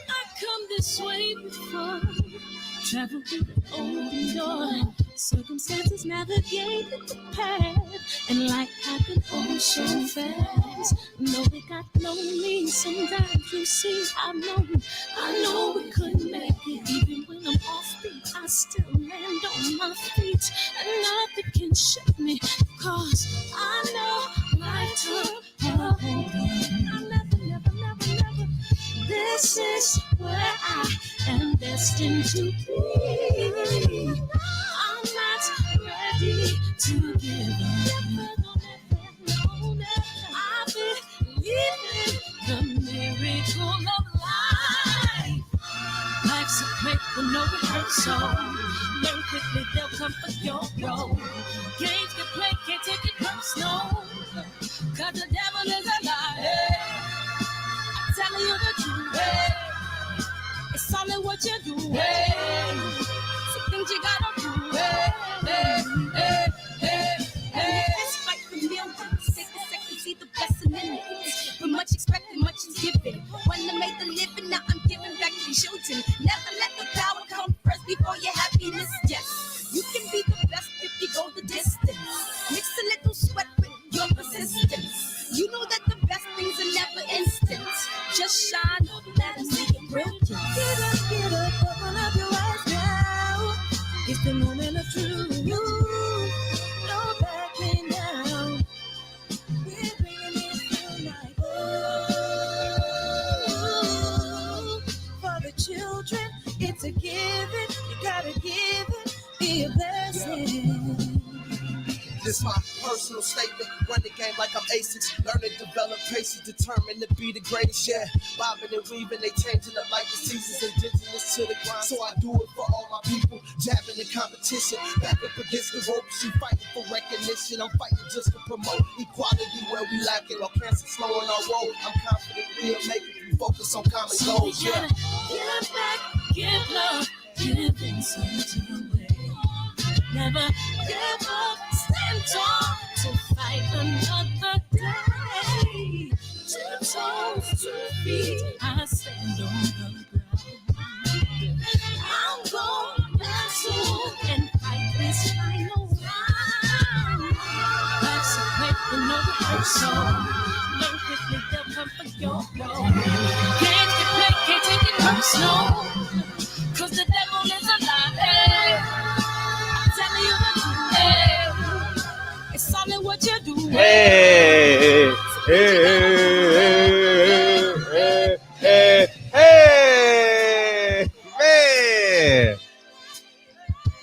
I come this way before, travel through the open door. Circumstances navigated the path, and life happened oh so fast. No, they got no me. Sometimes you see, I know we couldn't make it. Even when I'm offbeat, I still land on my feet, and nothing can shake me, cause I know life took a hold on. I never. This is where I am destined to be. I'm not ready to give up. I believe in the miracle of life. Life's a break with no rehearsal. Learn quickly, they'll come for your role. Games get played, can't take it personal. Cause the devil is a liar. I'm telling you the truth. It's all in what you do. Some things you gotta do. Fight for millions. Take a second, see the blessing in it. But much expected, much is given. When I made the living, now I'm giving back to the children. Never let the power come first before your happiness. Yes, you can be the best if you go the distance. Mix a little sweat with your persistence. You know that the best things are never instant. Just shine, let them see your brilliance. Get up, open up your eyes now. It's the moment of truth. No backing down. We're bringing it tonight. Oh, for the children, it's a given. You gotta give it, be a blessing. This my personal statement. Run the game like I'm ASICs. Learn and develop patience, determined to be the greatest. Yeah, bobbing and weaving, they changing up like the seasons. Indigenous to the grind, so I do it for all my people. Jabbing in competition, back up against the rope. She fighting for recognition. I'm fighting just to promote equality where we lack it. Or cancer slowing our road. I'm confident we'll make it. We focus on common goals. Yeah. Give back, give love, giving something away. Never give up, stand tall to fight another day. 2 toes, 2 feet, I stand on the ground. I'm going soon and fight this final round. Life's a break with no rehearsal. Learn quickly, they'll come for your role. Can't get played, can't take it personal. Cause the devil is a liar. It's all in what you do. Hey,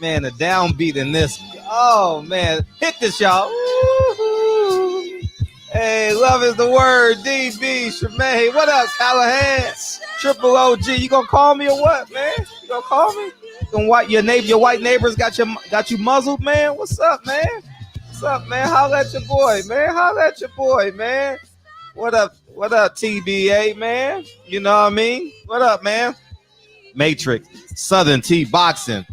man, the downbeat in this. Oh man, hit this, y'all. Woo-hoo. Hey, love is the word. DB, Shemaine, what up, Callahan? Triple OG, you gonna call me or what, man? You gonna call me? Your white neighbors got you muzzled, man. What's up, man? What's up, man? Holla at your boy, man. Holla at your boy, man. What up, TBA, man? You know what I mean? What up, man? Matrix, Southern T Boxing,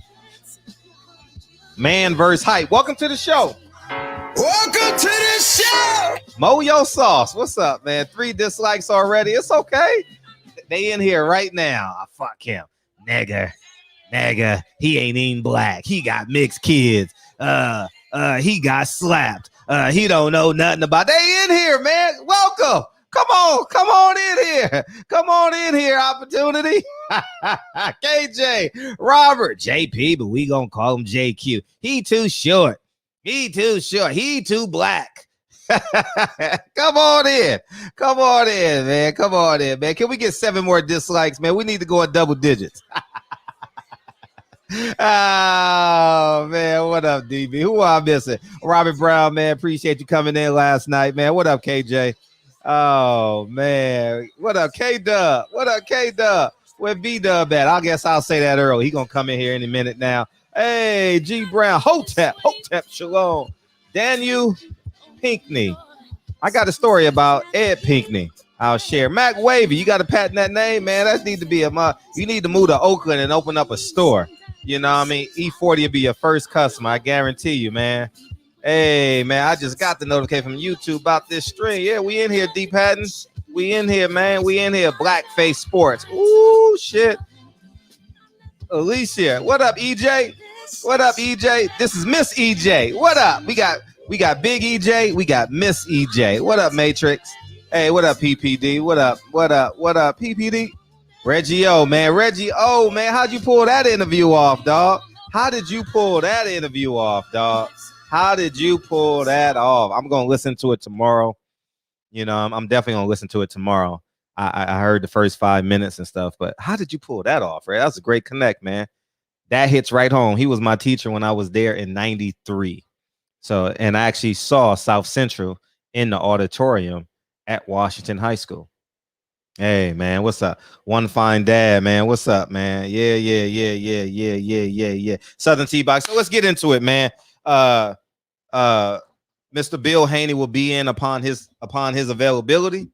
Man vs. Hype. Welcome to the show. Welcome to the show. Moyo Sauce, what's up, man? 3 dislikes already. It's okay. They in here right now. Fuck him, nigga. He ain't even black. He got mixed kids. He got slapped. He don't know nothing about. They in here, man. Welcome. Come on in here. Come on in here. Opportunity. KJ, Robert, JP, but we gonna call him JQ. He too short. He too black. Come on in, man. Can we get 7 more dislikes, man? We need to go in double digits. Oh man, what up, DB? Who am I missing? Robert Brown, man. Appreciate you coming in last night, man. What up, KJ? Oh man, what up, K-Dub? Where B-Dub at? I guess I'll say that early. He gonna come in here any minute now. Hey, G Brown, Hotep, Shalom, Daniel Pinkney. I got a story about Ed Pinkney. I'll share. Mac Wavy, you got to patent that name, man. That need to be you need to move to Oakland and open up a store. You know what I mean? E40 will be your first customer. I guarantee you, man. Hey, man, I just got the notification from YouTube about this stream. Yeah, we in here, Deep Hatton. We in here, man. We in here. Blackface Sports. Ooh, shit. Alicia, what up, EJ? What up, EJ? This is Miss EJ. What up? We got Big EJ. We got Miss EJ. What up, Matrix? Hey, what up, PPD? What up? What up? What up, PPD? Reggie O, man. Reggie O, man. How'd you pull that interview off, dog? How did you pull that interview off, dog? How did you pull that off? I'm gonna listen to it tomorrow. You know, I'm definitely gonna listen to it tomorrow. I heard the first 5 minutes and stuff, but how did you pull that off, right? That was a great connect, man. That hits right home. He was my teacher when I was there in 93. So, and I actually saw South Central in the auditorium at Washington High School. Hey, man, what's up? One Fine Dad, man. What's up, man? Yeah. Southern T-Box. So let's get into it, man. Mr. Bill Haney will be in upon his availability.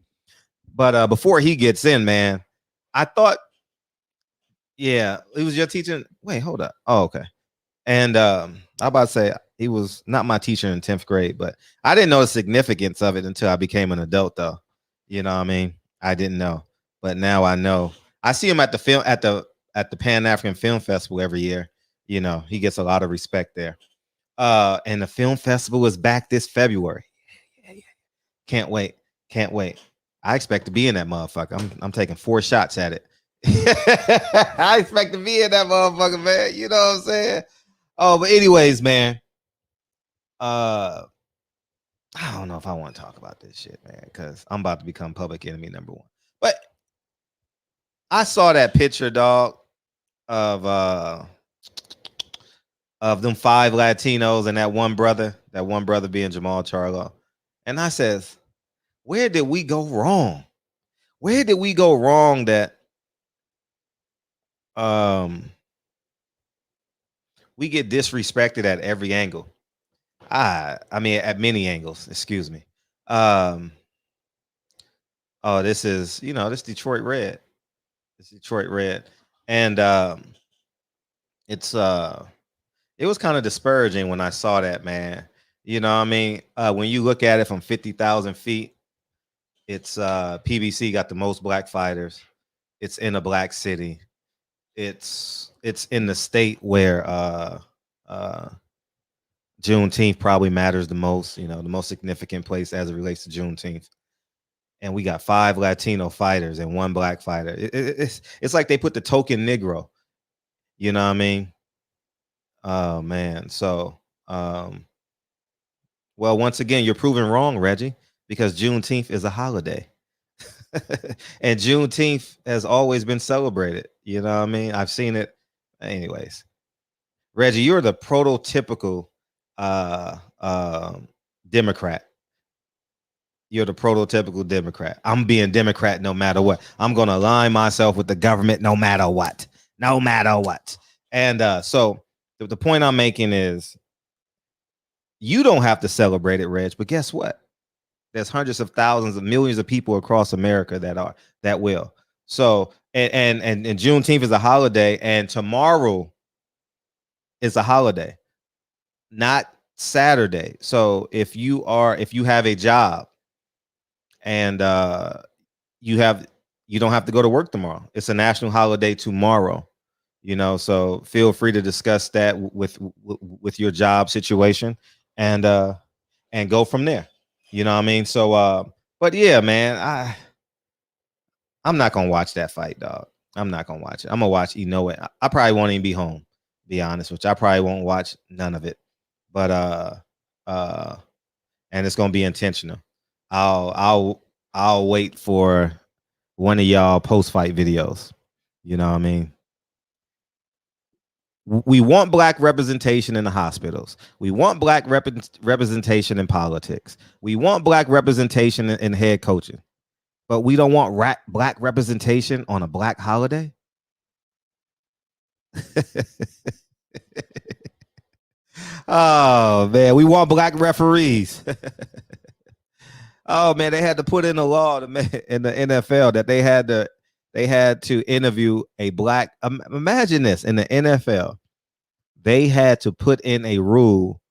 But before he gets in, man, I thought, yeah, he was your teacher. Wait, hold up. Oh, okay. And I'm about to say he was not my teacher in 10th grade, but I didn't know the significance of it until I became an adult, though. You know what I mean? I didn't know, but now I know. I see him at the Pan African Film Festival every year. You know, he gets a lot of respect there. And the film festival is back this February. Yeah. Can't wait. I expect to be in that motherfucker. I'm taking 4 shots at it. I expect to be in that motherfucker, man. You know what I'm saying? Oh, but anyways, man. I don't know if I want to talk about this shit, man, because I'm about to become public enemy number 1. But I saw that picture, dog, of them 5 Latinos and that one brother being Jermall Charlo. And I says, where did we go wrong? Where did we go wrong that we get disrespected at every angle? I mean, at many angles, excuse me. Oh, this is, this Detroit Red. And it was kind of discouraging when I saw that, man. You know what I mean? When you look at it from 50,000 feet, it's PBC got the most black fighters. It's in a black city. It's in the state where Juneteenth probably matters the most, the most significant place as it relates to Juneteenth. And we got 5 Latino fighters and 1 black fighter. It's like they put the token Negro. You know what I mean? Oh, man. So, well, once again, you're proven wrong, Reggie, because Juneteenth is a holiday. And Juneteenth has always been celebrated. You know what I mean? I've seen it. Anyways, Reggie, you're the prototypical Democrat. You're the prototypical Democrat. I'm being Democrat no matter what. I'm going to align myself with the government no matter what. And so the point I'm making is you don't have to celebrate it, Reg, but guess what? There's hundreds of thousands of millions of people across America that will. So and Juneteenth is a holiday, and tomorrow is a holiday, not Saturday. So if you have a job and you don't have to go to work tomorrow, it's a national holiday tomorrow. So feel free to discuss that with your job situation and go from there. You know what I mean? So, but yeah, man, I'm not going to watch that fight, dog. I'm not going to watch it. I'm going to watch Inoue. I probably won't even be home, be honest with you. I probably won't watch none of it, but, and it's going to be intentional. I'll wait for one of y'all post-fight videos. You know what I mean? We want black representation in the hospitals. We want black representation in politics. We want black representation in head coaching, but we don't want black representation on a black holiday. Oh man, we want black referees. Oh man, they had to put in a law in the NFL that they had to interview a black. Imagine this, in the NFL, they had to put in a rule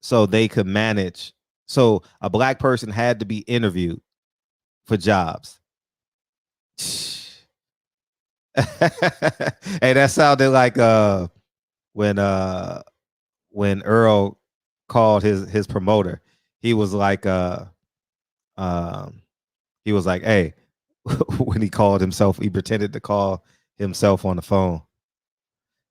so they could manage. So a black person had to be interviewed for jobs. Hey, that sounded like when Earl called his promoter. He was like hey, when he called himself, he pretended to call himself on the phone.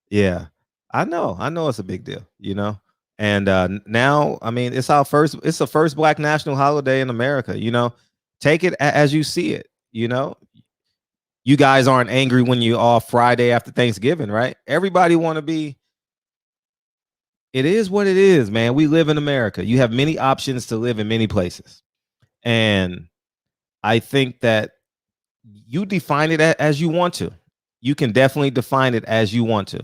Yeah, I know it's a big deal, you know. And now, I mean, it's the first Black national holiday in America. You know, take it as you see it. You know, you guys aren't angry when you off Friday after Thanksgiving, right? Everybody want to be. It is what it is, man. We live in America. You have many options to live in many places, and I think that you define it as you want to. You can definitely define it as you want to.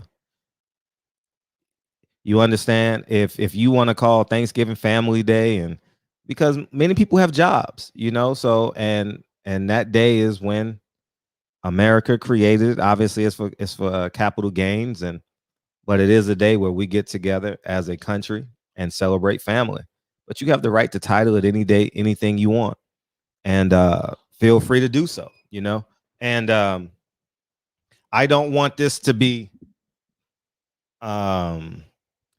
You understand? If you want to call Thanksgiving Family Day, and because many people have jobs, you know, so and that day is when America created it. Obviously, it's for capital gains, and but it is a day where we get together as a country and celebrate family. But you have the right to title it any day, anything you want, and feel free to do so. You know, and I don't want this to be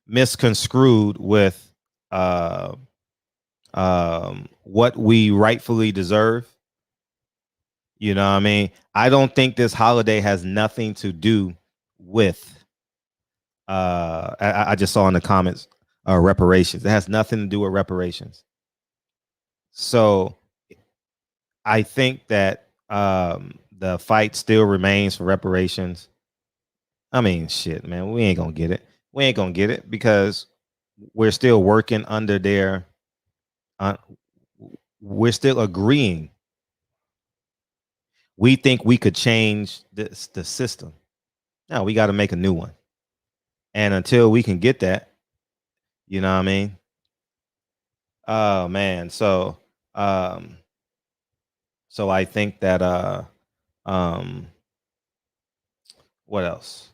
misconstrued with what we rightfully deserve. You know what I mean? I don't think this holiday has nothing to do with I just saw in the comments reparations. It has nothing to do with reparations. So I think that the fight still remains for reparations. I mean, shit, man, we ain't gonna get it. We ain't gonna get it because we're still working under their. We're still agreeing. We think we could change the system. No, we got to make a new one. And until we can get that, you know what I mean? Oh man, so I think that what else?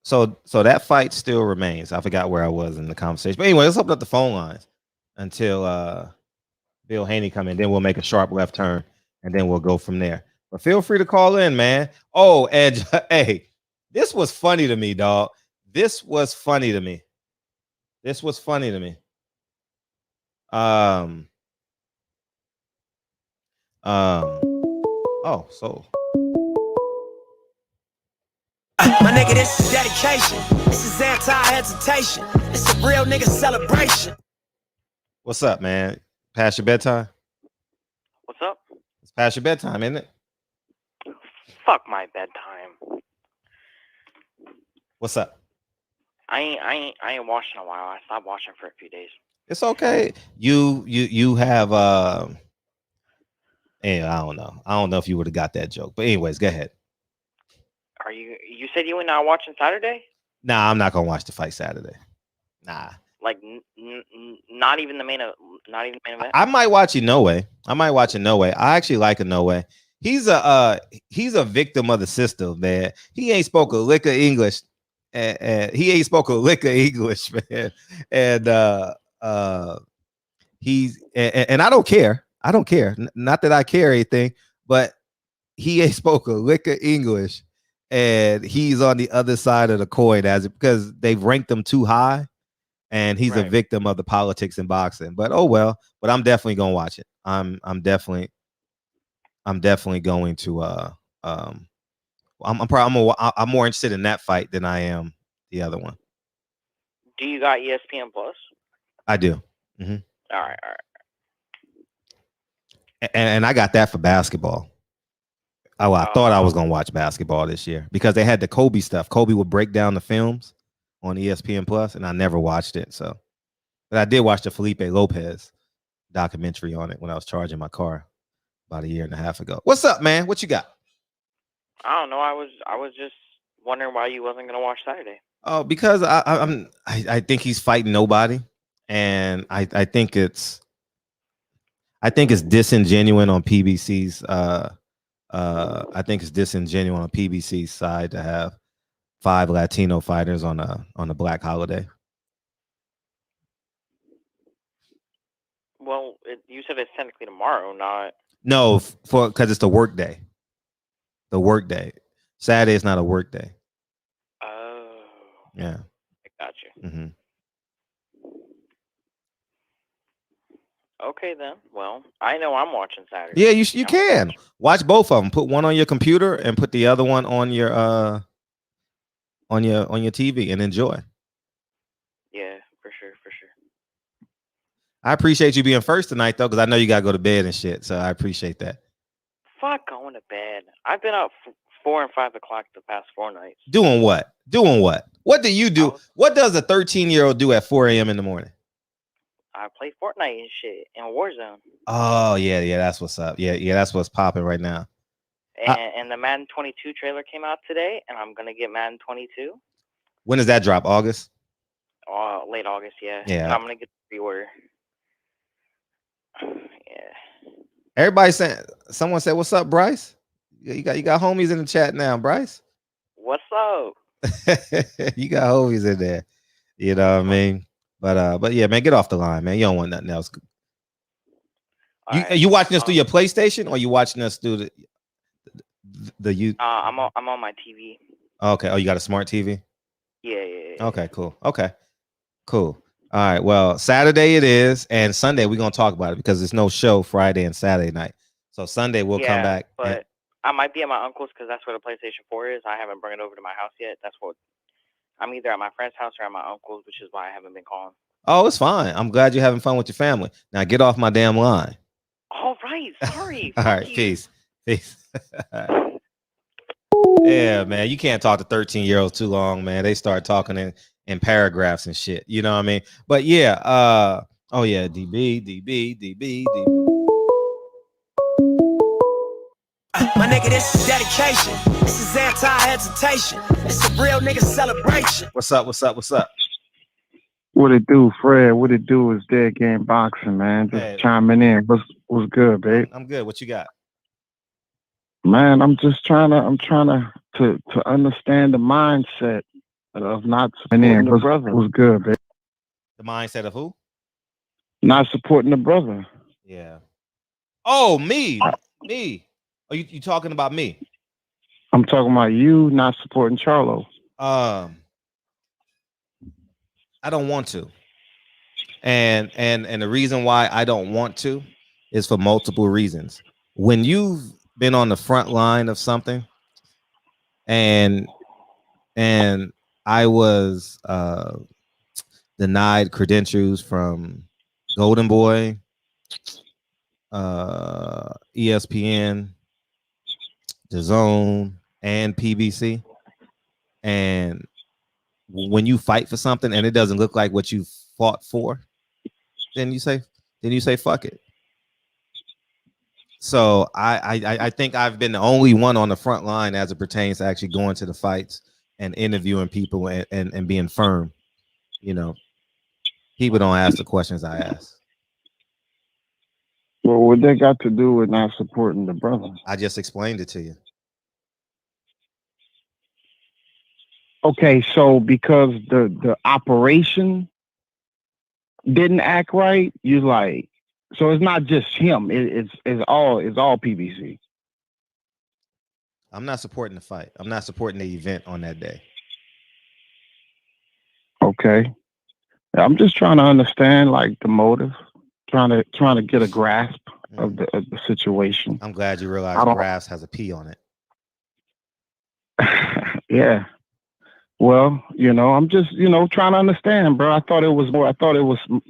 So that fight still remains. I forgot where I was in the conversation. But anyway, let's open up the phone lines until Bill Haney come in. Then we'll make a sharp left turn and then we'll go from there. But feel free to call in, man. Oh, and hey, this was funny to me, dog. This was funny to me. Oh, so My nigga, this is dedication. This is anti-hesitation. It's a real nigga celebration. What's up, man? Past your bedtime? What's up? It's past your bedtime, isn't it? Fuck my bedtime. What's up? I ain't watched in a while. I stopped watching for a few days. It's okay. You have I don't know. I don't know if you would have got that joke. But anyways, go ahead. Are you said you were not watching Saturday? Nah, I'm not gonna watch the fight Saturday. Nah. Like not even the main event. I might watch Inoue. I actually like Inoue. He's a victim of the system, man. He ain't spoke a lick of English. And he ain't spoke a lick of English, man. And he's and I don't care. I don't care. Not that I care anything, but he ain't spoke a lick of English, and he's on the other side of the coin because they've ranked him too high, and he's a victim of the politics in boxing. But oh well. But I'm definitely gonna watch it. I'm definitely going to I'm more interested in that fight than I am the other one. Do you got ESPN Plus? I do. Mm-hmm. All right. And I got that for basketball. Oh, I thought I was gonna watch basketball this year because they had the Kobe stuff. Kobe would break down the films on ESPN Plus, and I never watched it. So, but I did watch the Felipe Lopez documentary on it when I was charging my car about 1.5 years ago. What's up, man? What you got? I don't know. I was just wondering why you wasn't gonna watch Saturday. Oh, because I think he's fighting nobody, and I think it's disingenuous on PBC's. I think it's disingenuous on PBC's side to have 5 Latino fighters on a Black holiday. Well, you said it's technically tomorrow, not. No, because it's the work day. The work day. Saturday is not a work day. Oh. Yeah. I got you. Mm-hmm. Okay then. Well, I know I'm watching Saturday. Yeah, you can watch both of them. Put one on your computer and put the other one on your TV and enjoy. Yeah, for sure. I appreciate you being first tonight though, because I know you gotta go to bed and shit. So I appreciate that. Fuck going to bed. I've been up 4 and 5 o'clock the past 4 nights. Doing what? What do you do? What does a 13-year-old do at 4 a.m. in the morning? I play Fortnite and shit in Warzone. Oh yeah, that's what's up. Yeah, that's what's popping right now. And the Madden 22 trailer came out today, and I'm gonna get Madden 22. When does that drop? August? Late August, yeah. Yeah. And I'm gonna get the reorder. Yeah. Everybody saying. Someone said, "What's up, Bryce?" You got homies in the chat now, Bryce. What's up? You got homies in there. You know what I mean? But yeah, man, get off the line, man. You don't want nothing else. You watching us through your PlayStation, or you watching us through the you? I'm on my TV. Okay. Oh, you got a smart TV? Yeah. Okay, cool. All right. Well, Saturday it is, and Sunday we're gonna talk about it because there's no show Friday and Saturday night. So Sunday we'll come back. But I might be at my uncle's because that's where the PlayStation 4 is. I haven't brought it over to my house yet. That's what I'm either at my friend's house or at my uncle's, which is why I haven't been calling. Oh, it's fine. I'm glad you're having fun with your family. Now get off my damn line. All right. Sorry. All right. Peace. Yeah, man. You can't talk to 13-year-olds too long, man. They start talking in paragraphs and shit. You know what I mean? But yeah. Oh yeah. DB. My nigga, this is dedication. This is anti-hesitation. It's a real nigga celebration. What's up? What it do, Fred? What it do is Dead Game Boxing, man. Just chiming in. What's good, babe? I'm good. What you got? Man, I'm trying to understand the mindset of not supporting the brother. What's good, babe? The mindset of who? Not supporting the brother. Yeah. Oh, me. Are you talking about me? I'm talking about you not supporting Charlo. I don't want to. And the reason why I don't want to is for multiple reasons. When you've been on the front line of something and I was denied credentials from Golden Boy, ESPN, DAZN, and PBC, and when you fight for something and it doesn't look like what you fought for, then you say fuck it. So I think I've been the only one on the front line as it pertains to actually going to the fights and interviewing people and being firm. You know, people don't ask the questions I ask. Well, what that got to do with not supporting the brother? I just explained it to you. Okay, so because the operation didn't act right, you like, so it's not just him. It's all PBC. I'm not supporting the fight. I'm not supporting the event on that day. Okay, I'm just trying to understand like the motive, trying to get a grasp of the situation. I'm glad you realize grasp has a P on it. Yeah. Well, I'm just, trying to understand, bro. I thought it was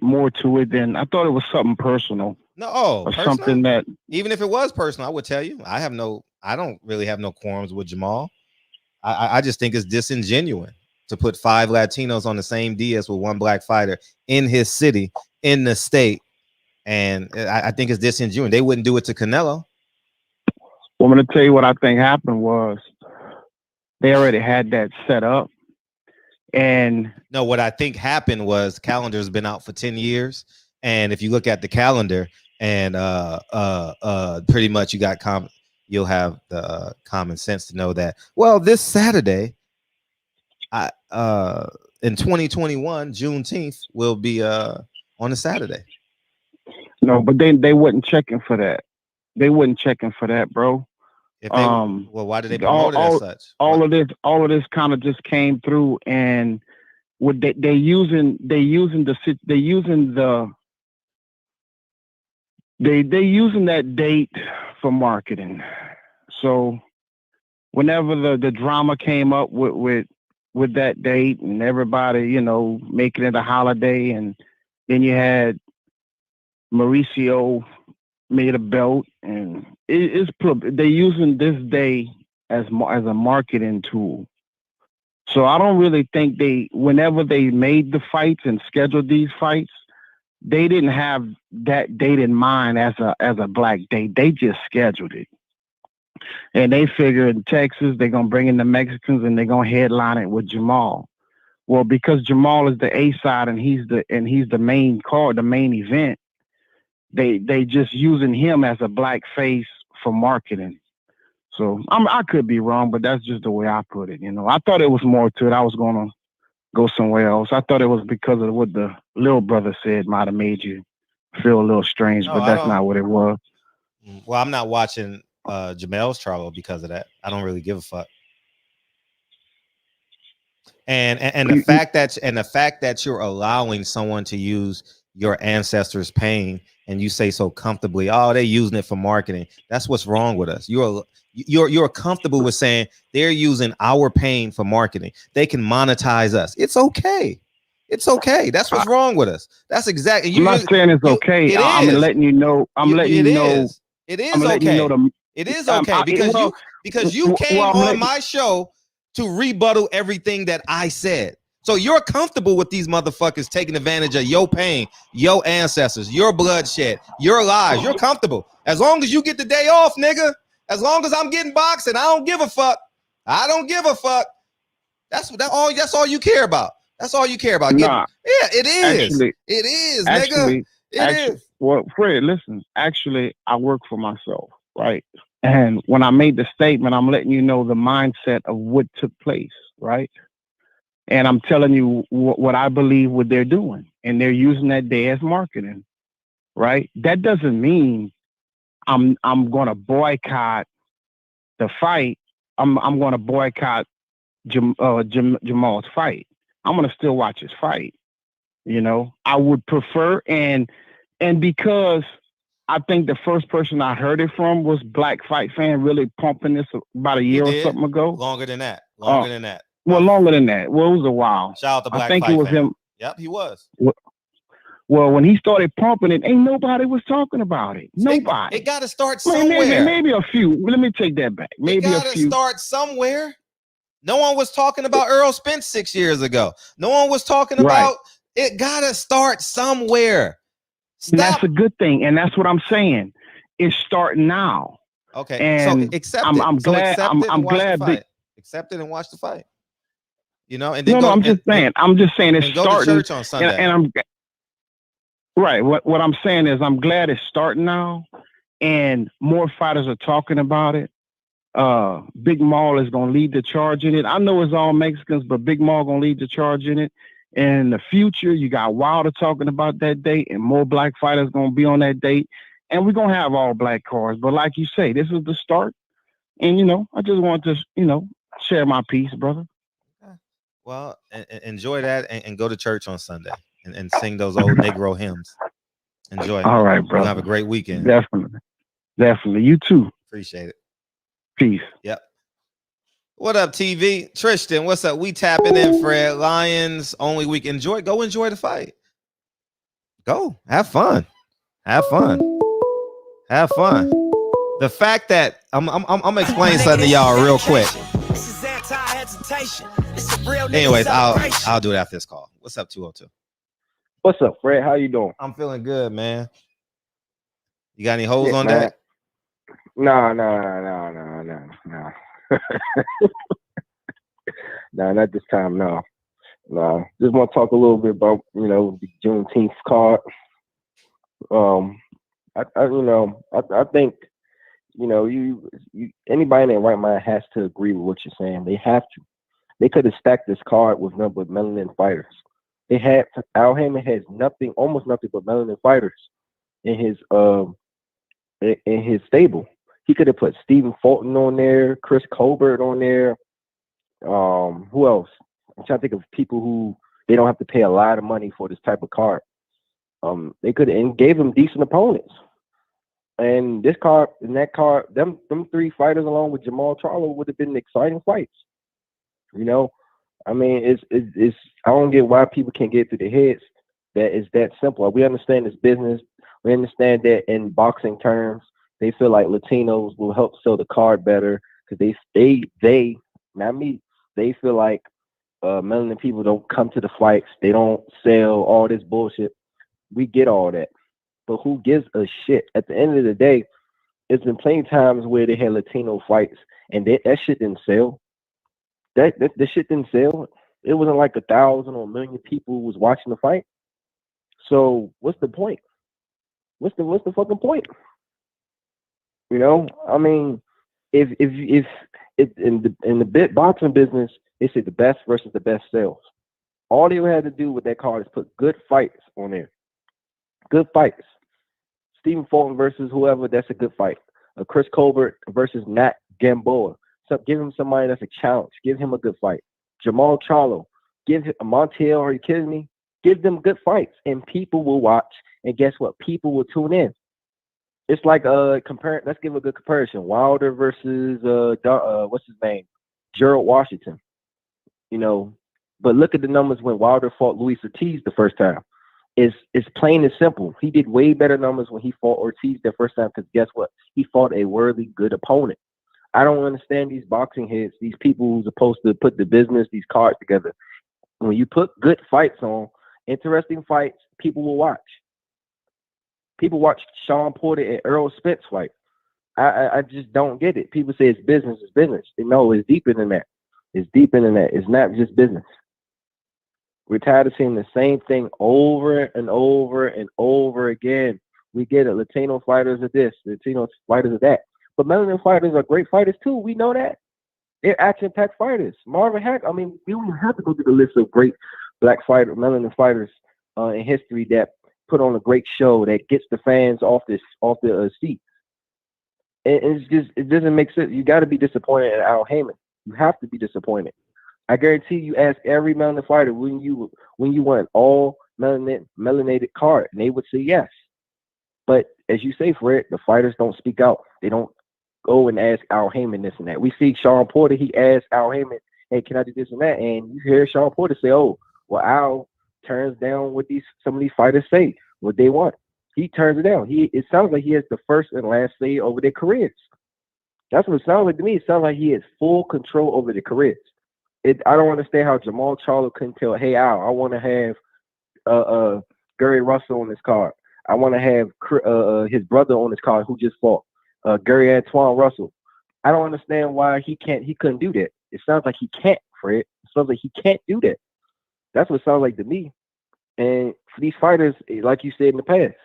more to it than I thought it was something personal. No, or something that even if it was personal, I would tell you. I don't really have no qualms with Jermall. I just think it's disingenuous to put 5 Latinos on the same DS with 1 black fighter in his city, in the state. And I think it's disingenuous. They wouldn't do it to Canelo. Well, I'm going to tell you what I think happened was they already had that set up. And no, what I think happened was calendar's been out for 10 years. And if you look at the calendar and pretty much you'll have the common sense to know that, well, this Saturday, in 2021, Juneteenth will be on a Saturday. No, but they wasn't checking for that. They wasn't checking for that, bro. If they, well, why did they promote it as such? All of this kind of just came through, and what they using that date for marketing. So whenever the drama came up with that date and everybody, you know, making it a holiday, and then you had Mauricio made a belt, and they're using this day as a marketing tool. So I don't really think whenever they made the fights and scheduled these fights, they didn't have that date in mind as a black date. They just scheduled it. And they figured in Texas, they're going to bring in the Mexicans and they're going to headline it with Jermall. Well, because Jermall is the A side and he's the main card, the main event, they just using him as a black face for marketing. So I could be wrong, but that's just the way I put it. You know, I thought it was more to it. I was going to go somewhere else. I thought it was because of what the little brother said might have made you feel a little strange, but that's not what it was. Well, I'm not watching Jamel's Charlo because of that. I don't really give a fuck. And the fact that you're allowing someone to use your ancestors' pain and you say so comfortably, oh, they're using it for marketing. That's what's wrong with us. You're comfortable with saying they're using our pain for marketing. They can monetize us. It's okay. It's okay. That's what's wrong with us. That's exactly. I'm not saying it's okay. I'm letting you know. It is okay. It is okay because you came on my show to rebuttal everything that I said. So you're comfortable with these motherfuckers taking advantage of your pain, your ancestors, your bloodshed, your lies. You're comfortable. As long as you get the day off, nigga. As long as I'm getting boxing, I don't give a fuck. I don't give a fuck. That's all you care about. That's all you care about. Nah, yeah, it is. Actually, it is, nigga. It is. Well, Fred, listen. Actually, I work for myself, right? And when I made the statement, I'm letting you know the mindset of what took place, right? And I'm telling you what I believe what they're doing. And they're using that day as marketing, right? That doesn't mean I'm going to boycott the fight. I'm going to boycott Jermall's fight. I'm going to still watch his fight. You know, I would prefer, and because I think the first person I heard it from was Black Fight Fan, really pumping this about a year or something ago. Longer than that. Longer than that. Well, longer than that. Well, it was a while. Shout out to Black I think Fight it was Fan. him. Yep, he was. Well, when he started pumping it, ain't nobody was talking about it. Nobody. It got to start somewhere. Maybe a few. Let me take that back. Maybe a few. It got to start somewhere. No one was talking about Earl Spence 6 years ago. No one was talking about it. Got to start somewhere. That's a good thing, and that's what I'm saying. It's starting now. Okay, and so accept it. I'm glad. I'm glad that accept it and watch the fight. You know, and then I'm just saying it's and go starting. To church on Sunday. And I'm right. What I'm saying is I'm glad it's starting now, and more fighters are talking about it. Big Maul is going to lead the charge in it. I know it's all Mexicans, but Big Maul going to lead the charge in it. And in the future, you got Wilder talking about that date, and more black fighters going to be on that date. And we're going to have all black cards. But like you say, this is the start. And, you know, I just want to, you know, share my piece, brother. Well, enjoy that and go to church on Sunday and sing those old Negro hymns. Enjoy. All right, brother. Have a great weekend. Definitely. You too. Appreciate it. Peace. Yep. What up, TV? Tristan, what's up? We tapping in, Fred. Lions, only week. Go enjoy the fight. Go. Have fun. Have fun. Have fun. The fact that I'm gonna explain something to y'all real quick. Anyways, I'll do it after this call. What's up, 202? What's up, Fred? How you doing? I'm feeling good, man. You got any hoes on deck? No. No, not this time. No. Just want to talk a little bit about, you know, the Juneteenth card. I think, you know, you anybody in their right mind has to agree with what you're saying. They have to. They could have stacked this card with nothing but melanin fighters. Al Hammond has almost nothing but melanin fighters. in his stable. He could have put Stephen Fulton on there, Chris Colbert on there. Who else? I'm trying to think of people who they don't have to pay a lot of money for this type of card. They could and gave him decent opponents. And this card and that card, them three fighters along with Jermall Charlo would have been exciting fights. You know, I mean, it's I don't get why people can't get through their heads that it's that simple. We understand this business. We understand that in boxing terms, they feel like Latinos will help sell the card better because they not me. They feel like melanin people don't come to the fights. They don't sell all this bullshit. We get all that. But who gives a shit? At the end of the day, it's been plenty times where they had Latino fights and that shit didn't sell. That shit didn't sell. It wasn't like 1,000 or 1,000,000 people was watching the fight. So what's the point? What's the fucking point? You know, I mean, if in the boxing business, they say the best versus the best sells. All they had to do with that card is put good fights on there. Good fights. Stephen Fulton versus whoever, that's a good fight. Chris Colbert versus Nat Gamboa. So give him somebody that's a challenge. Give him a good fight. Jermall Charlo. Give him Montiel. Are you kidding me? Give them good fights, and people will watch. And guess what? People will tune in. It's like compare. Let's give a good comparison. Wilder versus what's his name? Gerald Washington. You know, but look at the numbers when Wilder fought Luis Ortiz the first time. It's plain and simple. He did way better numbers when he fought Ortiz the first time because guess what? He fought a worthy good opponent. I don't understand these boxing heads, these people who's supposed to put the business, these cards together. When you put good fights on, interesting fights, people will watch. People watch Sean Porter and Errol Spence fight. I just don't get it. People say it's business, it's business. No, it's deeper than that. It's deeper than that. It's not just business. We're tired of seeing the same thing over and over and over again. We get it. Latino fighters are this. Latino fighters are that. But melanin fighters are great fighters too. We know that. They're action-packed fighters. Marvin Hack, I mean, we don't even have to go through the list of great black fighter, melanin fighters in history that put on a great show that gets the fans off the seat. And it doesn't make sense. You got to be disappointed at Al Heyman. You have to be disappointed. I guarantee you ask every melanin fighter when you want an all melanated card, and they would say yes. But as you say, Fred, the fighters don't speak out. They don't go and ask Al Heyman this and that. We see Sean Porter, he asked Al Heyman, hey, can I do this and that? And you hear Sean Porter say, oh, well, Al turns down what some of these fighters say, what they want. He turns it down. It sounds like he has the first and last say over their careers. That's what it sounds like to me. It sounds like he has full control over their careers. I don't understand how Jermall Charlo couldn't tell, hey, Al, I want to have Gary Russell on this card. I want to have his brother on this card who just fought, Gary Antoine Russell. I don't understand why he couldn't do that. It sounds like he can't, Fred. It sounds like he can't do that. That's what it sounds like to me. And for these fighters, like you said in the past,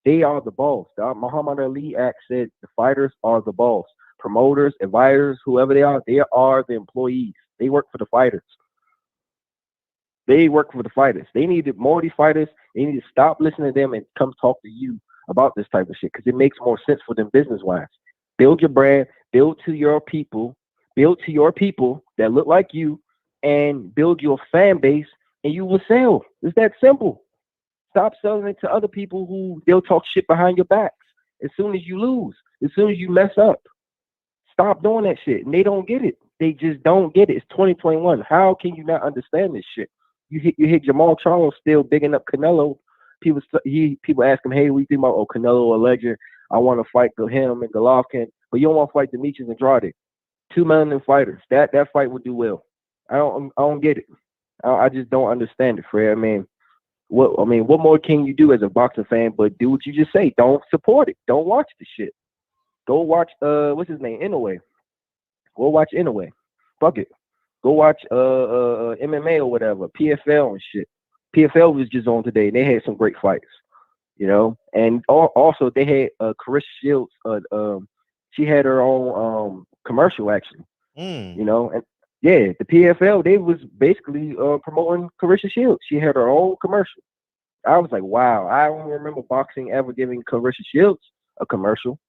they are the boss. The Muhammad Ali Act said the fighters are the boss. Promoters, advisors, whoever they are the employees. They work for the fighters. They work for the fighters. They need more of these fighters. They need to stop listening to them and come talk to you about this type of shit because it makes more sense for them business-wise. Build your brand. Build to your people. Build to your people that look like you and build your fan base and you will sell. It's that simple. Stop selling it to other people who they'll talk shit behind your backs as soon as you lose, as soon as you mess up. Stop doing that shit. And they don't get it. They just don't get it. It's 2021. How can you not understand this shit? You hit Jermall Charlo still bigging up Canelo. People ask him, hey, what do you think about Canelo, a legend? I want to fight him and Golovkin, but you don't want to fight Demetrius Andrade. 2 melanin fighters. That fight would do well. I don't get it. I just don't understand it, Fred. I mean, what more can you do as a boxing fan but do what you just say? Don't support it. Don't watch the shit. Go watch what's his name? Inoue. Go watch Inoue. Fuck it. Go watch MMA or whatever. PFL and shit. PFL was just on today. They had some great fights, you know. And also they had Carissa Shields. She had her own commercial actually. You know, and yeah, the PFL they was basically promoting Carissa Shields. She had her own commercial. I was like, wow, I don't remember boxing ever giving Clarissa Shields a commercial.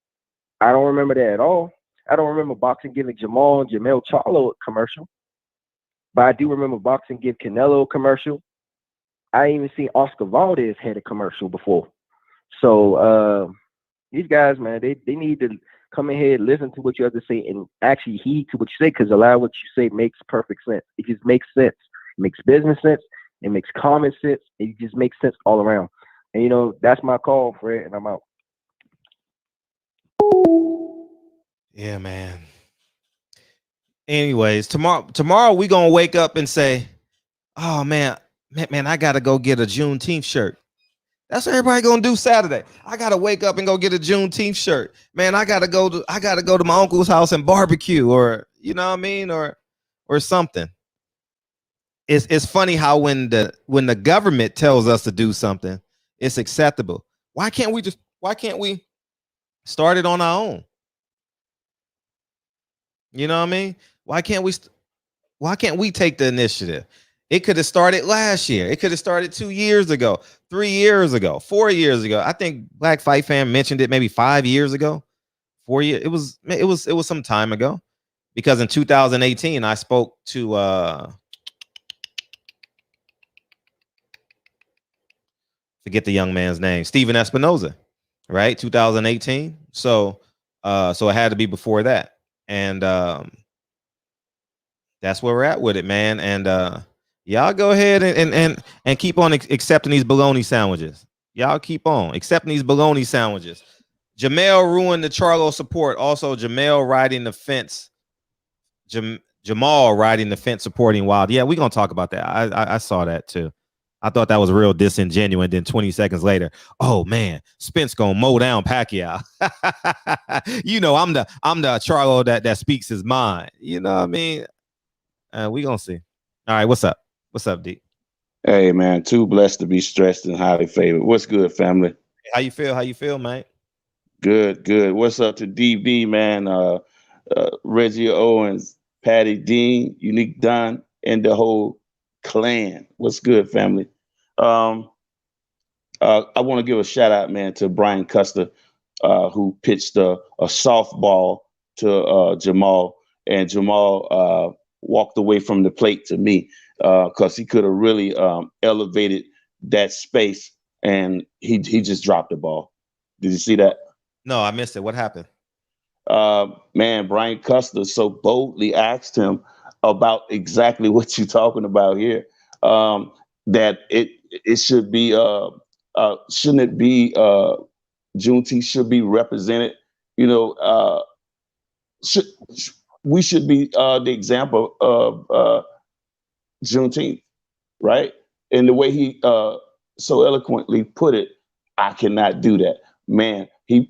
I don't remember that at all. I don't remember boxing giving Jermall Charlo a commercial. But I do remember boxing give Canelo a commercial. I ain't even seen Oscar Valdez had a commercial before. So these guys, man, they need to come in here, listen to what you have to say, and actually heed to what you say, because a lot of what you say makes perfect sense. It just makes sense. It makes business sense. It makes common sense. It just makes sense all around. And, you know, that's my call, Fred, and I'm out. Yeah, man. Anyways, tomorrow we gonna wake up and say, oh man, I gotta go get a Juneteenth shirt. That's what everybody gonna do Saturday. I gotta wake up and go get a Juneteenth shirt. Man, I gotta go to my uncle's house and barbecue, or you know what I mean, or something. It's funny how when the government tells us to do something, it's acceptable. Why can't we start it on our own? You know what I mean? Why can't we take the initiative? It could have started last year. It could have started 2 years ago, 3 years ago, 4 years ago. I think Black Fight Fan mentioned it maybe 5 years ago. 4 years. It was some time ago, because in 2018 I spoke to forget the young man's name, Steven Espinoza, right? 2018. So it had to be before that. And that's where we're at with it, man. And y'all go ahead and keep on accepting these bologna sandwiches. Y'all keep on accepting these bologna sandwiches. Jermall ruined the Charlo support. Also, Jermall riding the fence. Jermall riding the fence supporting Wilder. Yeah, we're gonna talk about that. I saw that too. I thought that was real disingenuous. Then 20 seconds later, oh man, Spence gonna mow down Pacquiao. You know, I'm the Charlo that speaks his mind. You know what I mean? We gonna see. All right, what's up? What's up, D? Hey man, too blessed to be stressed and highly favored. What's good, family? How you feel? How you feel, man? Good, good. What's up to DB, man? Reggie Owens, Patty Dean, Unique Don, and the whole clan. What's good, family? I want to give a shout out, man, to Brian Custer, who pitched a softball to Jermall, and Jermall walked away from the plate to me, because he could have really elevated that space, and he just dropped the ball. Did you see that? No, I missed it. What happened? Man, Brian Custer so boldly asked him about exactly what you're talking about here. That it should be shouldn't it be Juneteenth should be represented? You know, we should be the example of Juneteenth, right? And the way he so eloquently put it, I cannot do that, man. He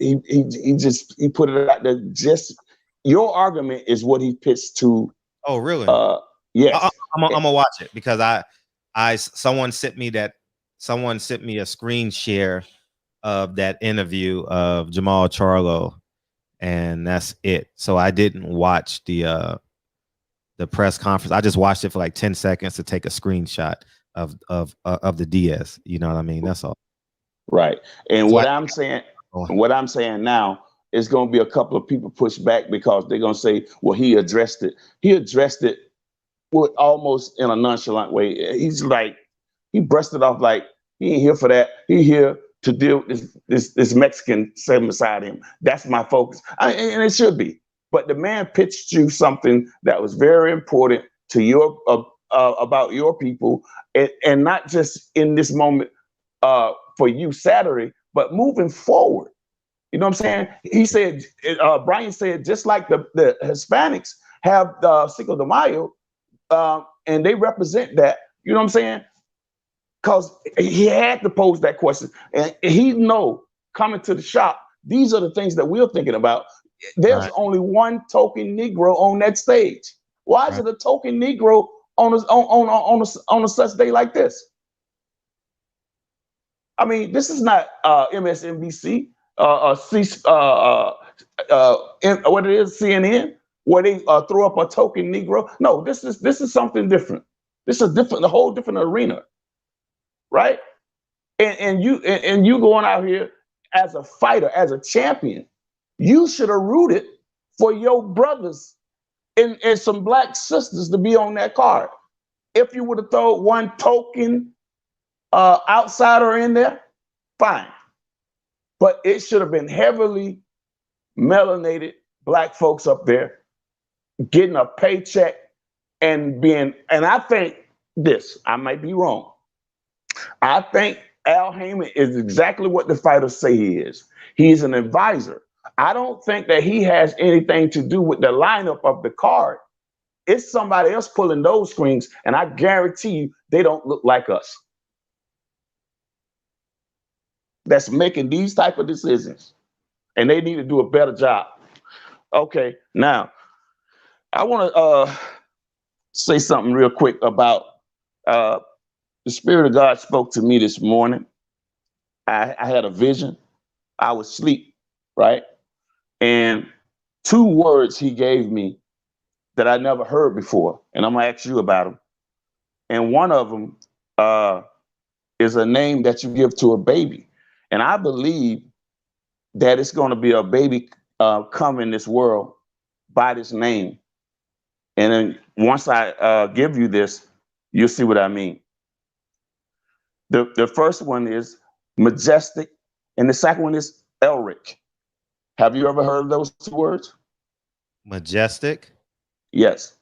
put it out there. Just your argument is what he pitched to. Oh, really? Yes. I'm gonna watch it, because someone sent me a screen share of that interview of Jermall Charlo, and that's it. So I didn't watch the press conference. I just watched it for like 10 seconds to take a screenshot of the DS. You know what I mean? That's all. Right. And so what I'm saying now is going to be a couple of people push back, because they're going to say, well, he addressed it. He addressed it with almost in a nonchalant way. He's like, he brushed it off like he ain't here for that. He here to deal with this Mexican sitting beside him. That's my focus. And it should be. But the man pitched you something that was very important to your about your people, and not just in this moment for you Saturday, but moving forward. You know what I'm saying? He said, Brian said, just like the Hispanics have Cinco de Mayo, and they represent that. You know what I'm saying? Because he had to pose that question, and he know coming to the shop, these are the things that we're thinking about. There's only one token Negro on that stage. Why is it a token Negro on a such day like this? I mean, this is not MSNBC, what it is, CNN, where they throw up a token Negro. No, this is something different. This is a whole different arena, right? and you going out here as a fighter, as a champion, you should have rooted for your brothers and some black sisters to be on that card. If you would have thrown one token outsider in there, fine. But it should have been heavily melanated black folks up there getting a paycheck and I think this, I might be wrong. I think Al Heyman is exactly what the fighters say he is. He's an advisor. I don't think that he has anything to do with the lineup of the card. It's somebody else pulling those strings, and I guarantee you they don't look like us. That's making these type of decisions, and they need to do a better job. Okay, now I want to say something real quick about the Spirit of God spoke to me this morning. I had a vision. I was asleep, right? And 2 words he gave me that I never heard before, and I'm gonna ask you about them. And one of them is a name that you give to a baby. And I believe that it's going to be a baby come in this world by this name. And then once I give you this, you'll see what I mean. The first one is majestic, and the second one is Elric. Have you ever heard of those 2 words? Majestic? Yes.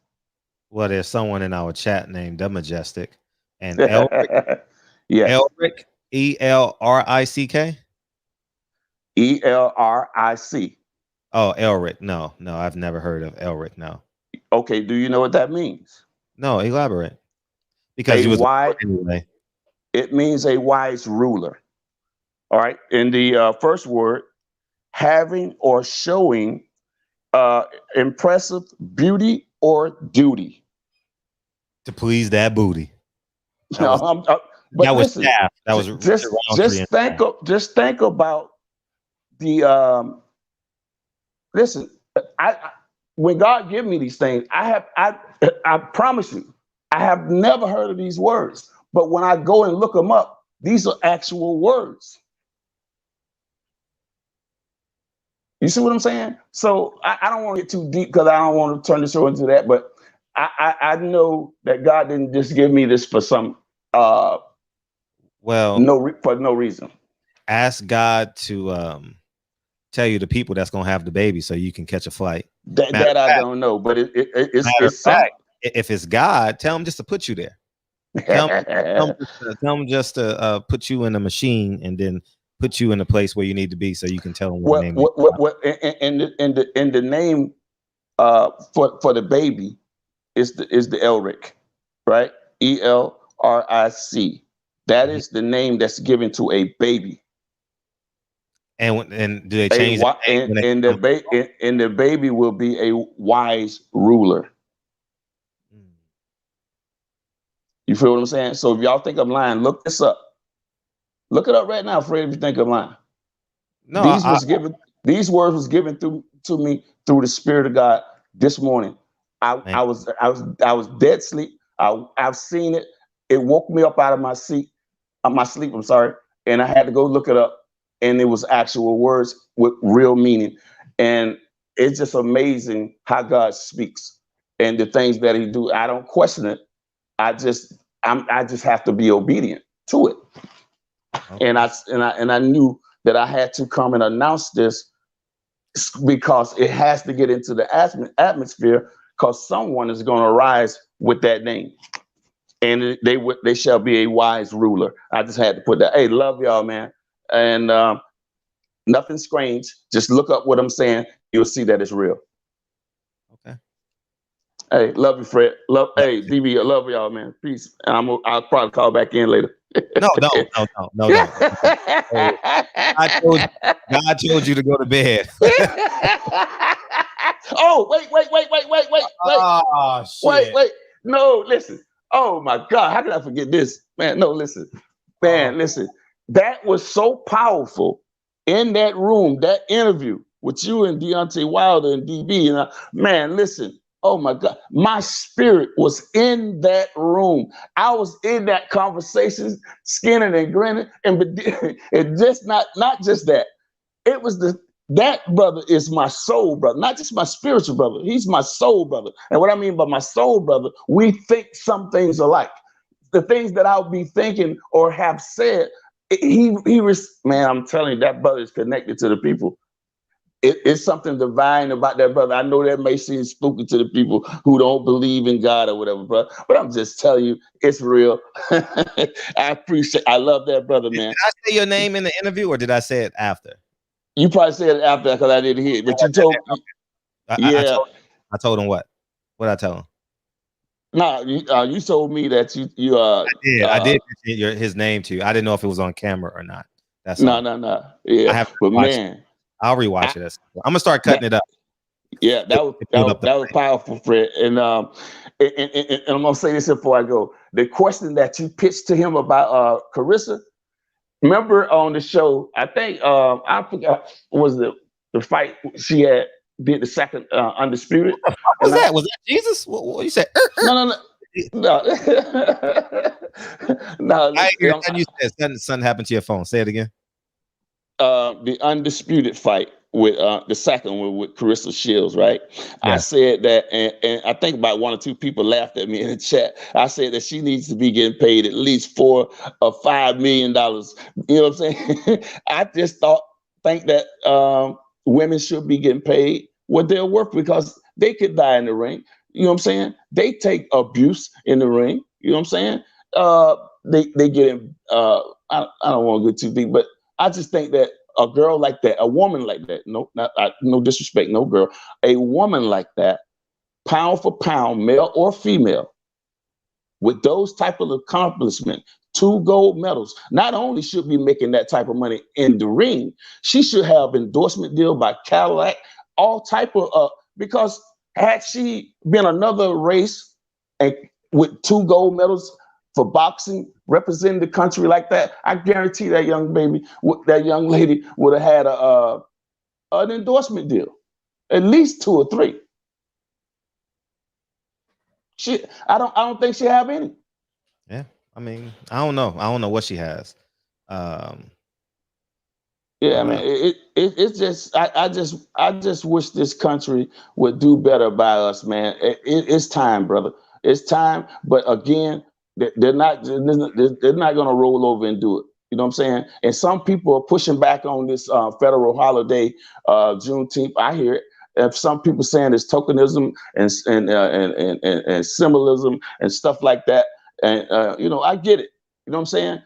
Well, there's someone in our chat named The Majestic. And Elric? Yes. Elric, E-L-R-I-C-K? E-L-R-I-C. Oh, Elric. No, I've never heard of Elric, no. Okay, do you know what that means? No, elaborate. Because you was anyway. It means a wise ruler. All right. In the first word, having or showing impressive beauty or duty. To please that booty. That was staff. That was just think about the listen. When God give me these things, I promise you, I have never heard of these words. But when I go and look them up, these are actual words. You see what I'm saying? So I don't want to get too deep because I don't want to turn the show into that. But I know that God didn't just give me this for some for no reason. Ask God to tell you the people that's gonna have the baby so you can catch a flight. That I don't know, but it's fact, if it's God, tell him just to put you there. Tell him just to put you in a machine and then put you in a place where you need to be so you can tell them what name. And the name for the baby is the Elric, right? E-L-R-I-C. That is the name that's given to a baby. And do they change the baby will be a wise ruler. You feel what I'm saying? So if y'all think I'm lying, look this up. Look it up right now, Fred, if you think I'm lying. No, these words was given to me through the Spirit of God this morning. I was dead asleep. I've seen it. It woke me up out of my sleep. I'm sorry, and I had to go look it up. And it was actual words with real meaning. And it's just amazing how God speaks and the things that he do. I don't question it. I just have to be obedient to it. Okay. And I knew that I had to come and announce this because it has to get into the atmosphere because someone is going to rise with that name. And they shall be a wise ruler. I just had to put that. Hey, love y'all, man. And nothing strange. Just look up what I'm saying. You'll see that it's real. Okay. Hey, love you, Fred. Hey, DB, I love y'all, man. Peace. And I'll probably call back in later. No. God told you to go to bed. Oh, wait. Oh, shit. Wait. No, listen. Oh my God. How could I forget this? Man, no, listen. Listen. That was so powerful in that room, that interview with you and Deontay Wilder and DB. And man, listen, Oh my God, my spirit was in that room. I was in that conversation, skinning and grinning, and just not just that. It was that brother is my soul brother, not just my spiritual brother. He's my soul brother. And what I mean by my soul brother, we think some things alike. The things that I'll be thinking or have said, man, I'm telling you, that brother is connected to the people. It's something divine about that brother. I know that may seem spooky to the people who don't believe in God or whatever, brother, but I'm just telling you, it's real. I love that brother, man. Did I say your name in the interview or did I say it after? You probably said it after because I didn't hear it, but you told me. I told him what? What did I tell him? No, you told me that you I did mention his name to you. I didn't know if it was on camera or not. That's no. Yeah, I have but man, I'll rewatch it. I'm gonna start cutting it up. Yeah, that was powerful, Fred. And I'm gonna say this before I go. The question that you pitched to him about Carissa, remember on the show, I think I forgot, was the fight she did the second undisputed. What was that? Was that Jesus? What you said? No. No. I hear you said something happened to your phone. Say it again. The undisputed fight with the second one with Carissa Shields, right? Yeah. I said that, and I think about one or two people laughed at me in the chat. I said that she needs to be getting paid at least $4 or $5 million. You know what I'm saying? I just think that women should be getting paid what they're worth because they could die in the ring. You know what I'm saying? They take abuse in the ring. You know what I'm saying? They get in. I don't want to go too deep, but I just think that a girl like that, a woman like that, no disrespect, no girl, a woman like that, pound for pound, male or female, with those type of accomplishments, 2 gold medals, not only should be making that type of money in the ring, she should have endorsement deal by Cadillac, all type of, because had she been another race and with 2 gold medals for boxing, representing the country like that, I guarantee that young lady would have had an endorsement deal, at least 2 or 3. I don't think she have any. Yeah, I mean, I don't know what she has. Yeah, man, it's just I just wish this country would do better by us, man. It's time, brother. It's time, but again, they're not going to roll over and do it. You know what I'm saying? And some people are pushing back on this federal holiday, Juneteenth. I hear it. If some people saying it's tokenism and symbolism and stuff like that, and I get it. You know what I'm saying?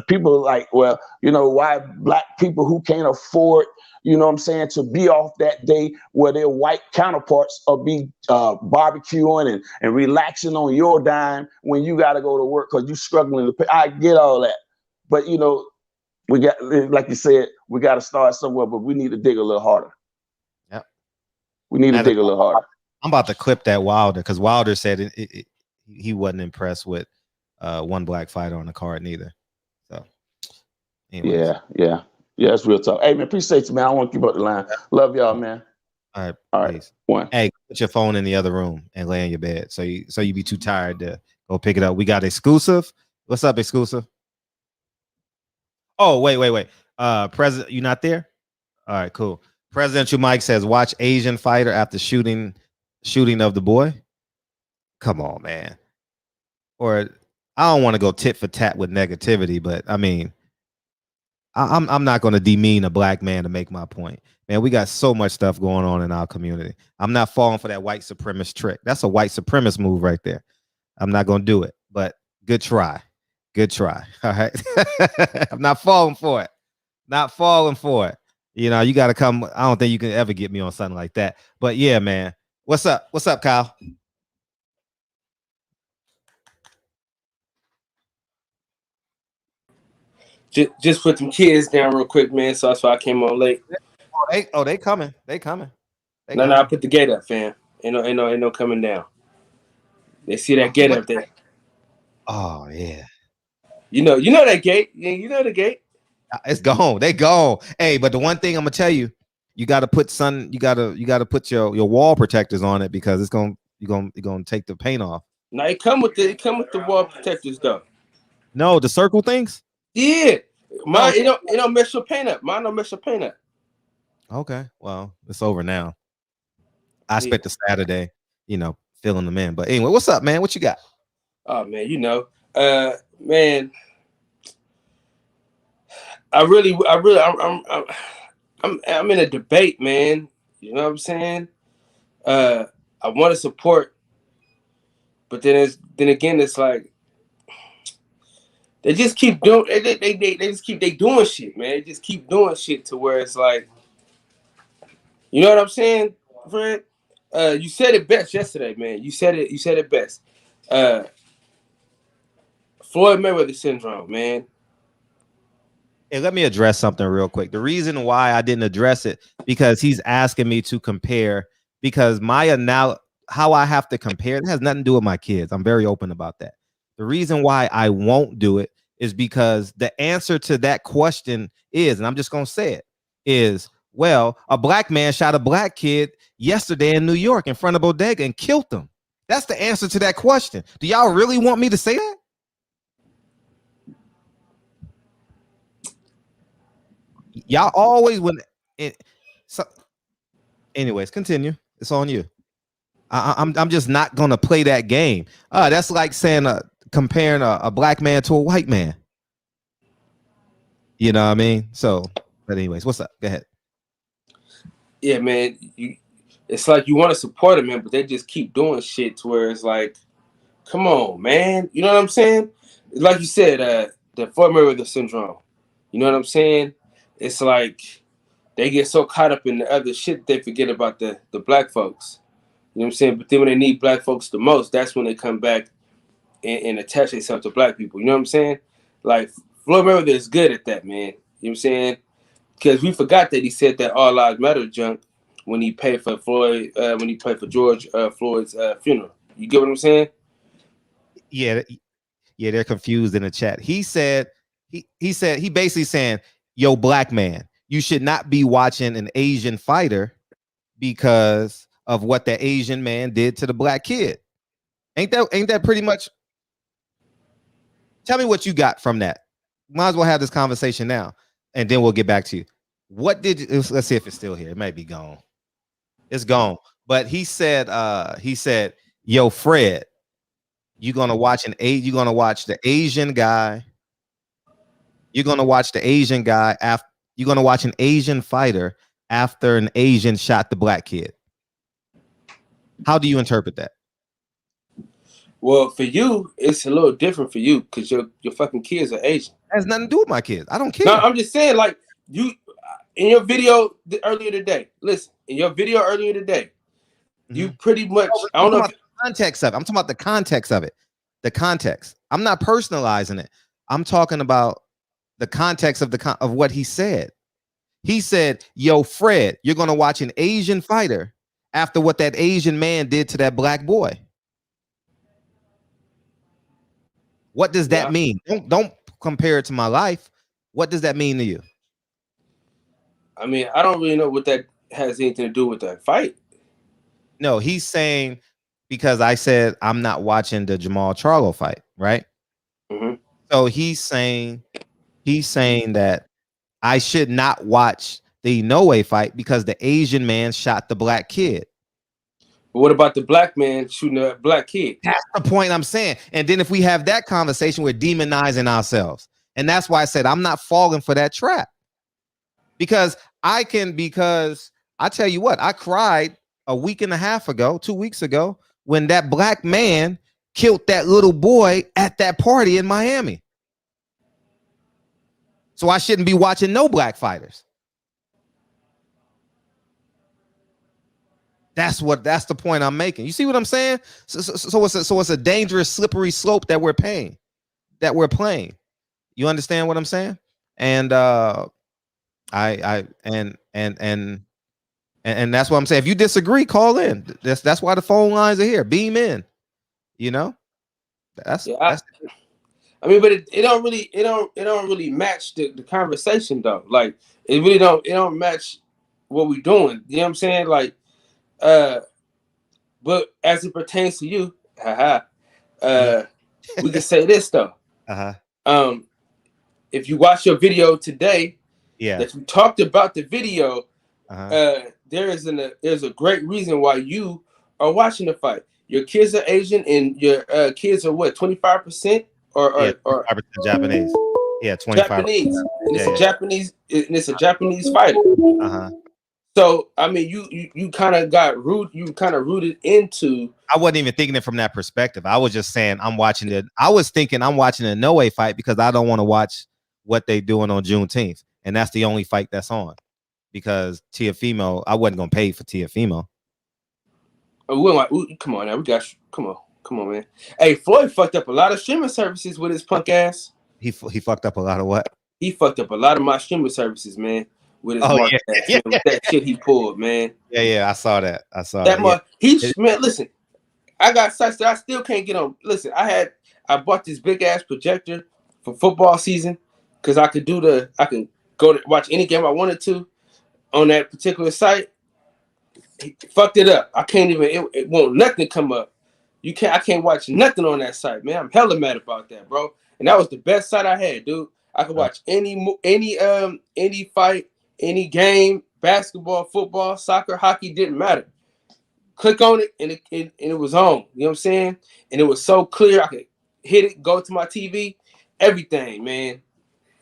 People are like, well, why black people who can't afford, to be off that day where their white counterparts are be barbecuing and relaxing on your dime when you got to go to work because you're struggling to pay. I get all that. But, we got, like you said, we got to start somewhere, but we need to dig a little harder. Yep. We need to dig a little harder. I'm about to clip that Wilder because Wilder said he wasn't impressed with one black fighter on the card neither. So, anyways. Yeah, that's real talk. Hey, man, appreciate you, man. I want to keep up the line. Love y'all, man. All right. Peace. One. Hey, put your phone in the other room and lay in your bed so you be too tired to go pick it up. We got exclusive. What's up, exclusive? Oh, wait. President, you not there? All right, cool. Presidential Mike says, watch Asian fighter after shooting of the boy. Come on, man. Or I don't want to go tit for tat with negativity, but I mean, I'm not going to demean a black man to make my point. Man, we got so much stuff going on in our community. I'm not falling for that white supremacist trick. That's a white supremacist move right there. I'm not going to do it, but good try. Good try. All right. I'm not falling for it. Not falling for it. You got to come. I don't think you can ever get me on something like that. But yeah, man. What's up? What's up, Kyle? Just put some kids down real quick, man. So that's why I came on late. They coming. They coming. No, I put the gate up, fam. Ain't no coming down. They see that gate up there. Oh yeah. You know that gate. Yeah, you know the gate. It's gone. They gone. Hey, but the one thing I'm gonna tell you, you gotta put put your wall protectors on it because it's gonna gonna take the paint off? Now it come with the wall protectors though. No, the circle things. Yeah, mine it don't mess your paint up. Mine don't mess your paint up. Okay, well, it's over now. I spent the Saturday, filling them in. But anyway, what's up, man? What you got? Oh man, man, I'm in a debate, man. You know what I'm saying? I want to support, but then again, it's like they just keep doing they doing shit, man. They just keep doing shit to where it's like, you know what I'm saying, Fred? You said it best yesterday, man. You said it best. Floyd Mayweather syndrome, man. Hey, let me address something real quick. The reason why I didn't address it because he's asking me to compare, because how I have to compare, it has nothing to do with my kids. I'm very open about that. The reason why I won't do it is because the answer to that question is, and I'm just going to say it, is, well, a black man shot a black kid yesterday in New York in front of bodega and killed them. That's the answer to that question. Do y'all really want me to say that? Y'all always anyways, continue. It's on you. I'm just not gonna play that game. That's like saying comparing a black man to a white man. You know what I mean? So, but anyways, what's up? Go ahead. Yeah, man. It's like you want to support them, man, but they just keep doing shit to where it's like, come on, man. You know what I'm saying? Like you said, the Floyd Mayweather syndrome. You know what I'm saying? It's like they get so caught up in the other shit they forget about the black folks. You know what I'm saying? But then when they need black folks the most, that's when they come back and attach themselves to black people. You know what I'm saying? Like Floyd Mayweather is good at that, man. You know what I'm saying? Because we forgot that he said that all lives matter junk when he paid for Floyd, when he paid for George Floyd's funeral. You get what I'm saying? Yeah, they're confused in the chat. He said he basically saying, yo, black man, you should not be watching an Asian fighter because of what the Asian man did to the black kid. Ain't that pretty much? Tell me what you got from that. Might as well have this conversation now, and then we'll get back to you. What did you, let's see if it's still here. It might be gone. It's gone. But he said, yo, Fred, you're gonna watch the Asian guy. You're gonna watch the Asian guy after you're gonna watch an Asian fighter after an Asian shot the black kid. How do you interpret that? Well, for you, it's a little different for you because your fucking kids are Asian. That has nothing to do with my kids. I don't care. No, I'm just saying, like, you in your video earlier today. Listen, in your video earlier today, you pretty much. I don't know the context of it. I'm talking about the context of it. The context. I'm not personalizing it. I'm talking about the context of what he said. He said, "Yo, Fred, you're gonna watch an Asian fighter after what that Asian man did to that black boy." What does that mean? Don't compare it to my life. What does that mean to you? I mean, I don't really know what that has anything to do with that fight. No, he's saying because I said I'm not watching the Jermall Charlo fight, right? Mm-hmm. So he's saying that I should not watch the Inoue fight because the Asian man shot the black kid. But what about the black man shooting a black kid? That's the point I'm saying. And then if we have that conversation, we're demonizing ourselves. And that's why I said I'm not falling for that trap. Because I tell you what, I cried a week and a half ago, 2 weeks ago, when that black man killed that little boy at that party in Miami. So I shouldn't be watching no black fighters. That's the point I'm making. You see what I'm saying? So it's a dangerous, slippery slope that we're playing. You understand what I'm saying? And that's what I'm saying. If you disagree, call in. That's why the phone lines are here. Beam in. You know, I mean, but it don't really match the conversation though. Like it don't match what we're doing. You know what I'm saying? Like But as it pertains to you, we can say this though. If you watch your video today, that you talked about the video, there's a great reason why you are watching the fight. Your kids are Asian, and your kids are what, 25% or 25% Japanese. Yeah, 25%. Japanese, and it's a Japanese, and it's a Japanese fighter. So I mean, you kind of rooted into. I wasn't even thinking it from that perspective. I was just saying I'm watching it. I was thinking I'm watching a no way fight because I don't want to watch what they doing on Juneteenth, and that's the only fight that's on. Because Teofimo, I wasn't gonna pay for Teofimo. Come on now, we got you. Come on, man. Hey, Floyd fucked up a lot of streaming services with his punk ass. He fucked up a lot of what? He fucked up a lot of my streaming services, man. With his mark ass, man, with that shit he pulled, man. Yeah, I saw that. Man, listen, I got sites that I still can't get on. Listen, I bought this big ass projector for football season because I can go to watch any game I wanted to on that particular site. He fucked it up. I can't even. It won't nothing come up. I can't watch nothing on that site, man. I'm hella mad about that, bro. And that was the best site I had, dude. I could watch any fight, any game, basketball, football, soccer, hockey, didn't matter. Click on it and it was on. You know what I'm saying? And it was so clear. I could hit it, go to my TV, everything, man.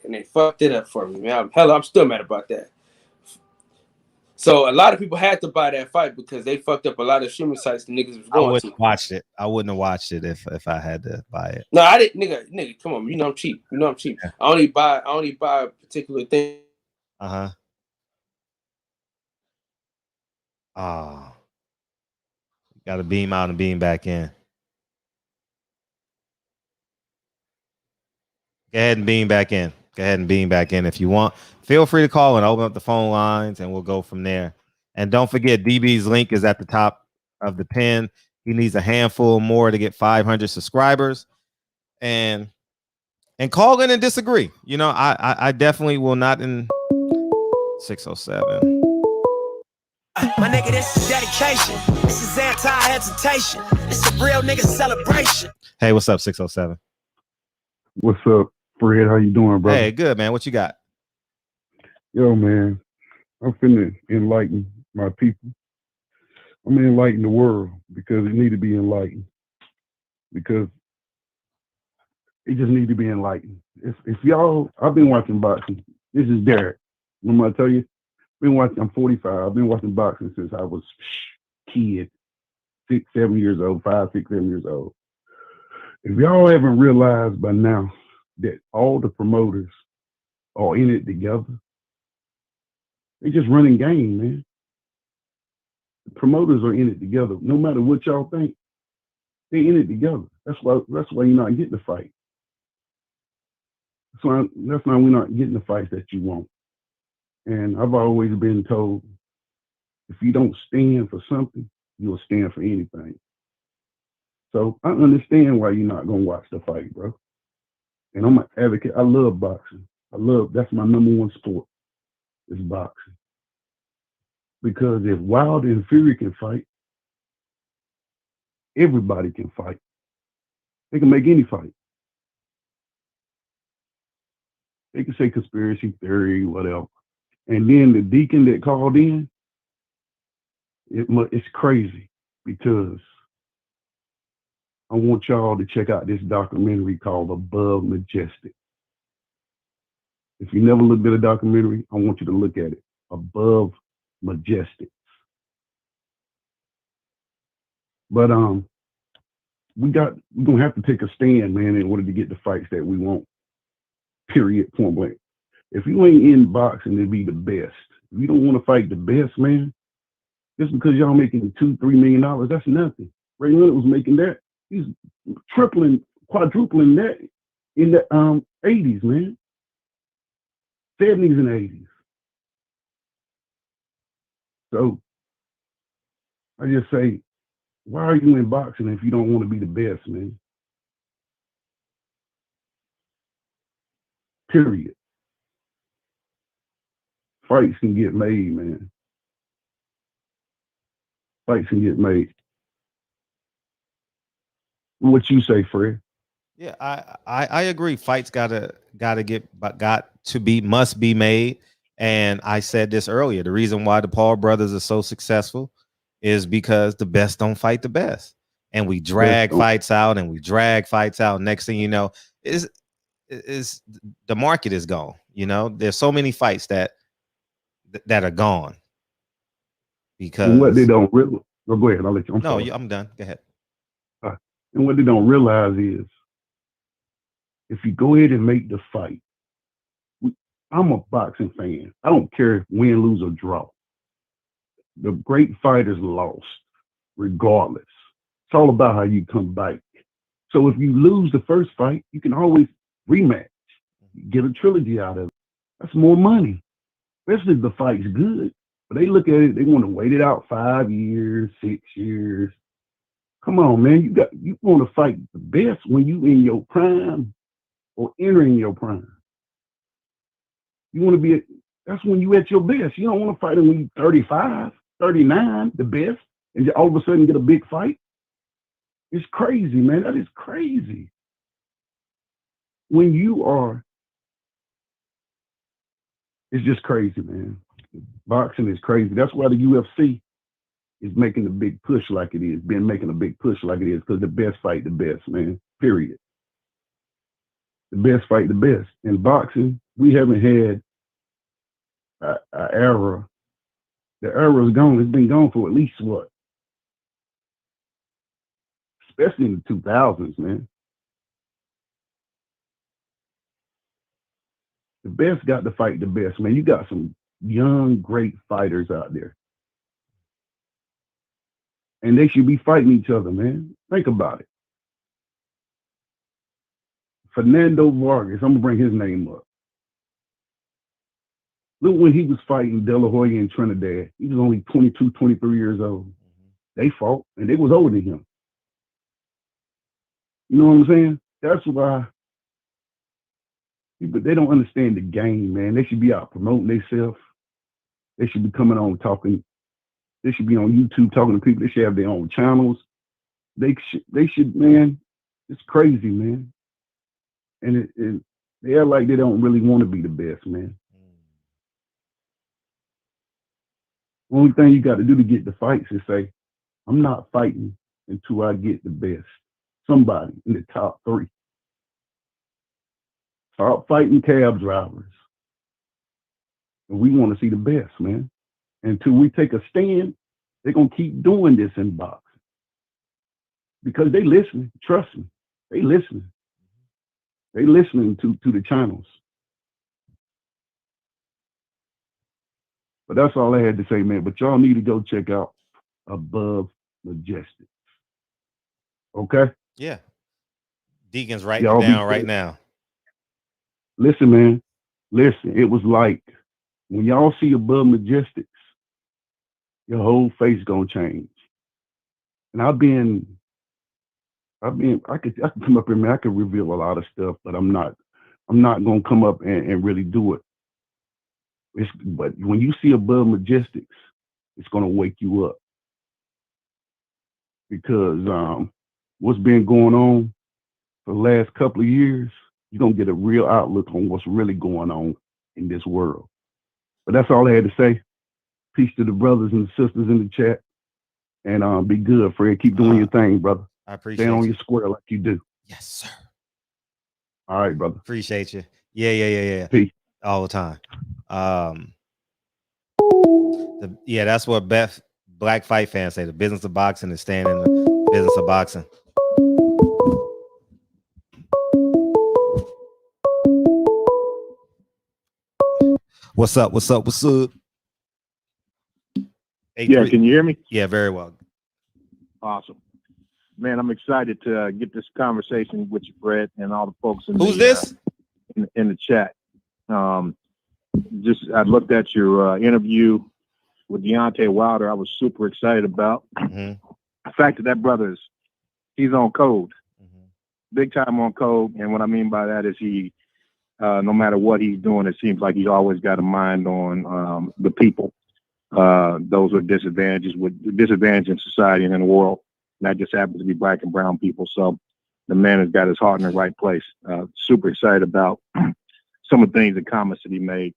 And they fucked it up for me, man. I'm still mad about that. So a lot of people had to buy that fight because they fucked up a lot of streaming sites the niggas was going to. I wouldn't have watched it if I had to buy it. No, I didn't, nigga. Come on, you know I'm cheap. Yeah. I only buy a particular thing. Oh, got to beam out and beam back in. Go ahead and beam back in if you want. Feel free to call and open up the phone lines, and we'll go from there. And don't forget, DB's link is at the top of the pin. He needs a handful more to get 500 subscribers. And call in and disagree. You know, I definitely will not in 607. My nigga, this is dedication. This is anti-hesitation. It's a real nigga celebration. Hey, what's up, 607? What's up, Fred? How you doing, bro? Hey, good, man. What you got? Yo, man, I'm finna enlighten my people. I'm gonna enlighten the world because it need to be enlightened. Because it just need to be enlightened. If y'all, I've been watching boxing. This is Derek. Remember I tell you? I'm 45. I've been watching boxing since I was kid, 6, 7 years old, 5, 6, 7 years old. If y'all haven't realized by now that all the promoters are in it together, they just running game, man. The promoters are in it together. No matter what y'all think, they in it together. That's why you're not getting the fight. That's why we're not getting the fights that you want. And I've always been told, if you don't stand for something, you'll stand for anything. So I understand why you're not gonna watch the fight, bro. And I'm an advocate. I love boxing. That's my number one sport, is boxing. Because if Wilder and Fury can fight, everybody can fight. They can make any fight. They can say conspiracy theory, whatever. And then the deacon that called in, it's crazy because I want y'all to check out this documentary called Above Majestic. If you never looked at a documentary, I want you to look at it. Above Majestic. But we're gonna have to take a stand, man, in order to get the fights that we want. Period. Point blank. If you ain't in boxing to be the best, if you don't want to fight the best, man, just because y'all making $2-3 million, that's nothing. Ray Leonard was making that. He's tripling, quadrupling that in the 80s, man. 70s and 80s. So I just say, why are you in boxing if you don't want to be the best, man? Period. Fights can get made, man. Fights can get made. What you say, Fred? Yeah, I agree. Fights must be made. And I said this earlier. The reason why the Paul brothers are so successful is because the best don't fight the best. And we drag fights out and we drag fights out. Next thing you know, is the market is gone. You know, there's so many fights that are gone because and what they don't realize. Oh, go ahead. I'll let you. I'm done. Go ahead. And what they don't realize is, if you go ahead and make the fight, I'm a boxing fan. I don't care if win, lose, or draw. The great fighters lost, regardless. It's all about how you come back. So if you lose the first fight, you can always rematch, get a trilogy out of it. That's more money, especially if the fight's good. But they look at it, they want to wait it out 5 years, 6 years. Come on, man. You want to fight the best when you in your prime or entering your prime. You want to be, that's when you at your best. You don't want to fight it when you're 35, 39, the best, and all of a sudden get a big fight. It's crazy, man. That is crazy. When you are, it's just crazy, man. Boxing is crazy. That's why the UFC is making a big push like it is, been making a big push like it is, because the best fight the best, man, period. The best fight the best. In boxing, we haven't had an era. The era is gone. It's been gone for at least what? Especially in the 2000s, man. The best got to fight the best, man. You got some young, great fighters out there. And they should be fighting each other, man. Think about it. Fernando Vargas, I'm going to bring his name up. Look, when he was fighting De La Hoya in Trinidad, he was only 22, 23 years old. They fought, and they was older than him. You know what I'm saying? That's why people, they don't understand the game, man. They should be out promoting themselves. They should be coming on talking. They should be on YouTube talking to people. They should have their own channels. They should, man. It's crazy, man. And they act like they don't really want to be the best, man. Only thing you got to do to get the fights is say, I'm not fighting until I get the best. Somebody in the top 3. Start fighting cab drivers. And we want to see the best, man. Until we take a stand, they're going to keep doing this in boxing. Because they listening. Trust me. They listening. They listening to the channels. But that's all I had to say, man. But y'all need to go check out Above Majestic. Okay? Yeah. Deacon's writing it down right now. Listen, man. Listen, it was like when y'all see Above Majestics, your whole face gonna change. And I could come up here, man. I could reveal a lot of stuff, but I'm not gonna come up and really do it. But when you see Above Majestics, it's gonna wake you up. Because what's been going on for the last couple of years, you're gonna get a real outlook on what's really going on in this world. But that's all I had to say. Peace to the brothers and the sisters in the chat. And be good, Fred. Keep doing your thing, brother. I appreciate Stay on you. your square like you do. Yes, sir. All right, brother. Appreciate you. Yeah. Peace. All the time. That's what Black Fight fans say. The business of boxing is staying in the business of boxing. What's up? Yeah, can you hear me? Yeah, very well. Awesome. Man, I'm excited to get this conversation with you, Brett, and all the folks in the chat. I looked at your interview with Deontay Wilder. I was super excited about. The fact that brother he's on code, big time on code. And what I mean by that is he, no matter what he's doing, it seems like he's always got a mind on the people. Those are disadvantages in society and in the world. And that just happens to be Black and brown people. So the man has got his heart in the right place. Super excited about some of the things and comments that he made.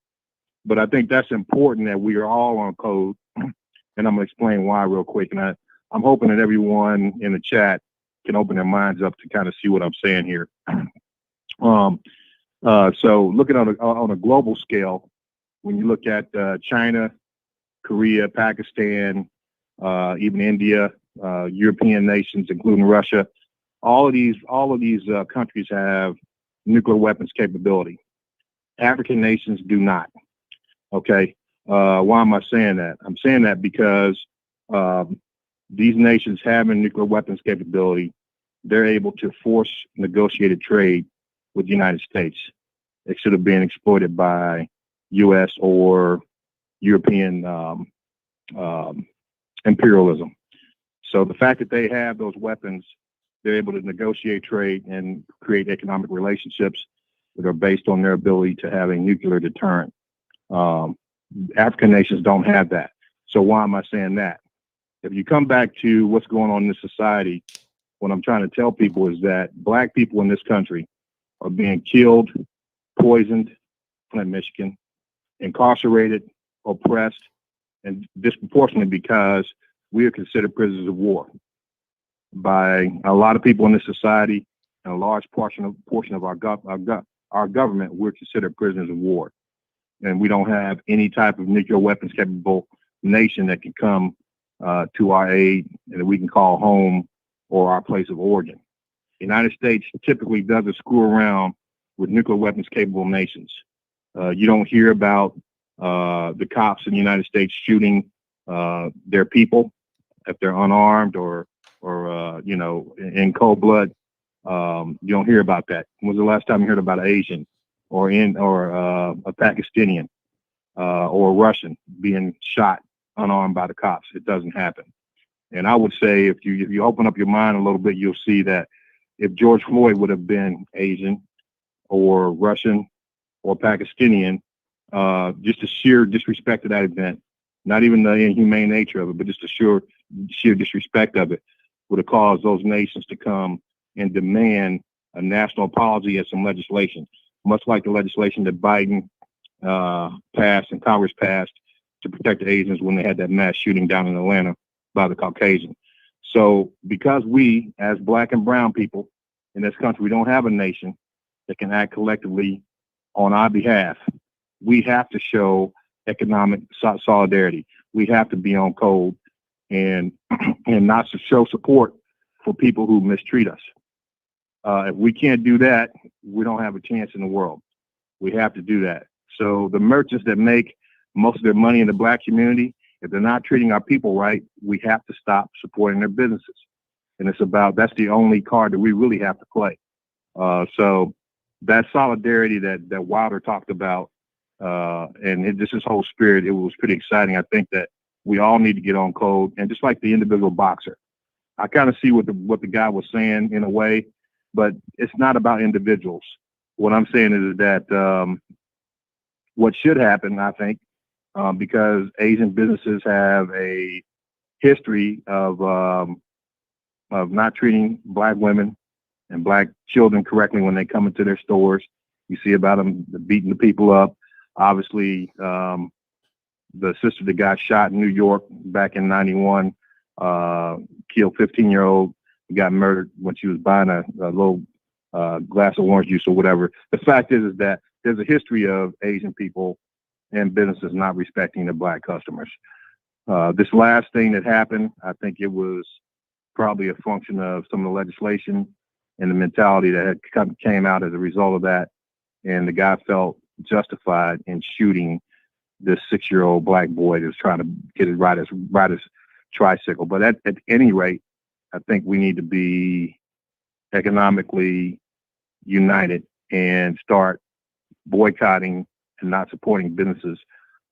But I think that's important that we are all on code. And I'm going to explain why real quick. And I'm hoping that everyone in the chat can open their minds up to kind of see what I'm saying here. So looking on a global scale, when you look at China, Korea, Pakistan, even India, European nations, including Russia, all of these countries have nuclear weapons capability. African nations do not. Okay. Why am I saying that? I'm saying that because these nations having nuclear weapons capability, they're able to force negotiated trade with the United States. It should have been exploited by U.S. or European imperialism. So the fact that they have those weapons, they're able to negotiate trade and create economic relationships that are based on their ability to have a nuclear deterrent. African nations don't have that. So why am I saying that? If you come back to what's going on in this society, what I'm trying to tell people is that Black people in this country are being killed, poisoned, Flint, Michigan, incarcerated, oppressed, and disproportionately because we are considered prisoners of war by a lot of people in this society, and a large portion of our government. We're considered prisoners of war, and we don't have any type of nuclear weapons capable nation that can come to our aid and that we can call home or our place of origin. The United States typically doesn't screw around with nuclear weapons capable nations. You don't hear about the cops in the United States shooting their people if they're unarmed or in cold blood. You don't hear about that. When was the last time you heard about an Asian or a Pakistani or a Russian being shot unarmed by the cops? It doesn't happen. And I would say if you open up your mind a little bit, you'll see that if George Floyd would have been Asian or Russian or Pakistani, just the sheer disrespect of that event, not even the inhumane nature of it, but just the sheer disrespect of it would have caused those nations to come and demand a national apology and some legislation, much like the legislation that Biden passed and Congress passed to protect the Asians when they had that mass shooting down in Atlanta by the Caucasian. So because we, as Black and brown people in this country, we don't have a nation that can act collectively on our behalf, we have to show economic solidarity. We have to be on code and not to show support for people who mistreat us. If we can't do that, we don't have a chance in the world. We have to do that. So the merchants that make most of their money in the Black community, if they're not treating our people right, we have to stop supporting their businesses. And that's the only card that we really have to play. So that solidarity that Wilder talked about, and just his whole spirit, it was pretty exciting. I think that we all need to get on code, and just like the individual boxer, I kind of see what the guy was saying in a way, but it's not about individuals. What I'm saying is that what should happen, I think, because Asian businesses have a history of not treating Black women and Black children correctly when they come into their stores. You see about them beating the people up. Obviously, the sister that got shot in New York back in '91, killed 15-year-old, got murdered when she was buying a little glass of orange juice or whatever. The fact is that there's a history of Asian people and businesses not respecting the Black customers. This last thing that happened, I think it was probably a function of some of the legislation and the mentality that had came out as a result of that. And the guy felt justified in shooting this 6-year-old Black boy that was trying to get his ride his tricycle. But at any rate, I think we need to be economically united and start boycotting and not supporting businesses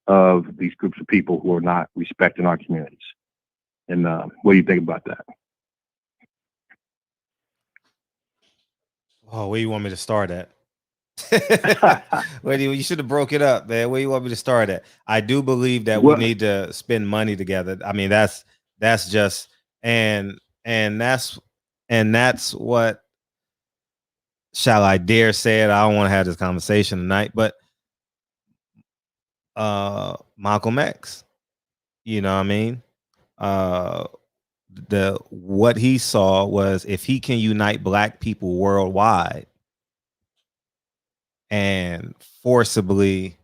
of these groups of people who are not respecting our communities. And what do you think about that? Oh, where you want me to start at? You should have broke it up, man. Where you want me to start at? I do believe that we need to spend money together. I mean, that's just and that's what shall I dare say it? I don't want to have this conversation tonight, but Malcolm X, you know what I mean? What he saw was, if he can unite black people worldwide and forcibly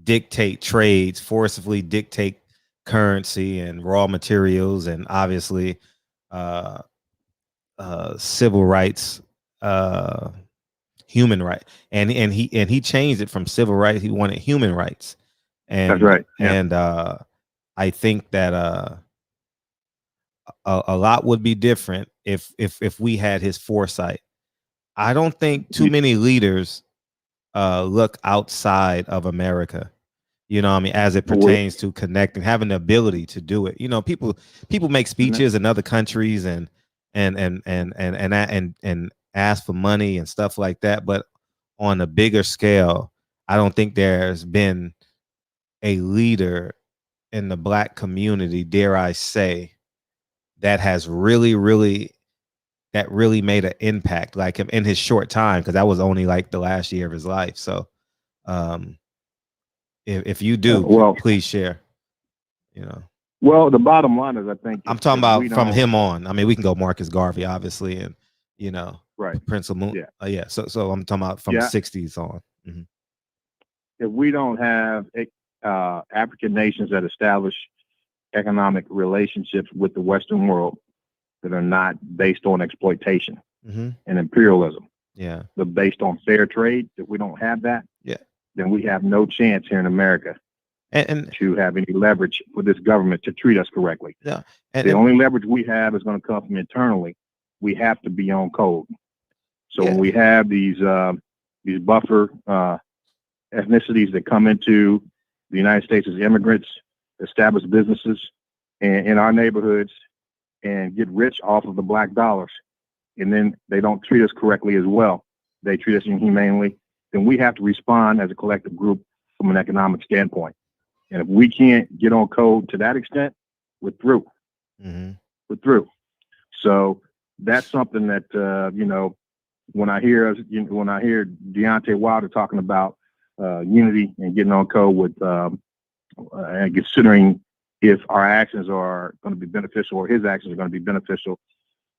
dictate trades, forcibly dictate currency and raw materials, and obviously civil rights, human right, and he changed it from civil rights. He wanted human rights, and That's right. Yeah. And I think that a lot would be different if we had his foresight. I don't think too many leaders look outside of America, you know what I mean, as it pertains to connecting, having the ability to do it. You know, people make speeches in other countries and ask for money and stuff like that, but on a bigger scale, I don't think there's been a leader in the black community, dare I say, that has really made an impact like him in his short time, because that was only like the last year of his life. So if you do, please share. You know, well, the bottom line is, I think I'm talking about from him on. I mean, we can go Marcus Garvey, obviously, and you know, right, Prince of Moon. Yeah. So I'm talking about from 60s on. Mm-hmm. If we don't have African nations that establish economic relationships with the Western world that are not based on exploitation and imperialism, but based on fair trade, if we don't have that, then we have no chance here in America and to have any leverage for this government to treat us correctly. The only leverage we have is going to come from internally. We have to be on code. So when we have these buffer ethnicities that come into the United States as immigrants, establish businesses in our neighborhoods, and get rich off of the black dollars, and then they don't treat us correctly as well, they treat us inhumanely, then we have to respond as a collective group from an economic standpoint. And if we can't get on code to that extent, we're through. We're through. So that's something that you know, when I hear Deontay Wilder talking about unity and getting on code with and considering if our actions are going to be beneficial, or his actions are going to be beneficial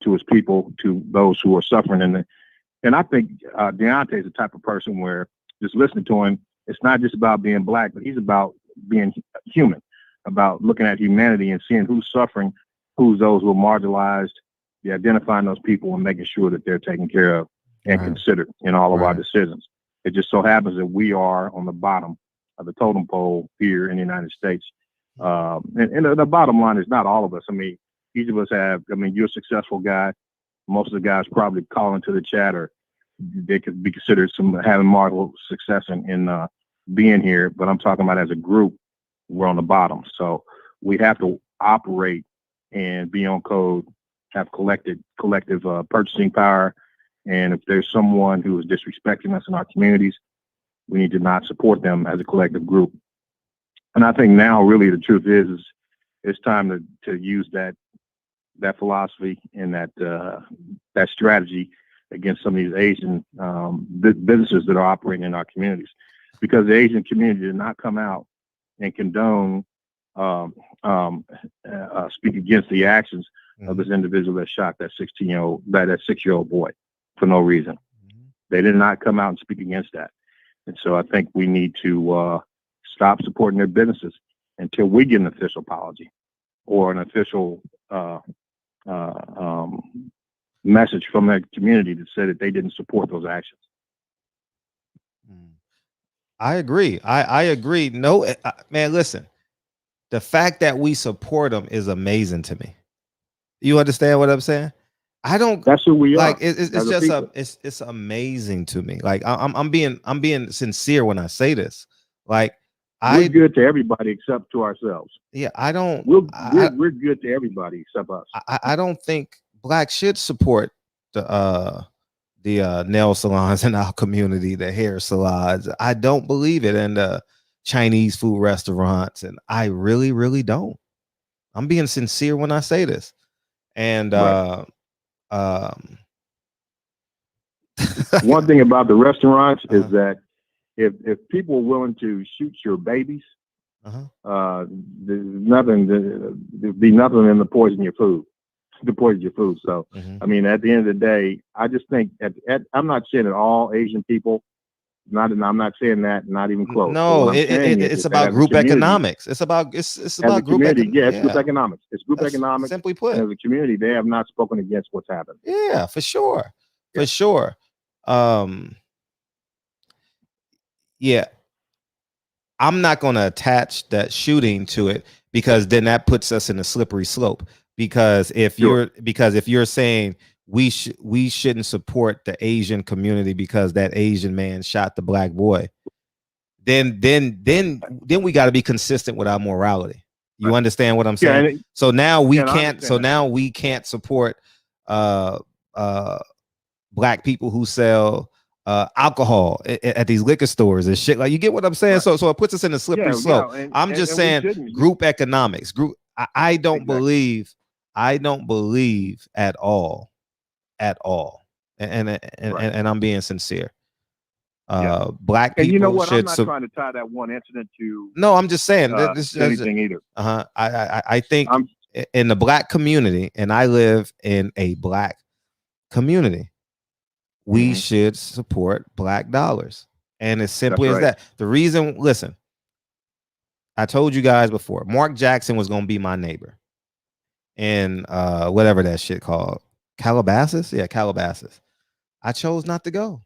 to his people, to those who are suffering. And I think Deontay is the type of person where, just listening to him, it's not just about being black, but he's about being human, about looking at humanity and seeing who's suffering, who's those who are marginalized, identifying those people and making sure that they're taken care of and considered in all of our decisions. It just so happens that we are on the bottom of the totem pole here in the United States. And the bottom line is, not all of us. I mean, each of us have, I mean, you're a successful guy. Most of the guys probably call into the chat, or they could be considered having marginal success in being here. But I'm talking about as a group, we're on the bottom. So we have to operate and be on code, have collective purchasing power. And if there's someone who is disrespecting us in our communities, we need to not support them as a collective group. And I think now, really, the truth is it's time to use that philosophy and that strategy against some of these Asian businesses that are operating in our communities, because the Asian community did not come out and condone, speak against the actions of this individual that shot that 6-year-old boy for no reason. They did not come out and speak against that. And so I think we need to stop supporting their businesses until we get an official apology or an official message from that community that said that they didn't support those actions. I agree. I agree. No, man, listen, the fact that we support them is amazing to me. You understand what I'm saying? I don't. That's who we like. are. It's just it's amazing to me. Like I'm being sincere when I say this. Like we're good to everybody except to ourselves. Yeah, I don't. We're good to everybody except us. I don't think blacks should support the nail salons in our community, the hair salons. I don't believe it, and the Chinese food restaurants, and I really, really don't. I'm being sincere when I say this, and One thing about the restaurants is that if people are willing to shoot your babies, there'd be nothing in the poison your food. So, I mean, at the end of the day, I just think I'm not saying that all Asian people, I'm not saying that, not even close. No, it's about group economics. It's about group economics. Yeah, it's group economics. It's group economics. Simply put, and as a community, they have not spoken against what's happened. Yeah, for sure, for sure. Yeah, I'm not going to attach that shooting to it because then that puts us in a slippery slope. Because if you're saying we shouldn't support the Asian community because that Asian man shot the black boy, then we got to be consistent with our morality. You understand what I'm saying? So now we can't. So now we can't support black people who sell alcohol at these liquor stores and shit. Like, you get what I'm saying? So it puts us in a slippery slope. I'm just saying group economics. I don't believe at all, and I'm being sincere. Black people. And you know what? I'm not trying to tie that one incident to. No, I'm just saying this anything either. I think in the black community, and I live in a black community, we should support black dollars, and as simply as that. The reason, listen, I told you guys before, Mark Jackson was going to be my neighbor. And whatever that shit called, Calabasas. Yeah, Calabasas. I chose not to go.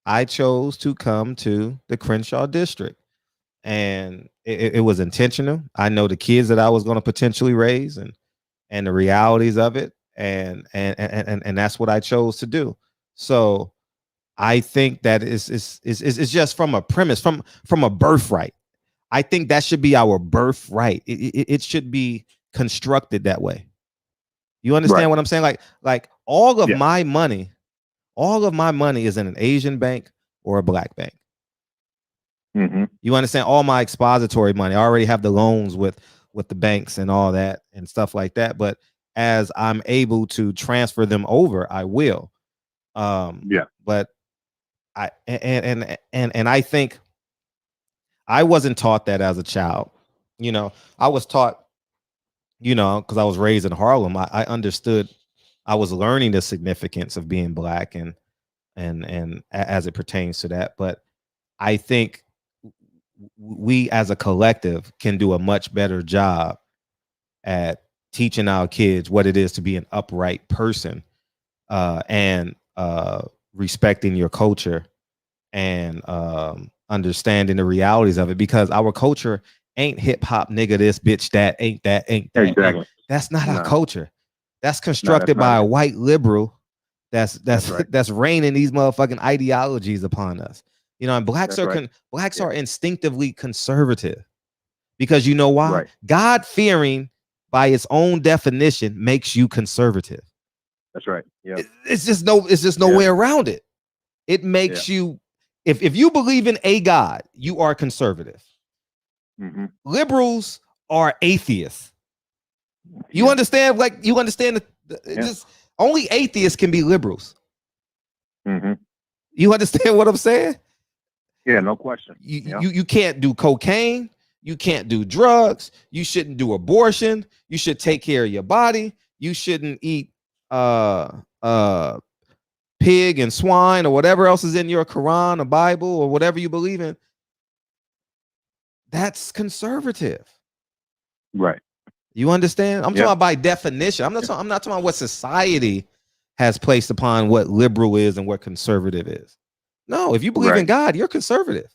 I chose to come to the Crenshaw district, and it was intentional. I know the kids that I was going to potentially raise, and the realities of it, and that's what I chose to do. So I think that is just from a premise, from a birthright. I think that should be our birthright. It should be constructed that way. You understand what I'm saying? Like all of my money is in an Asian bank or a black bank. You understand? All my expository money, I already have the loans with the banks and all that and stuff like that. But as I'm able to transfer them over, I will. But I I think I wasn't taught that as a child. You know, I was taught, because I was raised in Harlem, I understood, I was learning the significance of being black and as it pertains to that. But I think we as a collective can do a much better job at teaching our kids what it is to be an upright person, and respecting your culture and understanding the realities of it, because our culture ain't hip hop, nigga this, bitch that, ain't that. Exactly. That's not our culture. That's constructed by a white liberal that's raining these motherfucking ideologies upon us. And blacks are instinctively conservative, because you know why? God fearing by its own definition makes you conservative. That's right. Yeah. It's just no way around it. It makes you, if you believe in a God, you are conservative. Liberals are atheists. You understand? Like, you understand just only atheists can be liberals. You understand what I'm saying? Yeah, no question. You can't do cocaine. You can't do drugs. You shouldn't do abortion. You should take care of your body. You shouldn't eat pig and swine or whatever else is in your Quran or Bible or whatever you believe in. That's conservative. Right. You understand? I'm talking about by definition. I'm not talking about what society has placed upon what liberal is and what conservative is. No, if you believe in God, you're conservative.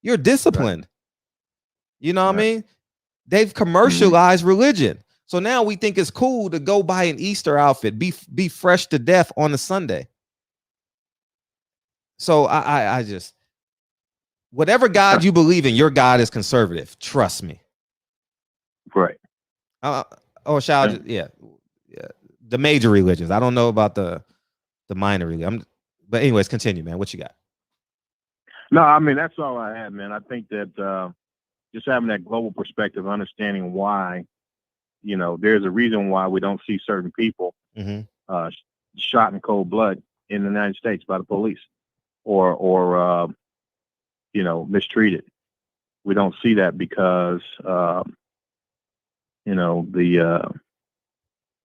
You're disciplined. You know what I mean? They've commercialized religion. So now we think it's cool to go buy an Easter outfit, be fresh to death on a Sunday. So I just, whatever God you believe in, your God is conservative. Trust me. Right. The major religions. I don't know about the minor religion. But anyways, continue, man. What you got? No, I mean, that's all I have, man. I think that just having that global perspective, understanding why, there's a reason why we don't see certain people shot in cold blood in the United States by the police or mistreated. We don't see that because the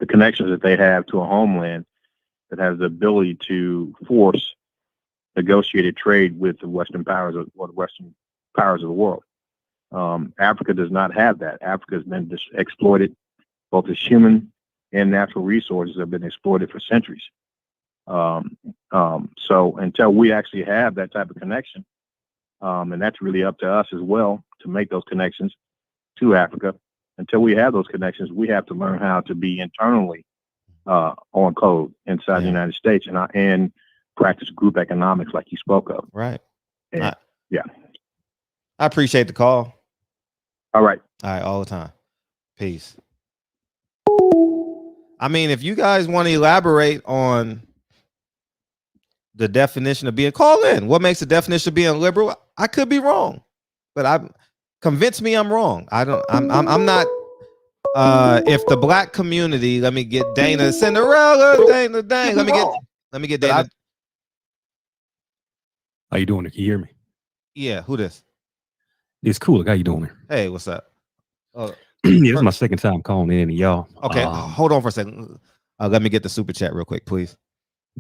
connections that they have to a homeland that has the ability to force negotiated trade with the Western powers of the world. Africa does not have that. Africa has been exploited. Both its human and natural resources have been exploited for centuries. So until we actually have that type of connection, and that's really up to us as well to make those connections to Africa. Until we have those connections, we have to learn how to be internally on code inside the United States and practice group economics like you spoke of. Right. And, I appreciate the call. All right. All the time. Peace. I mean, if you guys want to elaborate on the definition of being, call in. What makes the definition of being liberal? I could be wrong, but convince me I'm wrong. I'm not. If the black community, let me get Dana, Cinderella, Dana. Let me get Dana. How you doing? Can you hear me? Yeah, who this? It's cool. How you doing? Hey, what's up? Yeah, this is my second time calling in, y'all. Okay, hold on for a second. Let me get the super chat real quick, please.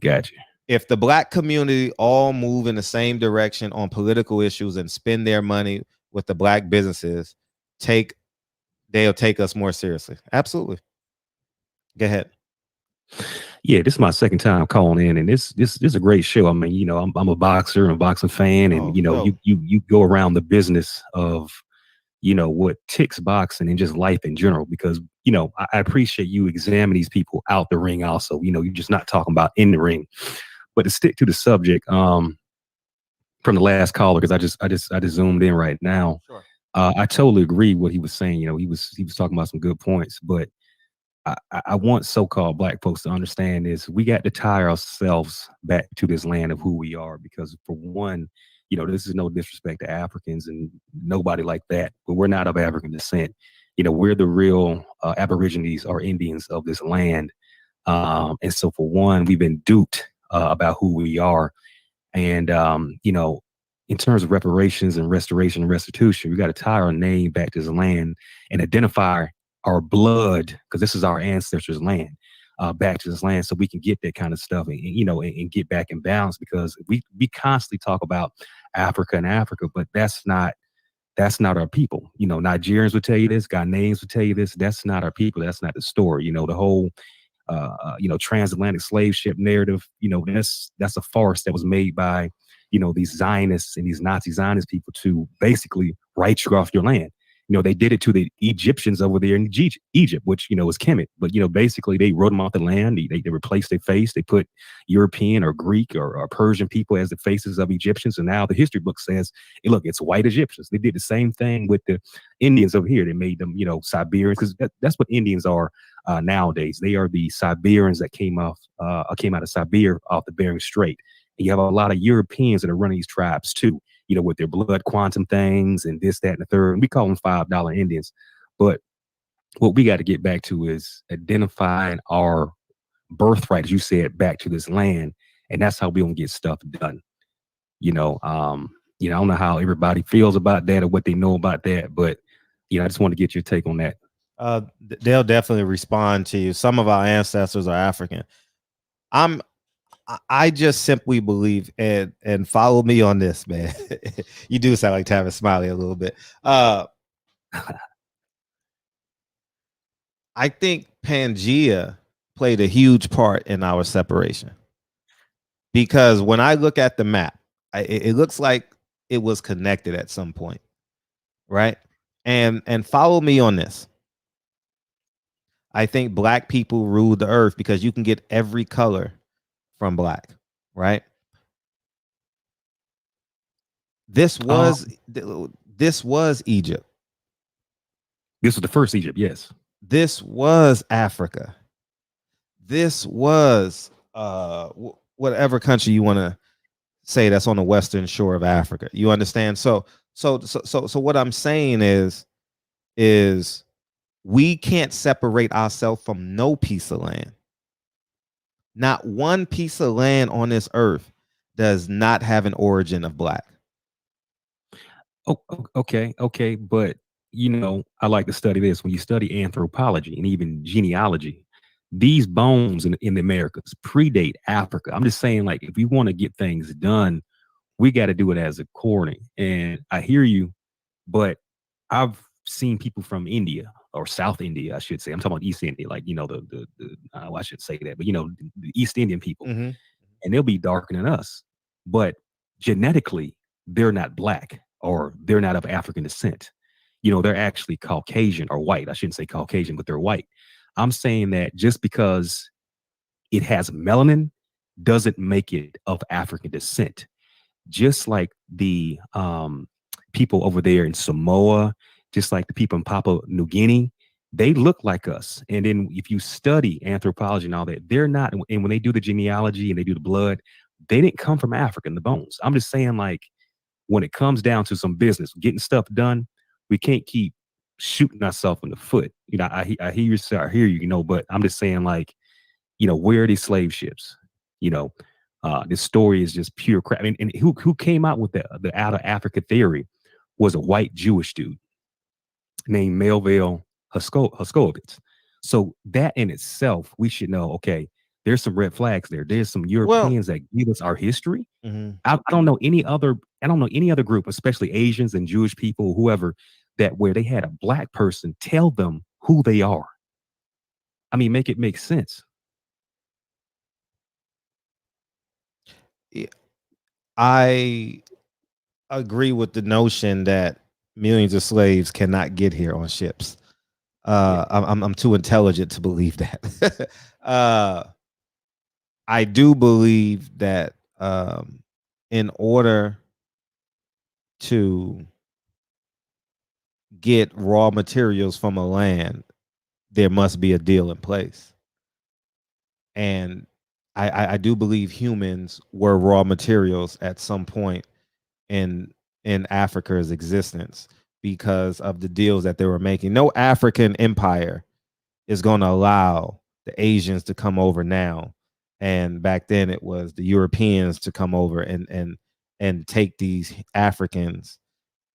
Gotcha. If the black community all move in the same direction on political issues and spend their money with the black businesses, they'll take us more seriously. Absolutely. Go ahead. Yeah, this is my second time calling in, and this is a great show. I mean, I'm a boxer and a boxing fan, and you go around the business of what ticks boxing and just life in general, because I appreciate you examine these people out the ring also. You're just not talking about in the ring. But to stick to the subject from the last caller, because I just zoomed in right now. Sure. I totally agree what he was saying. He was talking about some good points, but I want so-called black folks to understand is we got to tie ourselves back to this land of who we are, because for one, this is no disrespect to Africans and nobody like that, but we're not of African descent. We're the real Aborigines or Indians of this land. And so for one, we've been duped about who we are. And, in terms of reparations and restoration and restitution, we got to tie our name back to this land and identify our blood, because this is our ancestors' land, back to this land, so we can get that kind of stuff and get back in balance. Because we constantly talk about Africa, but that's not our people. Nigerians would tell you this, Ghanaians would tell you this. That's not our people. That's not the story. The whole transatlantic slave ship narrative, that's a farce that was made by these Zionists and these Nazi Zionist people to basically write you off your land. They did it to the Egyptians over there in Egypt, which, is Kemet. But, basically they wrote them off the land. They replaced their face. They put European or Greek or Persian people as the faces of Egyptians. And now the history book says, hey, look, it's white Egyptians. They did the same thing with the Indians over here. They made them, Siberians, because that's what Indians are nowadays. They are the Siberians that came out of Siberia off the Bering Strait. And you have a lot of Europeans that are running these tribes too, with their blood quantum things and this, that, and the third. And we call them $5 Indians. But what we got to get back to is identifying our birthright, as you said, back to this land. And that's how we gonna get stuff done. I don't know how everybody feels about that or what they know about that, but I just want to get your take on that. They'll definitely respond to you. Some of our ancestors are African. I just simply believe, and follow me on this, man. You do sound like Tavis Smiley a little bit. I think Pangea played a huge part in our separation, because when I look at the map, it looks like it was connected at some point, right? And follow me on this. I think black people ruled the earth because you can get every color from black, right? This was Egypt. This was the first Egypt, yes. This was Africa. This was whatever country you want to say that's on the western shore of Africa. You understand? So what I'm saying is we can't separate ourselves from no piece of land. Not one piece of land on this earth does not have an origin of black. Oh, okay, but you know, I like to study this. When you study anthropology and even genealogy, these bones in the Americas predate Africa. I'm just saying, like, if we want to get things done, we got to do it as according. And I hear you, but I've seen people from India or South India, I should say. I'm talking about East India, like, you know, the I should say that, but you know, the East Indian people, Mm-hmm. and they'll be darker than us, but genetically, they're not black or they're not of African descent. You know, they're actually Caucasian or white. I shouldn't say Caucasian, but they're white. I'm saying that just because it has melanin doesn't make it of African descent. Just like the people over there in Samoa, just like the people in Papua New Guinea, they look like us. And then if you study anthropology and all that, they're not. And when they do the genealogy and they do the blood, they didn't come from Africa in the bones. I'm just saying, like, when it comes down to some business, getting stuff done, we can't keep shooting ourselves in the foot. You know, I hear you, I hear you, you know, but I'm just saying, like, you know, where are these slave ships? You know, this story is just pure crap. I mean, and who came out with the out of Africa theory was a white Jewish dude named Melville Huskowitz. So that in itself, we should know, okay, there's some red flags there. There's some Europeans that give us our history. I don't know any other group, especially Asians and Jewish people, whoever, that where they had a black person tell them who they are. I mean, make it make sense. I agree with the notion that millions of slaves cannot get here on ships. I'm too intelligent to believe that. I do believe that in order to get raw materials from a land, there must be a deal in place. And I do believe humans were raw materials at some point in Africa's existence because of the deals that they were making. No African empire is going to allow the Asians to come over now. And back then it was the Europeans to come over and take these Africans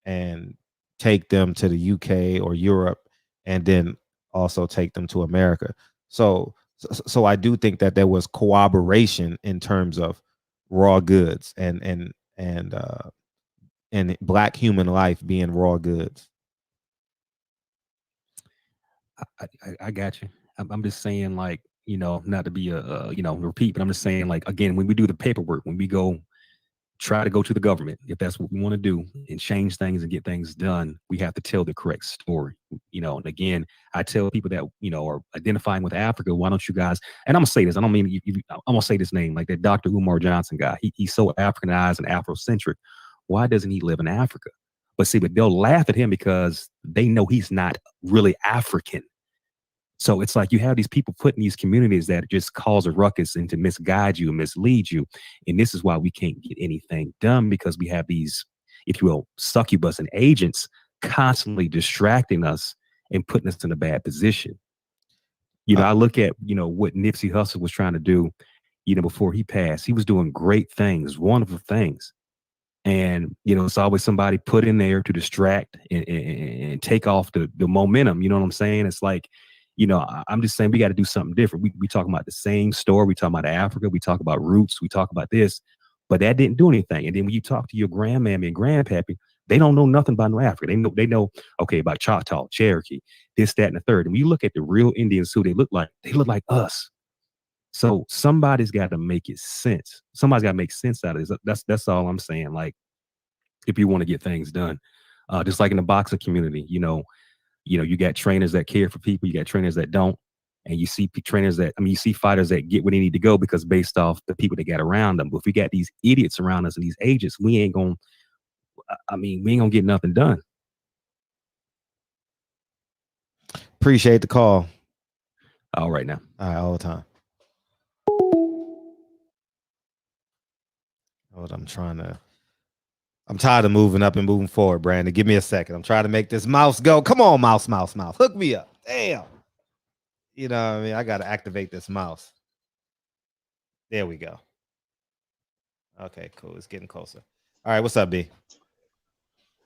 and take them to the UK or Europe, and then also take them to America. So I do think that there was cooperation in terms of raw goods and black human life being raw goods. I got you. I'm just saying, like, you know, not to be a you know, repeat, but I'm just saying, like, again, when we do the paperwork, when we try to go to the government, if that's what we want to do and change things and get things done, we have to tell the correct story. You know, and again, I tell people that, you know, are identifying with Africa, why don't you guys, and I'm gonna say this, I don't mean I'm gonna say this name, like that Dr. Umar Johnson guy, he's so Africanized and Afrocentric. Why doesn't he live in Africa? But see, but they'll laugh at him because they know he's not really African. So it's like you have these people put in these communities that just cause a ruckus and to misguide you and mislead you. And this is why we can't get anything done, because we have these, if you will, succubus and agents constantly distracting us and putting us in a bad position. You know, I look at, you know, what Nipsey Hussle was trying to do, you know, before he passed. He was doing great things, wonderful things. And, you know, it's always somebody put in there to distract and take off the momentum. You know what I'm saying? It's like, you know, I'm just saying we got to do something different. We talking about the same story. We talking about Africa. We talk about roots. We talk about this, but that didn't do anything. And then when you talk to your grandmammy and grandpappy, they don't know nothing about no Africa. They know, okay, about Choctaw, Cherokee, this, that, and the third. And when you look at the real Indians, who they look like us. So somebody's got to make it sense. Somebody's got to make sense out of this. That's all I'm saying. Like, if you want to get things done, just like in the boxing community, you know, you got trainers that care for people, you got trainers that don't, and you see trainers that, you see fighters that get where they need to go because based off the people that got around them. But if we got these idiots around us and these agents, we ain't gonna get nothing done. Appreciate the call. All right now. All right, all the time. I'm tired of moving up and moving forward, Brandon. Give me a second. I'm trying to make this mouse go. Come on, mouse. Hook me up. Damn. You know what I mean? I got to activate this mouse. There we go. Okay, cool. It's getting closer. All right, what's up, B?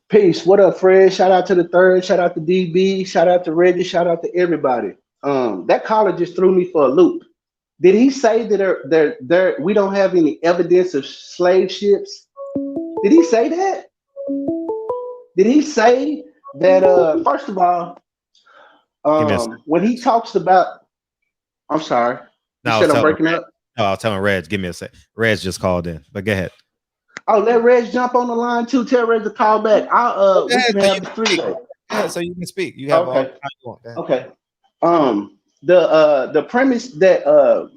Peace. What up, Fred? Shout out to the third. Shout out to DB. Shout out to Reggie. Shout out to everybody. That caller just threw me for a loop. Did he say that we don't have any evidence of slave ships? Did he say that? Did he say that? First of all, when he talks about, I'm sorry. You said I'm breaking up. No, I'll tell him Reg. Give me a sec. Reg just called in, but go ahead. Oh, let Reg jump on the line too. Tell Reg to call back. We can have the three. Yeah, so you can speak. You have all the time you want. Okay. The premise that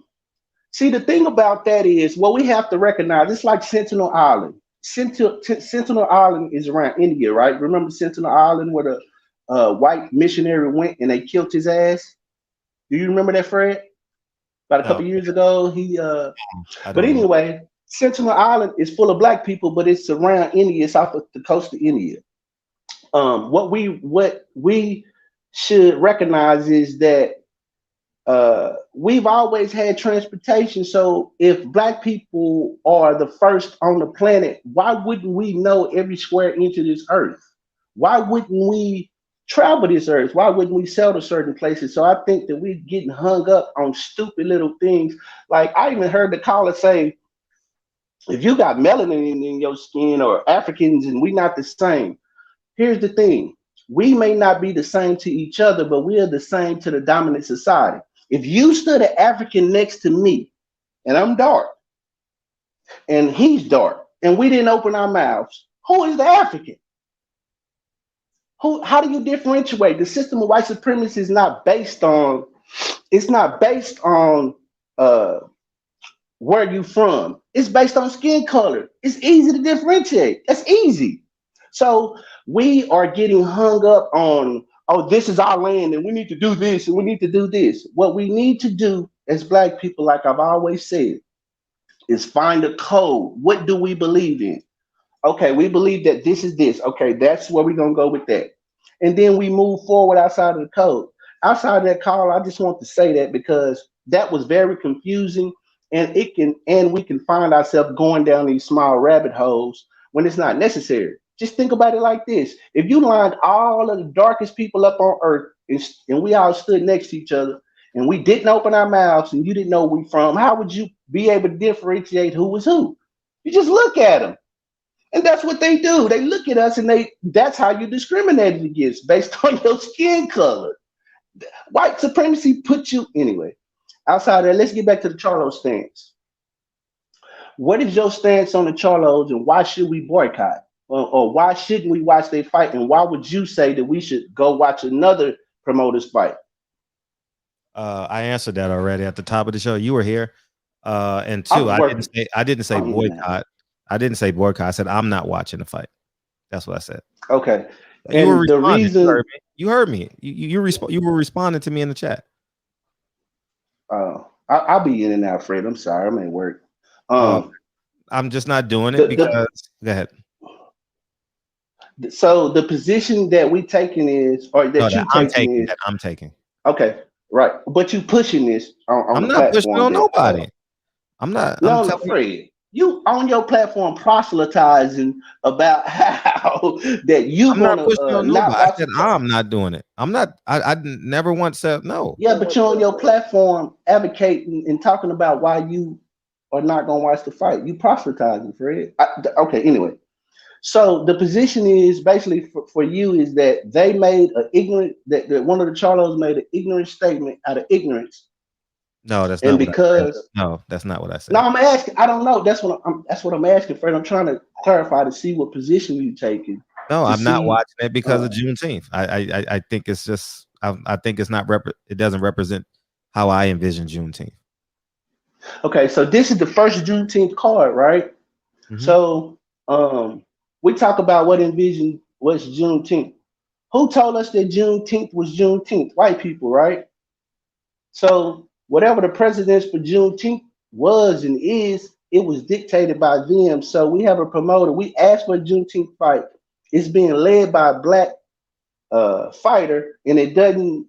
see, the thing about that is what we have to recognize. It's like Sentinel Island. Sentinel Island is around India, right? Remember Sentinel Island where the white missionary went and they killed his ass? Do you remember that, Fred? About a couple years ago, but anyway, Sentinel Island is full of black people, but it's around India. It's off of the coast of India. What we should recognize is that we've always had transportation. So if black people are the first on the planet, why wouldn't we know every square inch of this earth? Why wouldn't we travel this earth? Why wouldn't we sell to certain places? So I think that we're getting hung up on stupid little things. Like I even heard the caller say, if you got melanin in your skin or Africans and we not the same. Here's the thing. We may not be the same to each other, but we are the same to the dominant society. If you stood an African next to me and I'm dark and he's dark and we didn't open our mouths, who is the African? How do you differentiate? The system of white supremacy is not based on, where you from. It's based on skin color. It's easy to differentiate. That's easy. So we are getting hung up on, oh, this is our land and we need to do this and we need to do this. What we need to do as black people, like I've always said, is find a code. What do we believe in? Okay, we believe that this is this. Okay, that's where we're going to go with that. And then we move forward outside of the code. Outside of that call, I just want to say that because that was very confusing, and we can find ourselves going down these small rabbit holes when it's not necessary. Just think about it like this. If you lined all of the darkest people up on earth and we all stood next to each other and we didn't open our mouths and you didn't know where we from, how would you be able to differentiate who was who? You just look at them. And that's what they do. They look at us and that's how you discriminate against based on your skin color. White supremacy put you anyway. Outside of that, let's get back to the Charlo stance. What is your stance on the Charlos and why should we boycott? Or why shouldn't we watch their fight? And why would you say that we should go watch another promoter's fight? I answered that already at the top of the show. You were here. And two, I didn't say boycott. I didn't say boycott. I said I'm not watching the fight. That's what I said. Okay. You were the reason you heard me. You were responding to me in the chat. I'll be in and out, Fred. I'm sorry. I'm at work. I'm just not doing it because go ahead. So the position that we taking is, or that I'm taking. Okay, right. But you pushing this on I'm the not platform pushing on nobody. I'm not. No, Fred. You on your platform proselytizing about how that you I'm not pushing on nobody. I said I'm not doing it. I'm not. I never once said no. Yeah, but you're on your platform advocating and talking about why you are not going to watch the fight. You proselytizing, Fred. Okay, anyway. So the position is basically for you is that they made that one of the Charlos made an ignorant statement out of ignorance. No, that's not. No, that's not what I said. No, I'm asking. I don't know. That's what I'm asking, Fred. I'm trying to clarify to see what position you're taking. No, I'm not watching it because of Juneteenth. I think it's just. I think it's not. It doesn't represent how I envision Juneteenth. Okay, so this is the first Juneteenth card, right? Mm-hmm. So, we talk about what Juneteenth. Who told us that Juneteenth was Juneteenth? White people, right? So whatever the precedence for Juneteenth was and is, it was dictated by them. So we have a promoter. We asked for a Juneteenth fight. It's being led by a black fighter, and it doesn't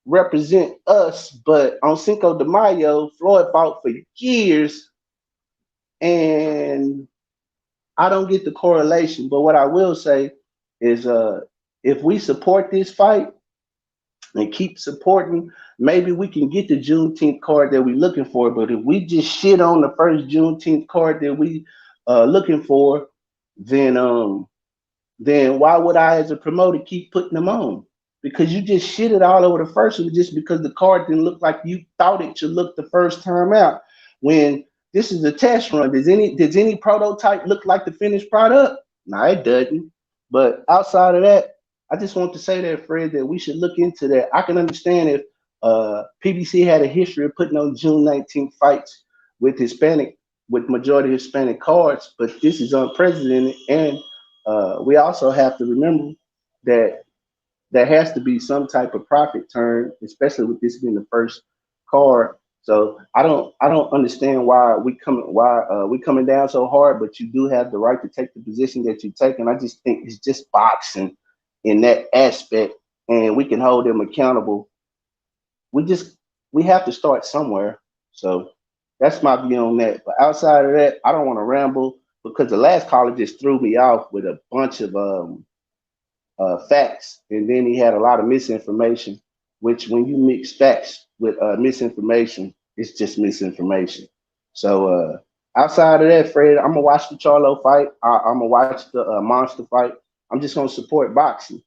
represent us. But on Cinco de Mayo, Floyd fought for years And I don't get the correlation. But what I will say is if we support this fight and keep supporting, maybe we can get the Juneteenth card that we're looking for. But if we just shit on the first Juneteenth card that we looking for, then why would I, as a promoter, keep putting them on? Because you just shitted all over the first one just because the card didn't look like you thought it should look the first time out. When this is a test run, does any prototype look like the finished product? No, it doesn't. But outside of that, I just want to say that, Fred, that we should look into that. I can understand if PBC had a history of putting on June 19th fights with majority Hispanic cards, but this is unprecedented. And we also have to remember that there has to be some type of profit turn, especially with this being the first card. So I don't understand why we coming down so hard, but you do have the right to take the position that you take. And I just think it's just boxing in that aspect, and we can hold them accountable. We have to start somewhere. So that's my view on that. But outside of that, I don't want to ramble because the last caller just threw me off with a bunch of facts, and then he had a lot of misinformation, which when you mix facts with misinformation, it's just misinformation. So outside of that, Fred, I'm gonna watch the Charlo fight. I'm gonna watch the Monster fight. I'm just gonna support boxing,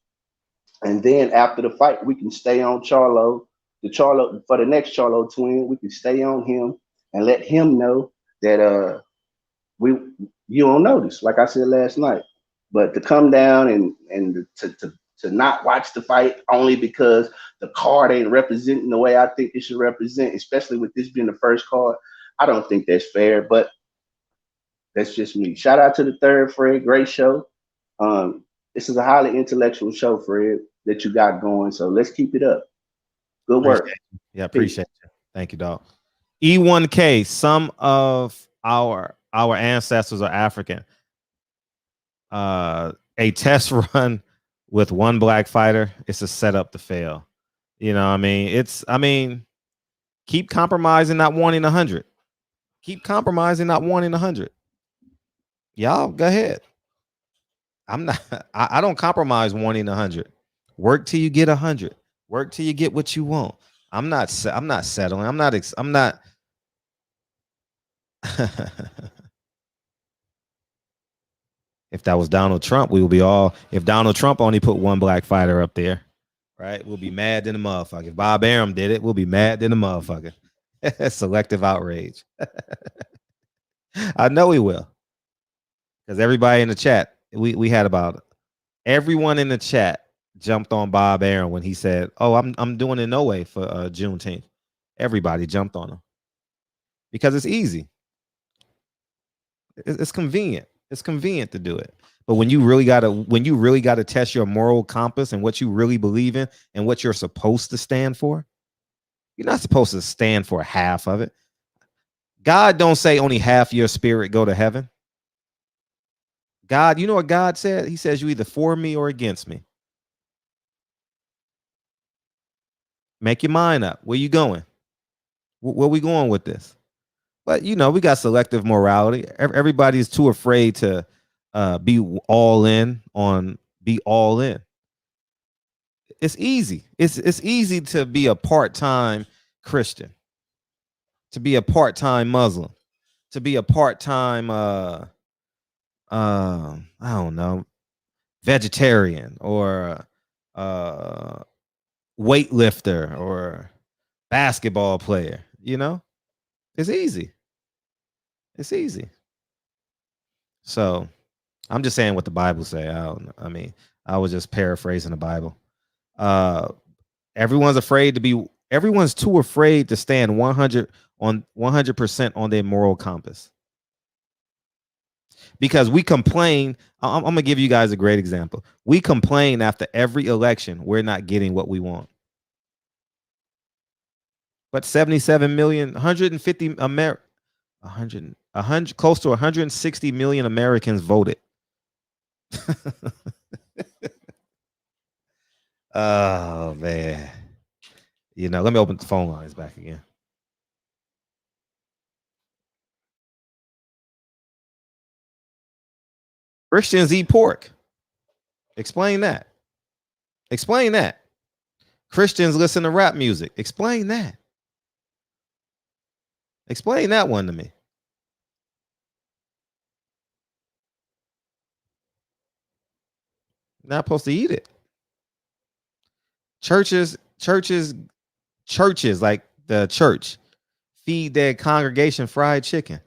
and then after the fight, we can stay on Charlo. For the next Charlo twin, we can stay on him and let him know that you don't notice, like I said last night. But to come down and to not watch the fight only because the card ain't representing the way I think it should represent, especially with this being the first card, I don't think that's fair. But that's just me. Shout out to the third, Fred. Great show. This is a highly intellectual show, Fred, that you got going. So let's keep it up. Good work. Yeah, appreciate you. Thank you, dog. E1K. Some of our ancestors are African. A test run with one black fighter, it's a setup to fail. You know what I mean? Keep compromising, not wanting 100. Keep compromising, not wanting 100. Y'all, go ahead. I don't compromise wanting 100. Work till you get 100. Work till you get what you want. I'm not settling. I'm not If that was Donald Trump, we would be all. If Donald Trump only put one black fighter up there, right? We'll be mad than a motherfucker. If Bob Arum did it, we'll be mad than a motherfucker. Selective outrage. I know we will, because everybody in the chat, we had about everyone in the chat jumped on Bob Arum when he said, "Oh, I'm doing it no way for Juneteenth." Everybody jumped on him because it's easy. It's convenient. It's convenient to do it. But when you really gotta test your moral compass and what you really believe in and what you're supposed to stand for, you're not supposed to stand for half of it. God don't say only half your spirit go to heaven. God, you know what God said? He says you either for me or against me. Make your mind up. Where you going? Where we going with this? But we got selective morality. Everybody's too afraid to be all in. It's easy. It's easy to be a part-time Christian, to be a part-time Muslim, to be a part-time I don't know, vegetarian or weightlifter or basketball player. It's easy. It's easy. So I'm just saying what the Bible say. I was just paraphrasing the Bible. Everyone's too afraid to stand 100% on their moral compass. Because we complain. I'm gonna give you guys a great example. We complain after every election we're not getting what we want. But 77 million, 150 close to 160 million Americans voted. Oh man. Let me open the phone lines back again. Christians eat pork. Explain that. Explain that. Christians listen to rap music. Explain that. Explain that one to me. Not supposed to eat it. Churches like the church feed their congregation fried chicken.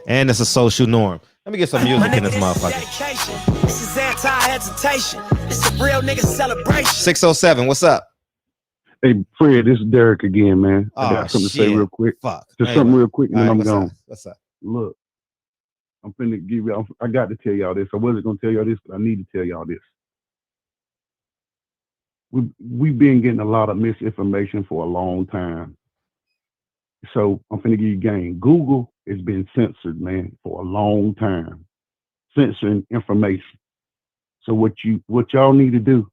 And it's a social norm. Let me get some music in this motherfucker. This is anti-hesitation. It's a real nigga celebration. 607, what's up? Hey, Fred, this is Derek again, man. I got something to say real quick. Fuck. Just something real quick, and then I'm gone. What's up? Look, I'm finna give you. I got to tell y'all this. I wasn't gonna tell y'all this, but I need to tell y'all this. We've been getting a lot of misinformation for a long time. So I'm finna give you game. Google has been censored, man, for a long time, censoring information. So what y'all need to do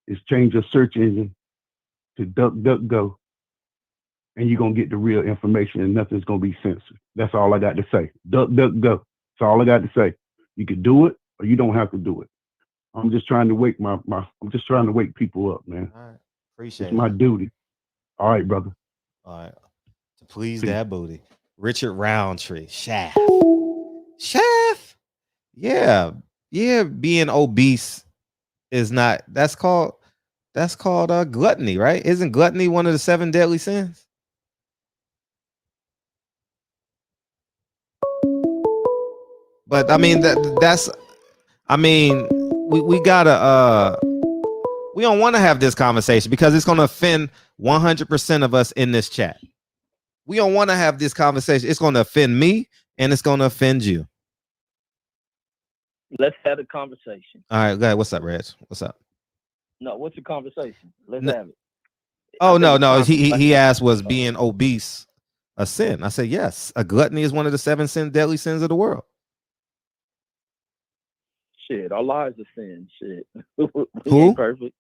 is change your search engine to DuckDuckGo, and you're gonna get the real information, and nothing's gonna be censored. That's all I got to say. DuckDuckGo. That's all I got to say. You can do it, or you don't have to do it. I'm just trying to wake I'm just trying to wake people up, man. All right. Appreciate it. It's my duty. All right, brother. All right. To please that booty. Richard Roundtree. Shaft. Yeah. Being obese is not, that's called gluttony, right? Isn't gluttony one of the 7 deadly sins? But I mean, we gotta we don't want to have this conversation because it's going to offend 100% of us in this chat. We don't want to have this conversation. It's going to offend me and it's going to offend you. Let's have a conversation. All right, go ahead. What's up, Reg? What's up? No, what's the conversation? Let's have it. Oh, no. He asked, was being obese a sin? I said, yes. A gluttony is one of the 7 deadly sins of the world. Shit, our lives are sin. Shit. We Who? ain't perfect.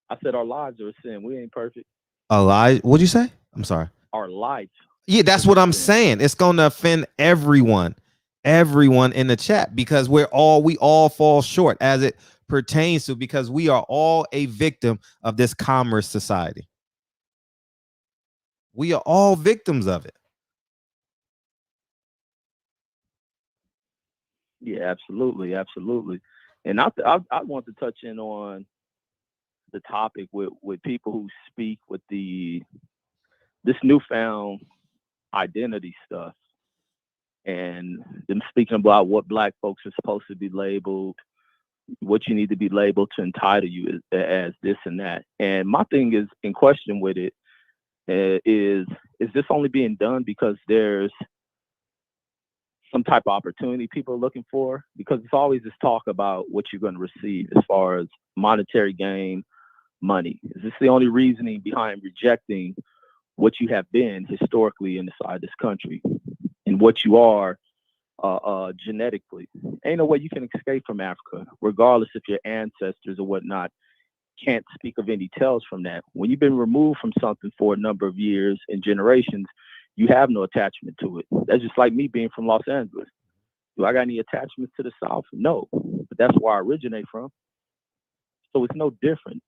I said our lives are a sin. We ain't perfect. A lie? What'd you say? I'm sorry. Our lives. Yeah, that's what I'm saying. It's going to offend everyone in the chat because we all fall short as it pertains to, because we are all a victim of this commerce society. We are all victims of it. Yeah, absolutely. And I want to touch in on the topic with people who speak with this newfound identity stuff, and them speaking about what Black folks are supposed to be labeled, what you need to be labeled to entitle you as this and that. And my thing is in question with it is this only being done because there's some type of opportunity people are looking for? Because it's always this talk about what you're going to receive as far as monetary gain, money. Is this the only reasoning behind rejecting what you have been historically inside this country and what you are genetically? Ain't no way you can escape from Africa, regardless if your ancestors or whatnot can't speak of any tales from that. When you've been removed from something for a number of years and generations, you have no attachment to it. That's just like me being from Los Angeles. Do I got any attachments to the South? No, but that's where I originate from. So it's no different.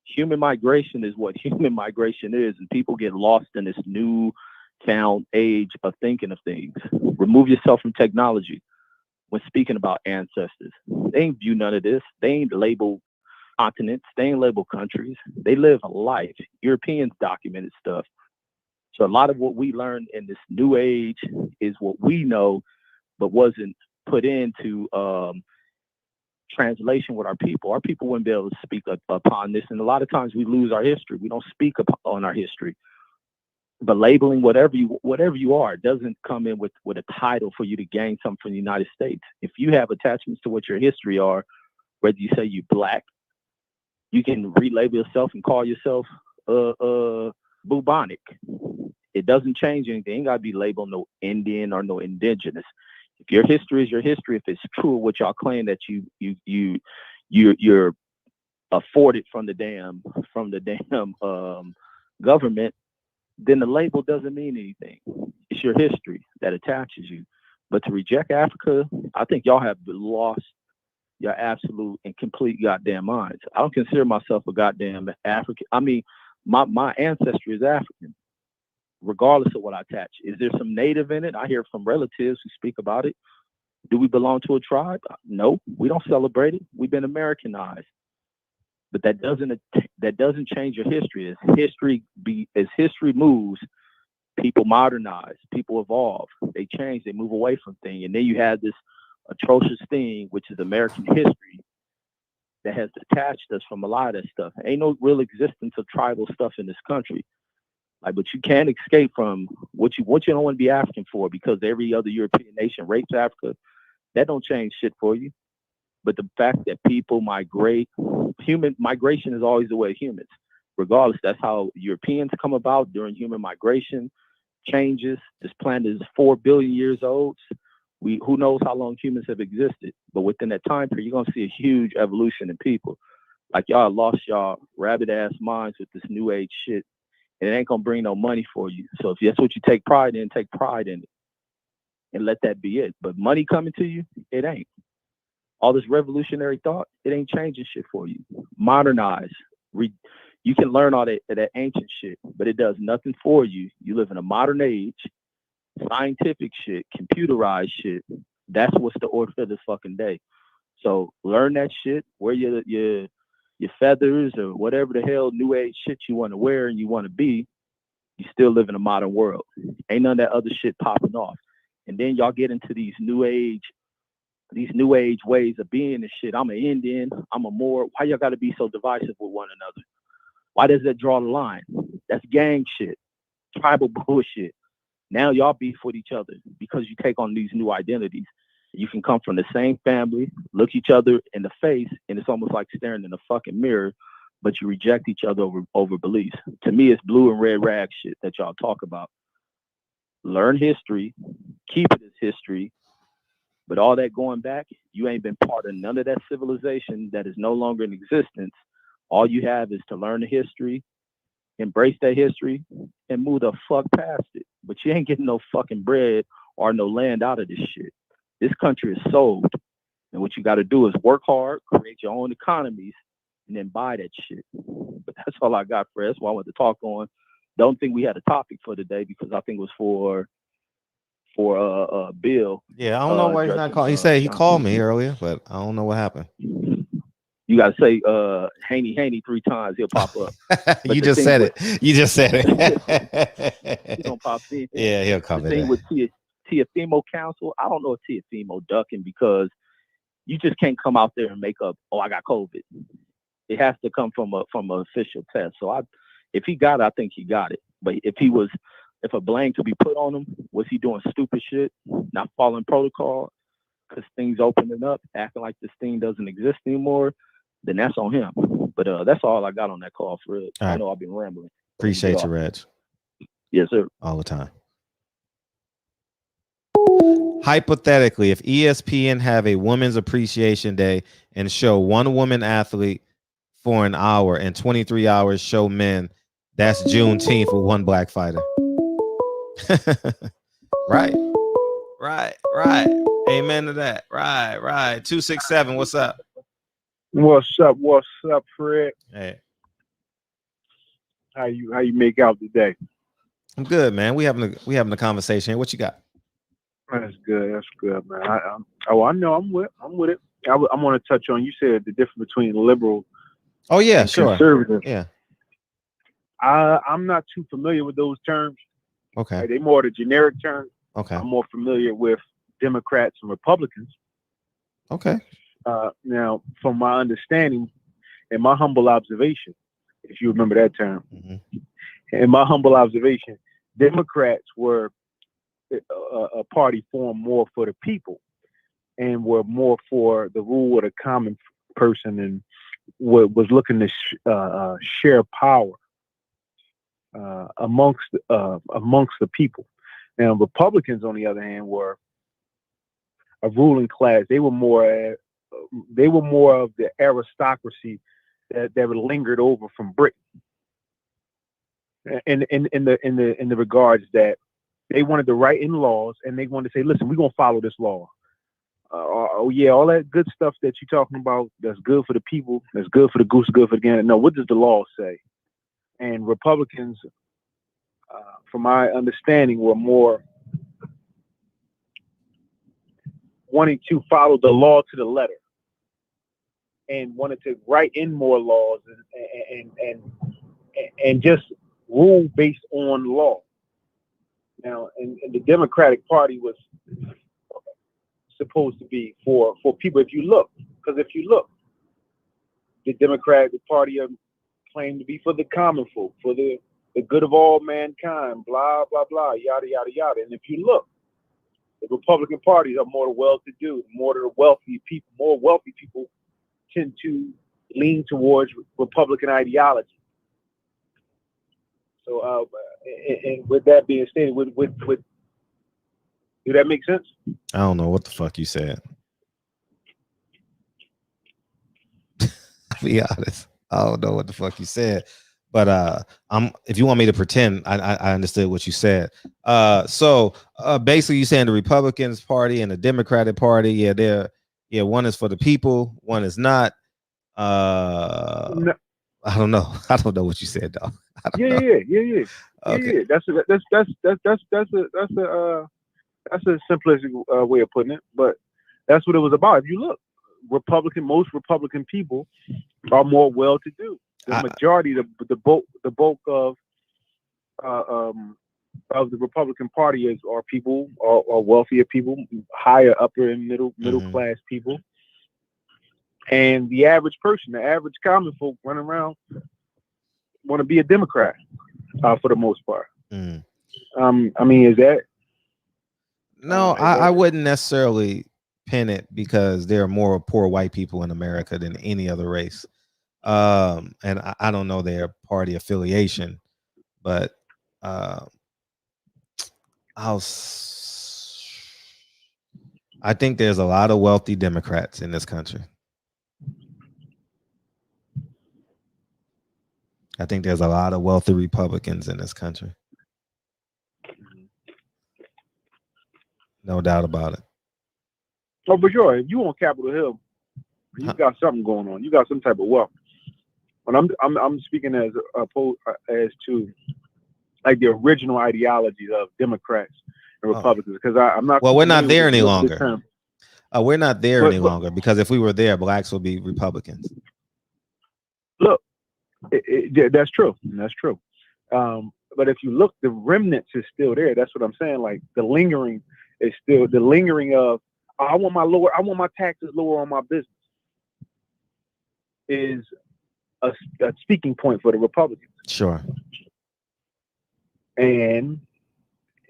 Human migration is what human migration is, and people get lost in this newfound age of thinking of things. Remove yourself from technology when speaking about ancestors. They ain't view none of this. They ain't labeled continents. They ain't labeled countries. They live a life. Europeans documented stuff. So a lot of what we learned in this new age is what we know, but wasn't put into translation with our people. Our people wouldn't be able to speak upon this. And a lot of times we lose our history. We don't speak on our history. But labeling whatever you are doesn't come in with a title for you to gain something from the United States. If you have attachments to what your history are, whether you say you're Black, you can relabel yourself and call yourself bubonic. It doesn't change anything. You ain't got to be labeled no Indian or no indigenous. If your history is your history, if it's true what y'all claim that you're afforded from the damn government, then the label doesn't mean anything. It's your history that attaches you. But to reject Africa, I think y'all have lost your absolute and complete goddamn minds. I don't consider myself a goddamn African. I mean, my ancestry is African, regardless of what I attach. Is there some native in it? I hear from relatives who speak about it. Do we belong to a tribe? No, we don't celebrate it. We've been Americanized. But that doesn't change your history. As history moves, people modernize, people evolve, they change, they move away from things. And then you have this atrocious thing, which is American history, that has detached us from a lot of that stuff. Ain't no real existence of tribal stuff in this country. Like, but you can't escape from what you don't want to be African for, because every other European nation rapes Africa. That don't change shit for you. But the fact that people migrate, human migration is always the way of humans. Regardless, that's how Europeans come about during human migration. Changes. This planet is 4 billion years old. Who knows how long humans have existed? But within that time period, you're gonna see a huge evolution in people. Like, y'all lost y'all rabbit ass minds with this new age shit, and it ain't gonna bring no money for you. So if that's what you take pride in it, and let that be it. But money coming to you, it ain't. All this revolutionary thought, it ain't changing shit for you. Modernize. You can learn all that ancient shit, but it does nothing for you. You live in a modern age, scientific shit, computerized shit. That's what's the order for this fucking day. So learn that shit. Wear your feathers or whatever the hell new age shit you want to wear and you want to be. You still live in a modern world. Ain't none of that other shit popping off. And then y'all get into these new age ways of being and shit. I'm an Indian. I'm a Moor. Why y'all got to be so divisive with one another? Why does that draw the line? That's gang shit, tribal bullshit. Now y'all beef with each other because you take on these new identities. You can come from the same family, look each other in the face, and it's almost like staring in a fucking mirror, but you reject each other over beliefs. To me, it's blue and red rag shit that y'all talk about. Learn history, keep it as history, but all that going back, you ain't been part of none of that civilization that is no longer in existence. All you have is to learn the history, embrace that history, and move the fuck past it. But you ain't getting no fucking bread or no land out of this shit. This country is sold. And what you got to do is work hard, create your own economies, and then buy that shit. But that's all I got, Fred. That's what I want to talk on. Don't think we had a topic for today, because I think it was for Bill. Yeah, I don't know why he's not calling. He said he called me earlier, but I don't know what happened. You gotta say Haney 3 times, he'll pop up. You just said it. You just said it. He's gonna pop in. Yeah, he'll come in. The thing with Tiafimo Council, I don't know if Tiafimo ducking, because you just can't come out there and make up, oh, I got COVID. It has to come from an official test. So if he got it, I think he got it. But if a blame could be put on him, was he doing stupid shit, not following protocol, because things opening up, acting like this thing doesn't exist anymore, then that's on him. But that's all I got on that call, Fred. I know I've been rambling. Appreciate you, Reg. Yes, sir. All the time. Hypothetically, if ESPN have a Women's Appreciation Day and show one woman athlete for an hour and 23 hours show men, that's Juneteenth with one black fighter. Right. Amen to that. Right. 267. What's up? What's up, Fred? Hey. How you make out today? I'm good, man. We having a conversation. What you got? That's good, man. I know I'm with it. I want to touch on, you said the difference between liberal and conservative. Yeah. I'm not too familiar with those terms. Okay. They're more the generic terms. Okay. I'm more familiar with Democrats and Republicans. Okay. Now, from my understanding and my humble observation, if you remember that term, in my humble observation, Democrats were a party formed more for the people and were more for the rule of the common person, and was looking to share power amongst the people. Now, Republicans, on the other hand, were a ruling class. They were more of the aristocracy that lingered over from Britain. in the regards that they wanted to write in laws and they wanted to say, listen, we're gonna follow this law. Oh yeah, all that good stuff that you're talking about, that's good for the people, that's good for the goose, good for the gander. No, what does the law say? And Republicans, from my understanding, were more wanting to follow the law to the letter and wanted to write in more laws and just rule based on law. Now, and the Democratic Party was supposed to be for people. If you look, the Democratic Party claimed to be for the common folk, for the good of all mankind, blah, blah, blah, yada, yada, yada. And if you look, the Republican Party are more well-to-do, more wealthy people tend to lean towards Republican ideology. So, and with that being stated, do that make sense? I don't know what the fuck you said. To be honest, I don't know what the fuck you said. But if you want me to pretend, I understood what you said. So basically, you saying the Republicans Party and the Democratic Party, one is for the people, one is not. No. I don't know. I don't know what you said, dog. Yeah. Okay. That's a simplistic way of putting it, but that's what it was about. If you look, most Republican people are more well-to-do. The majority, the bulk of the Republican Party are wealthier people, higher upper and middle class people, and the average person, the average common folk, running around want to be a Democrat for the most part. I mean, is that? No, I wouldn't necessarily pin it because there are more poor white people in America than any other race. And I don't know their party affiliation, but I think there's a lot of wealthy Democrats in this country. I think there's a lot of wealthy Republicans in this country. No doubt about it. Oh, for sure. If you on Capitol Hill, you got something going on. You got some type of wealth. But I'm speaking as to like the original ideologies of Democrats and Republicans, because I'm not. Well, we're not there any longer. We're not there any longer, because if we were there, blacks would be Republicans. Look, that's true. That's true. But if you look, the remnants is still there. That's what I'm saying. Like the lingering is still the lingering of I want my taxes lower on my business is a speaking point for the Republicans. Sure. And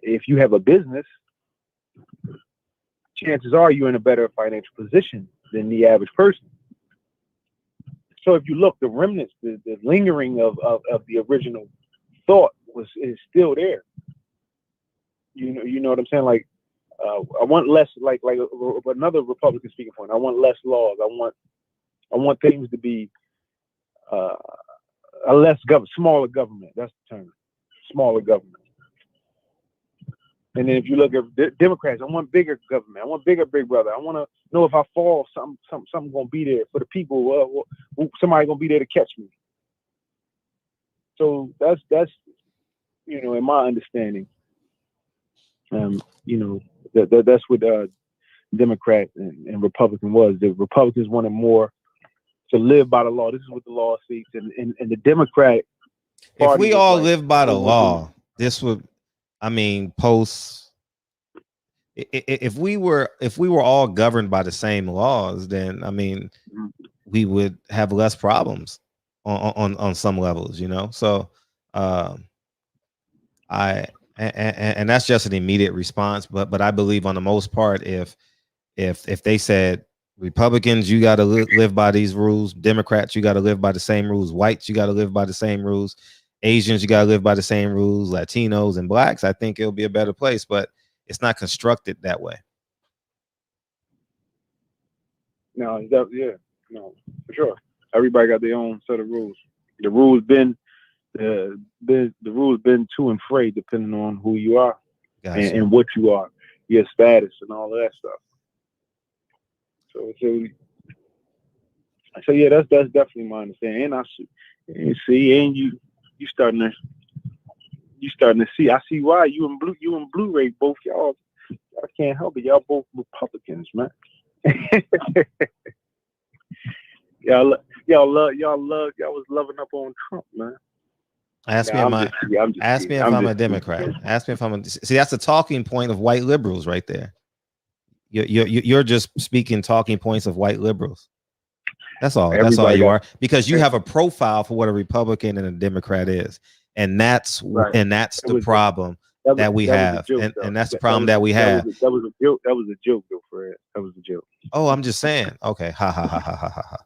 if you have a business, chances are you're in a better financial position than the average person. So if you look, the remnants, the lingering of the original thought is still there. You know what I'm saying? Like I want less, like another Republican speaking point. I want less laws. I want things to be a less smaller government. That's the term, smaller government. And then if you look at Democrats, I want bigger government. I want bigger Big Brother. I want to know if I fall, something gonna be there for the people. Somebody gonna be there to catch me. So that's in my understanding, that's what Democrat and Republican was. The Republicans wanted more to live by the law. This is what the law states, and the Democrat Party. If we all live by the law, this would. I mean, if we were all governed by the same laws, then I mean, we would have less problems on some levels, you know. So, and that's just an immediate response. But I believe on the most part, if they said Republicans, you got to live by these rules, Democrats, you got to live by the same rules, whites, you got to live by the same rules, Asians, you got to live by the same rules, Latinos and blacks, I think it'll be a better place, but it's not constructed that way. No, for sure. Everybody got their own set of rules. The rules been the rules been to and fro depending on who you are Gotcha. and what you are, your status and all of that stuff. So yeah, that's definitely my understanding. And you starting to see. I see why you and Blu-ray both y'all. I can't help it. Y'all both Republicans, man. y'all was loving up on Trump, man. Ask me if I'm a Democrat. Ask me if I'm see. That's the talking point of white liberals right there. You're just speaking talking points of white liberals. That's all. That's all you are, because you have a profile for what a Republican and a Democrat is, and that's the problem that we have, and that's the problem that we have. That was a joke. That was a joke, though, Fred. That was a joke. Oh, I'm just saying. Okay, ha ha ha ha ha ha.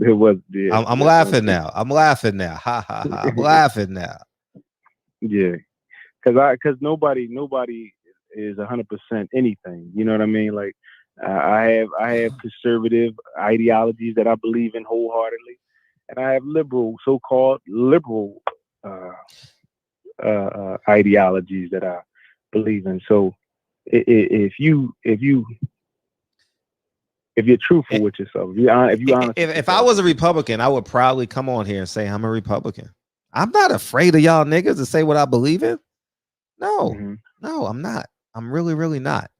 It was. Yeah, I'm laughing now. I'm laughing now. Ha ha ha. I'm laughing now. Yeah, because nobody is 100% anything. You know what I mean? Like I have conservative ideologies that I believe in wholeheartedly, and I have so-called liberal ideologies that I believe in. So if you're truthful with yourself, if I was a Republican, I would probably come on here and say I'm a Republican. I'm not afraid of y'all niggas to say what I believe in. No, no, I'm not. I'm really, really not.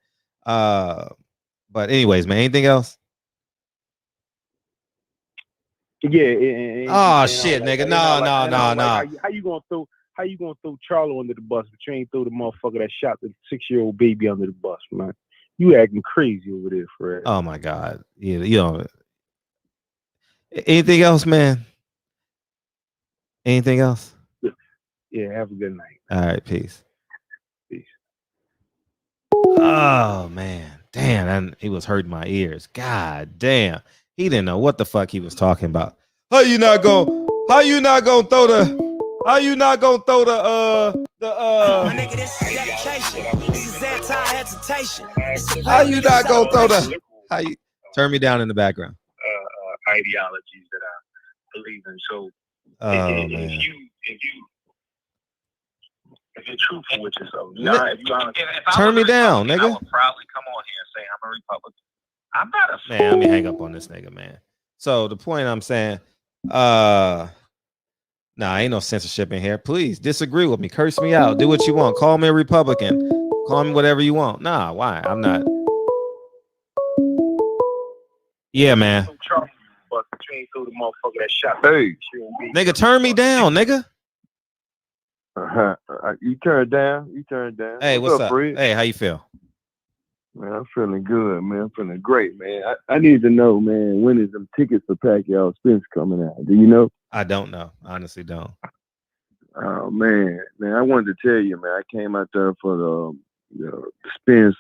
But anyways, man, anything else? Yeah. Shit, nigga. No. How you gonna throw Charlo under the bus, but you ain't throw the motherfucker that shot the 6-year-old baby under the bus, man? You acting crazy over there, Fred. Oh my God. Yeah, you know. Anything else, man? Anything else? Yeah, have a good night. All right, peace. Oh man, damn, he was hurting my ears. God damn, he didn't know what the fuck he was talking about. How you not gonna throw the My nigga, this is dedication. This is anti-hesitation. How you not gonna throw the turn me down in the background? Ideologies that I believe in. So if you're truthful with yourself, turn me down, nigga. I would probably come on here and say I'm a Republican. I'm not a man. Let me hang up on this nigga, man. So the point I'm saying, ain't no censorship in here. Please disagree with me, curse me out, do what you want, call me a Republican, call me whatever you want. Nah, why? I'm not. Yeah, man. Hey, nigga, turn me down, nigga. You turn down. Hey, what's up? Fred? Hey, how you feel? Man, I'm feeling good, man. I'm feeling great, man. I need to know, man, when is them tickets for Pacquiao Spence coming out? Do you know? I don't know. Honestly, don't. Oh man, I wanted to tell you, man. I came out there for the Spence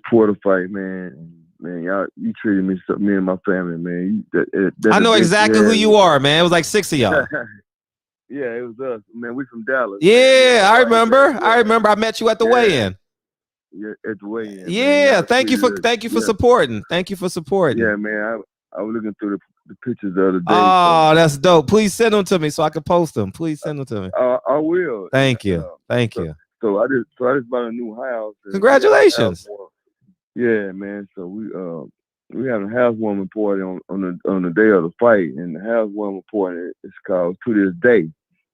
Porter fight, man. Man, you treated me and my family, man. I know exactly who you are, man. It was like 6 of y'all. Yeah, it was us, man. We from Dallas. Yeah, man. I remember. I met you at the weigh-in. Yeah, at the weigh-in. Yeah, man. Thank you for supporting. Thank you for supporting. Yeah, man. I was looking through the pictures the other day. Oh, that's dope. Please send them to me so I can post them. Please send them to me. I will. Thank you. Thank you. So I just bought a new house. Congratulations. Yeah, man. So we had a housewarming party on the day of the fight, and the housewarming party is called To This Day.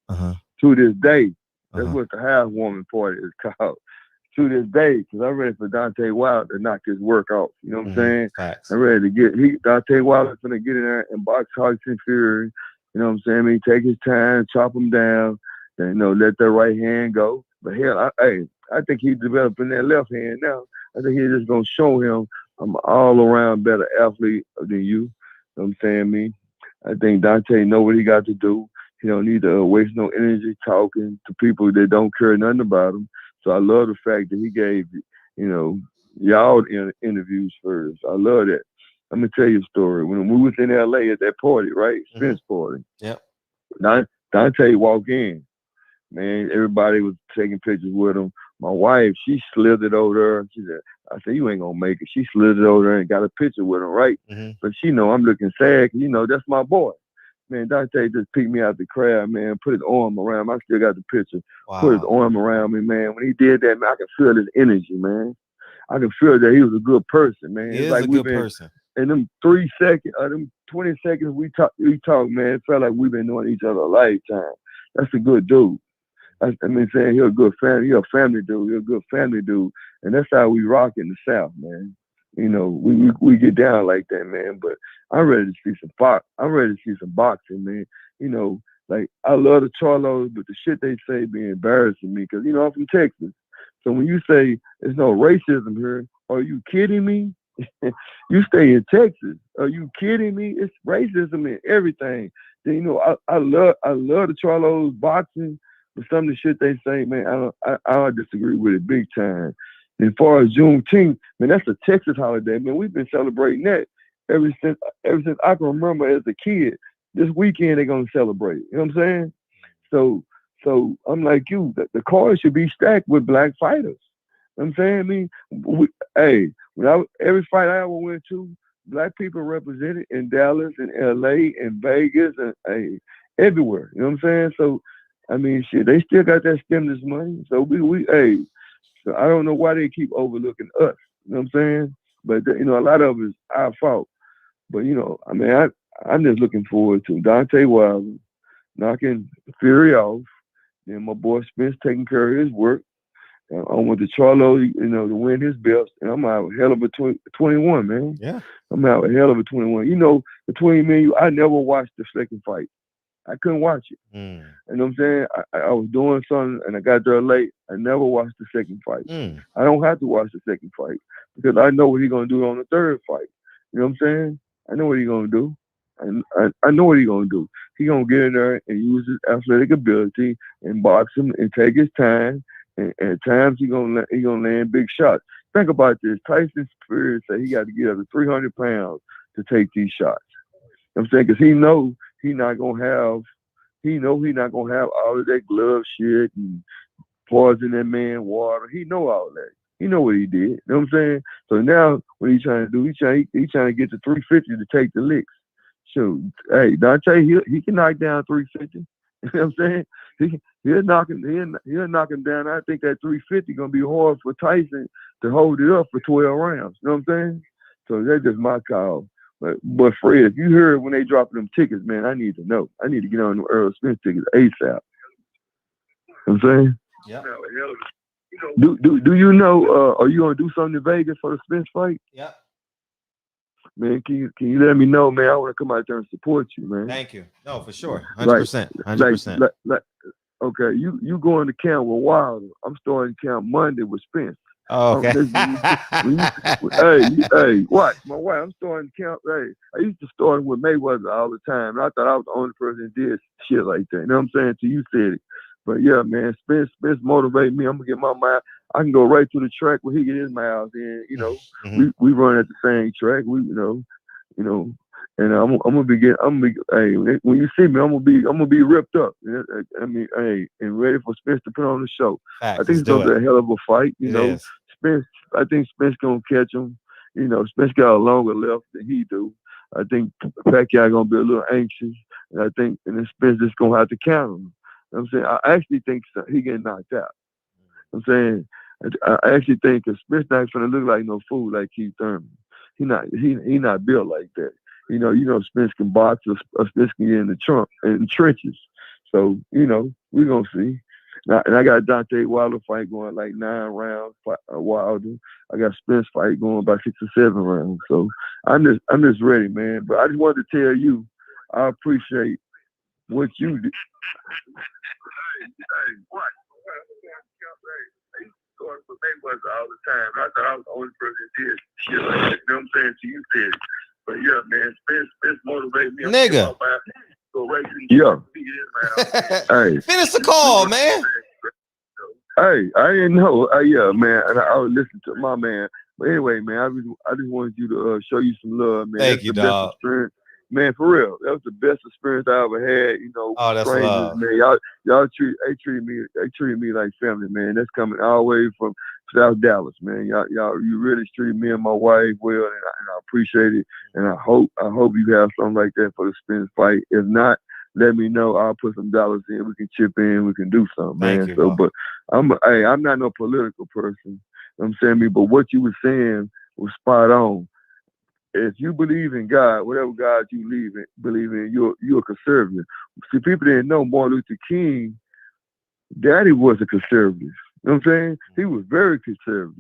To This Day. That's what the housewarming party is called. To this day, because I'm ready for Deontay Wilder to knock his work off. You know what I'm saying? Facts. I'm ready to Deontay Wilder's gonna get in there and box Tyson Fury. You know what I'm saying? I mean, take his time, chop him down, and let that right hand go. But hell, I think he's developing that left hand now. I think he's just gonna show him I'm an all around better athlete than you. You know what I'm saying? Me, I think Deontay know what he got to do. He don't need to waste no energy talking to people that don't care nothing about him. So I love the fact that he gave, y'all interviews first. I love that. Let me tell you a story. When we was in LA at that party, right? Spence party. Yep. Deontay walked in. Man, everybody was taking pictures with him. My wife, she slithered over there. I said, you ain't gonna make it. She slithered over there and got a picture with him, right? But she know I'm looking sad because, that's my boy. Man, Dante just picked me out the crowd, man. Put his arm around me. I still got the picture. Wow. Put his arm around me, man. When he did that, man, I could feel his energy, man. I could feel that he was a good person, man. He it's is like a good person. In them 3 seconds, them 20 seconds we talk, man. It felt like we've been knowing each other a lifetime. That's a good dude. I mean, saying he's a good family. He's a family dude. He's a good family dude, and that's how we rock in the South, man. You know, we get down like that, man. But I'm ready to see some I'm ready to see some boxing, man. You know, like I love the Charlos, but the shit they say be embarrassing me because, you know, I'm from Texas. So when you say there's no racism here, are you kidding me? You stay in Texas. Are you kidding me? It's racism in everything. Then, you know, I love the Charlos boxing, but some of the shit they say, man, I disagree with it big time. As far as Juneteenth, man, that's a Texas holiday, man. We've been celebrating that ever since I can remember as a kid. This weekend they're gonna celebrate. You know what I'm saying? So I'm like you. The card should be stacked with black fighters. You know what I'm saying? I mean, every fight I ever went to, black people represented in Dallas and LA and Vegas and everywhere. You know what I'm saying? So I mean, shit, they still got that stimulus money. So so I don't know why they keep overlooking us. You know what I'm saying? But you know, a lot of it is our fault. But you know, I mean, I'm just looking forward to Deontay Wilder knocking Fury off, and my boy Spence taking care of his work. I want the Charlo, you know, to win his belts, and I'm out a hell of a 21, man. Yeah, I'm out a hell of a 21. You know, between me and you, I never watched the second fight. I couldn't watch it. You know what I'm saying? I was doing something and I got there late. I never watched the second fight. I don't have to watch the second fight because I know what he's gonna do on the third fight. You know what I'm saying? I know what he's gonna do. I know what he's gonna do. He's gonna get in there and use his athletic ability and box him and take his time. And at times he's gonna land big shots. Think about this. Tyson Fury said he got to get up to 300 pounds to take these shots. You know what I'm saying? Because he knows he's not gonna have all of that glove shit and poison that man water. He know all that. He know what he did. You know what I'm saying? So now what he's trying to do, he's trying to get to 350 to take the licks. So hey, Dante, he can knock down 350. You know what I'm saying? He'll knock him down. I think that 350 gonna be hard for Tyson to hold it up for 12 rounds. You know what I'm saying? So that's just my call. But Fred, if you heard when they dropping them tickets, man, I need to know. I need to get on the Earl Smith tickets ASAP. You know what I'm saying? Yeah. Do you know? Are you gonna do something in Vegas for the Spence fight? Yeah. Man, can you let me know, man? I want to come out there and support you, man. Thank you. No, for sure. 100%. 100%. Okay, you going to camp with Wilder. I'm starting camp Monday with Spence. Oh, okay. Hey, what? My wife, I'm starting camp. Hey, I used to start with Mayweather all the time. And I thought I was the only person that did shit like that. You know what I'm saying? Till you said it. But yeah, man, Spence motivated me. I'm gonna get my mile. I can go right to the track where he get his miles in. You know, we run at the same track. We, you know, and I'm gonna be. Hey, when you see me, I'm gonna be ripped up. I mean, hey, and ready for Spence to put on the show. Facts, I think it's gonna be a hell of a fight. You know, is. Spence. I think Spence gonna catch him. You know, Spence got a longer left than he do. I think Pacquiao gonna be a little anxious, and then Spence just gonna have to count him. You know what I'm saying? I actually think he getting knocked out. I'm saying I actually think because Spence not gonna look like no fool like Keith Thurman. He not built like that. You know, Spence can box or Spence can get in the trenches. So, you know, we're gonna see. And I got Deontay Wilder fight going like 9 rounds. Wilder. I got Spence fight going about 6 or 7 rounds. So I'm just ready, man. But I just wanted to tell you, I appreciate what you did. Hey, what? With Mayweather all the time. I thought I was the only person that did shit like that. You know what I'm saying? So you said it. But yeah, man, Spence motivated me. Nigga. Yeah. Hey. Finish the call, man. Hey, I didn't know. Yeah, man. And I was listening to my man. But anyway, man, I just wanted you to show you some love, man. Thank you, dog. man, for real, that was the best experience I ever had. You know, Oh, that's strangers, love. man. Y'all treated me like family, man. That's coming all the way from South Dallas, man. Y'all, you really treated me and my wife well, and I appreciate it. And I hope you have something like that for the Spence fight. If not, let me know. I'll put some dollars in. We can chip in. We can do something, man. Thank you, But I'm not no political person. You know what I'm saying? But what you were saying was spot on. If you believe in God, whatever God you believe in, you're a conservative. See, people didn't know Martin Luther King, Daddy was a conservative. You know what I'm saying? He was very conservative.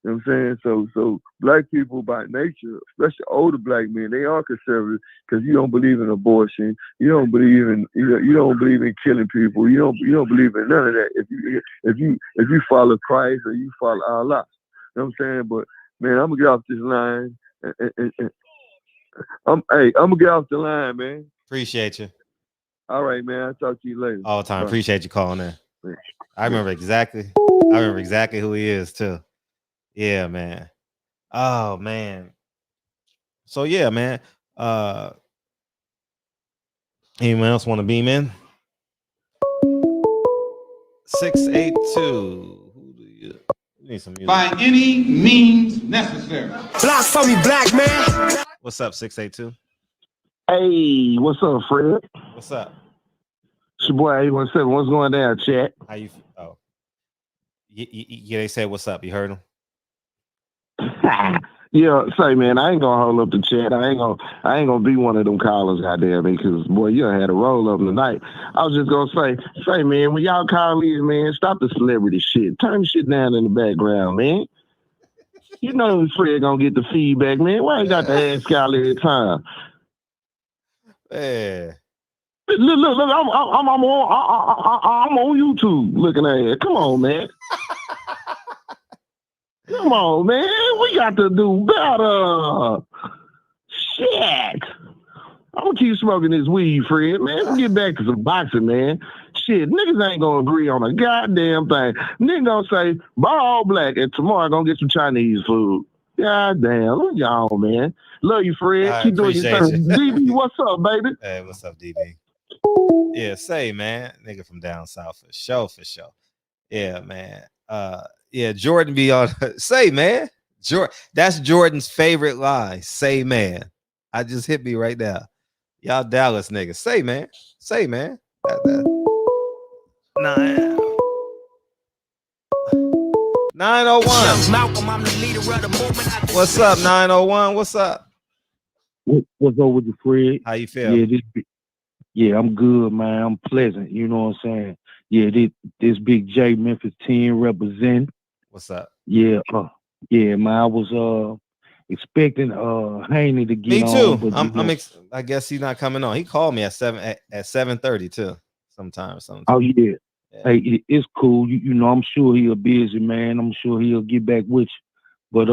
You know what I'm saying? So black people by nature, especially older black men, they are conservative because you don't believe in abortion. You don't believe in killing people. You don't believe in none of that. If you follow Christ or you follow Allah. You know what I'm saying? But man, I'm gonna get off this line. I'm gonna get off the line, man. Appreciate you. All right, man. I'll talk to you later. All the time. Bye. Appreciate you calling in. Yeah. I remember exactly who he is too. Yeah, man. Oh man. So yeah, man. Anyone else want to beam in? 682. Who do you need some music? By any means necessary. Block for me, black man. What's up, 682? Hey, what's up, Fred? What's up? It's your boy 817. What's going down, chat? How you? Oh, yeah. They said what's up. You heard them? Yeah, say man, I ain't gonna hold up the chat. I ain't gonna be one of them callers out there because boy, you done had a roll up tonight. I was just gonna say man, when y'all call these, man, stop the celebrity shit. Turn the shit down in the background, man. You know Fred gonna get the feedback, man. Why you got to ask y'all every time? Yeah. Look, I'm on YouTube looking at it. Come on, man. Come on, man. We got to do better. Shit. I'm gonna keep smoking this weed, Fred, man. Let's get back to some boxing, man. Shit, niggas ain't gonna agree on a goddamn thing. Niggas gonna say, buy all black, and tomorrow gonna get some Chinese food. God damn, look y'all, man. Love you, Fred. I Keep doing your thing. DB, what's up, baby? Hey, what's up, DB? Yeah, say, man. Nigga from down south for sure. Yeah, man. Yeah, Jordan be on. Say, man. That's Jordan's favorite line. Say, man. I just hit me right now. Y'all Dallas niggas. Say, man. Say, man. 901. What's up, 901? What's up? What's up with you, Fred? How you feel? Yeah, I'm good, man. I'm pleasant. You know what I'm saying? Yeah, this Big J Memphis 10 represent. What's up? Yeah, man. I was expecting Haney to get me too. on. But I guess he's not coming on. He called me at 7:30 too. Sometimes. Oh yeah. Hey, it's cool. You know, I'm sure he'll busy, man. I'm sure he'll get back with you. But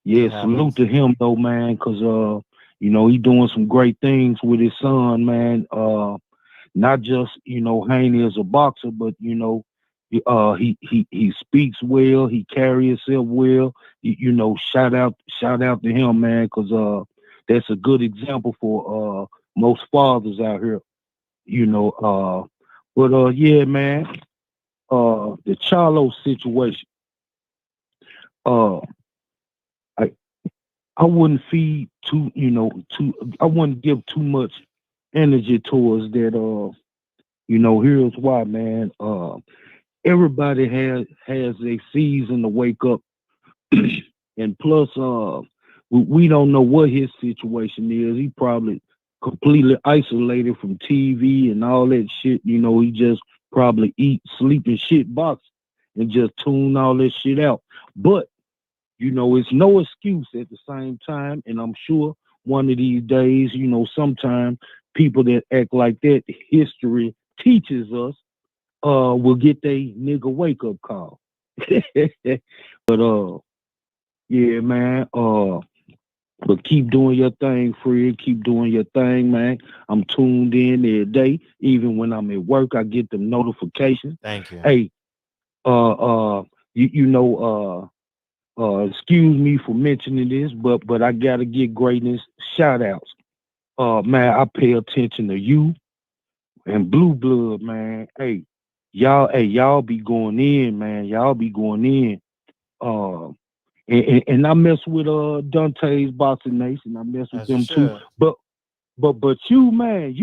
yeah, salute to him though, man, because you know, he doing some great things with his son, man. Not just, you know, Haney as a boxer, but you know, he speaks well, he carries himself well. You know, shout out to him, man, because that's a good example for most fathers out here. You know, but yeah, man, the Charlo situation, I wouldn't feed I wouldn't give too much energy towards that. You know, here's why, man. Everybody has a season to wake up, and plus, we don't know what his situation is. He probably completely isolated from TV and all that shit. You know, he just probably eat, sleep, and shit box and just tune all that shit out. But you know, it's no excuse at the same time, and I'm sure one of these days, you know, sometime people that act like that, history teaches us, will get they nigga wake up call. But yeah, man. But keep doing your thing, Fred. Keep doing your thing, man. I'm tuned in every day. Even when I'm at work, I get the notifications. Thank you. Hey, you know, excuse me for mentioning this, but I gotta get greatness shout outs. man, I pay attention to you and Blue Blood, man. Hey, y'all be going in, man. Y'all be going in. And I mess with Dante's Boxing Nation. I mess with them too. But you, man,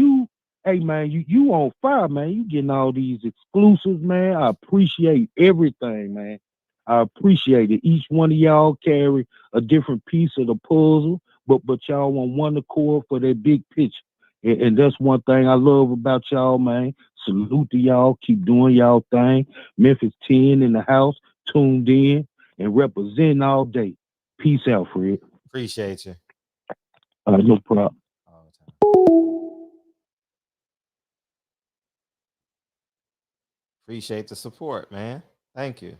hey man, you on fire, man. You getting all these exclusives, man. I appreciate everything, man. I appreciate it. Each one of y'all carry a different piece of the puzzle, but y'all on one accord for that big picture. And that's one thing I love about y'all, man. Salute to y'all. Keep doing y'all thing. Memphis 10 in the house, tuned in and representing all day. Peace out, Fred. Appreciate you. No problem. Appreciate the support, man. Thank you.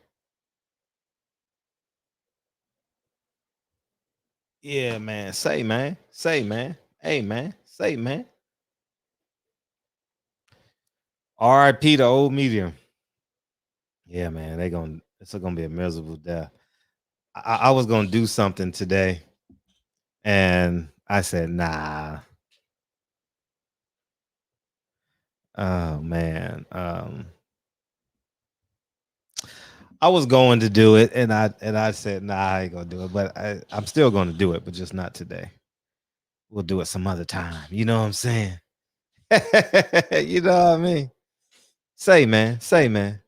Yeah, man. Say, man. Say, man. Hey, man. Say, man. R.I.P. the old medium. Yeah, man. It's gonna be a miserable death. I was gonna do something today, and I said, nah. Oh man. I was going to do it, and I said, nah, I ain't gonna do it, but I'm still gonna do it, but just not today. We'll do it some other time. You know what I'm saying? You know what I mean? Say, man. Say, man.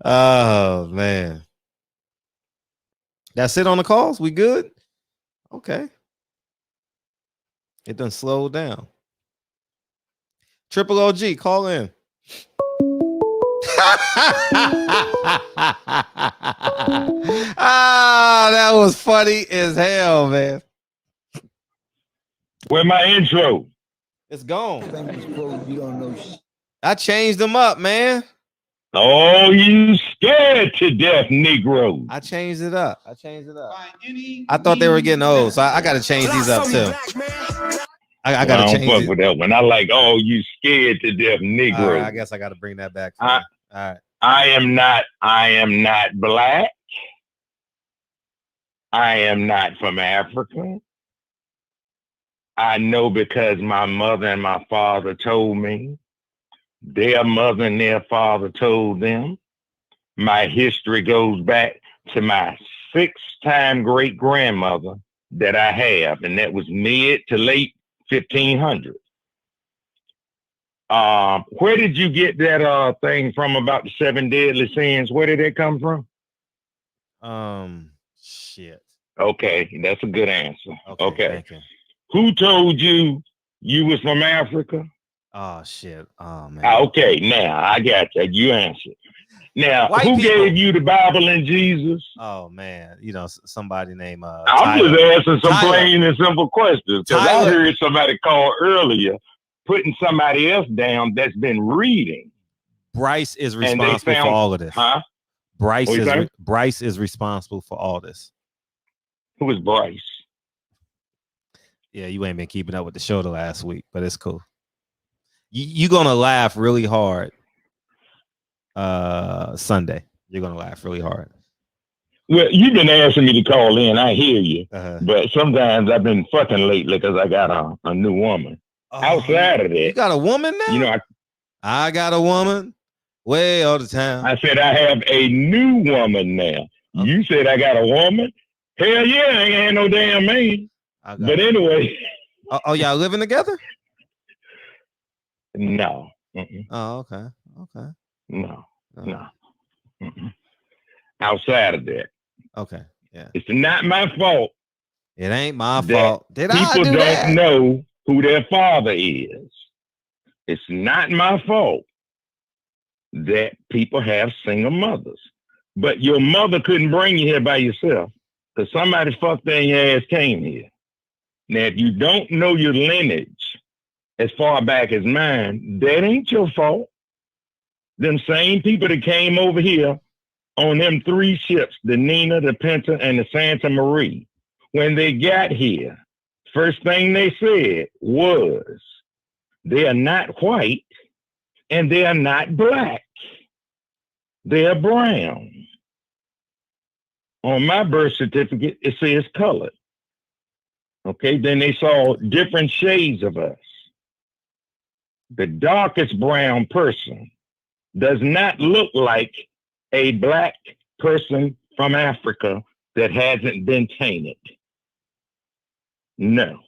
Oh man. That's it on the calls? We good? Okay. It done slowed down. Triple OG, call in. Ah, that was funny as hell, man. Where my intro? It's gone. I changed them up, man. Oh, you scared to death, Negro. I changed it up. I thought they were getting old, so I got to change these up too. I got to change fuck with that one. I like, oh, you scared to death, Negro. All right, I guess I got to bring that back. All right. I am not black. I am not from Africa. I know because my mother and my father told me. Their mother and their father told them. My history goes back to my 6th-time great-grandmother that I have, and that was mid to late 1500s. Where did you get that thing from about the 7 deadly sins? Where did that come from? Shit. Okay, that's a good answer. Okay. Thank you. Who told you you was from Africa? Oh shit. Oh man. Okay, now I got you. You answered. Now, White who people gave you the Bible and Jesus? Oh man, somebody named I'm just asking some plain and simple questions because I heard somebody call earlier, putting somebody else down that's been reading. Bryce is responsible for all of this. Huh? Bryce is responsible for all this. Who is Bryce? Yeah, you ain't been keeping up with the show the last week, but it's cool. You're gonna laugh really hard. Sunday, you're gonna laugh really hard. Well, you've been asking me to call in. I hear you, but sometimes I've been fucking lately because I got a new woman. Outside of that, you got a woman now. You know, I got a woman way all the time. I said I have a new woman now. Okay. You said I got a woman. Hell yeah, I ain't had no damn man. But anyway. Oh, y'all living together? No. Oh, okay. No. Outside of that. Okay. Yeah. It's not my fault. It ain't my fault. People don't know who their father is. It's not my fault that people have single mothers. But your mother couldn't bring you here by yourself because somebody fucked in your ass came here. Now, if you don't know your lineage as far back as mine, that ain't your fault. Them same people that came over here on them 3 ships, the Nina, the Pinta, and the Santa Maria, when they got here, first thing they said was, they are not white and they are not black. They are brown. On my birth certificate, it says colored. Okay, then they saw different shades of us. The darkest brown person does not look like a black person from Africa that hasn't been tainted. No.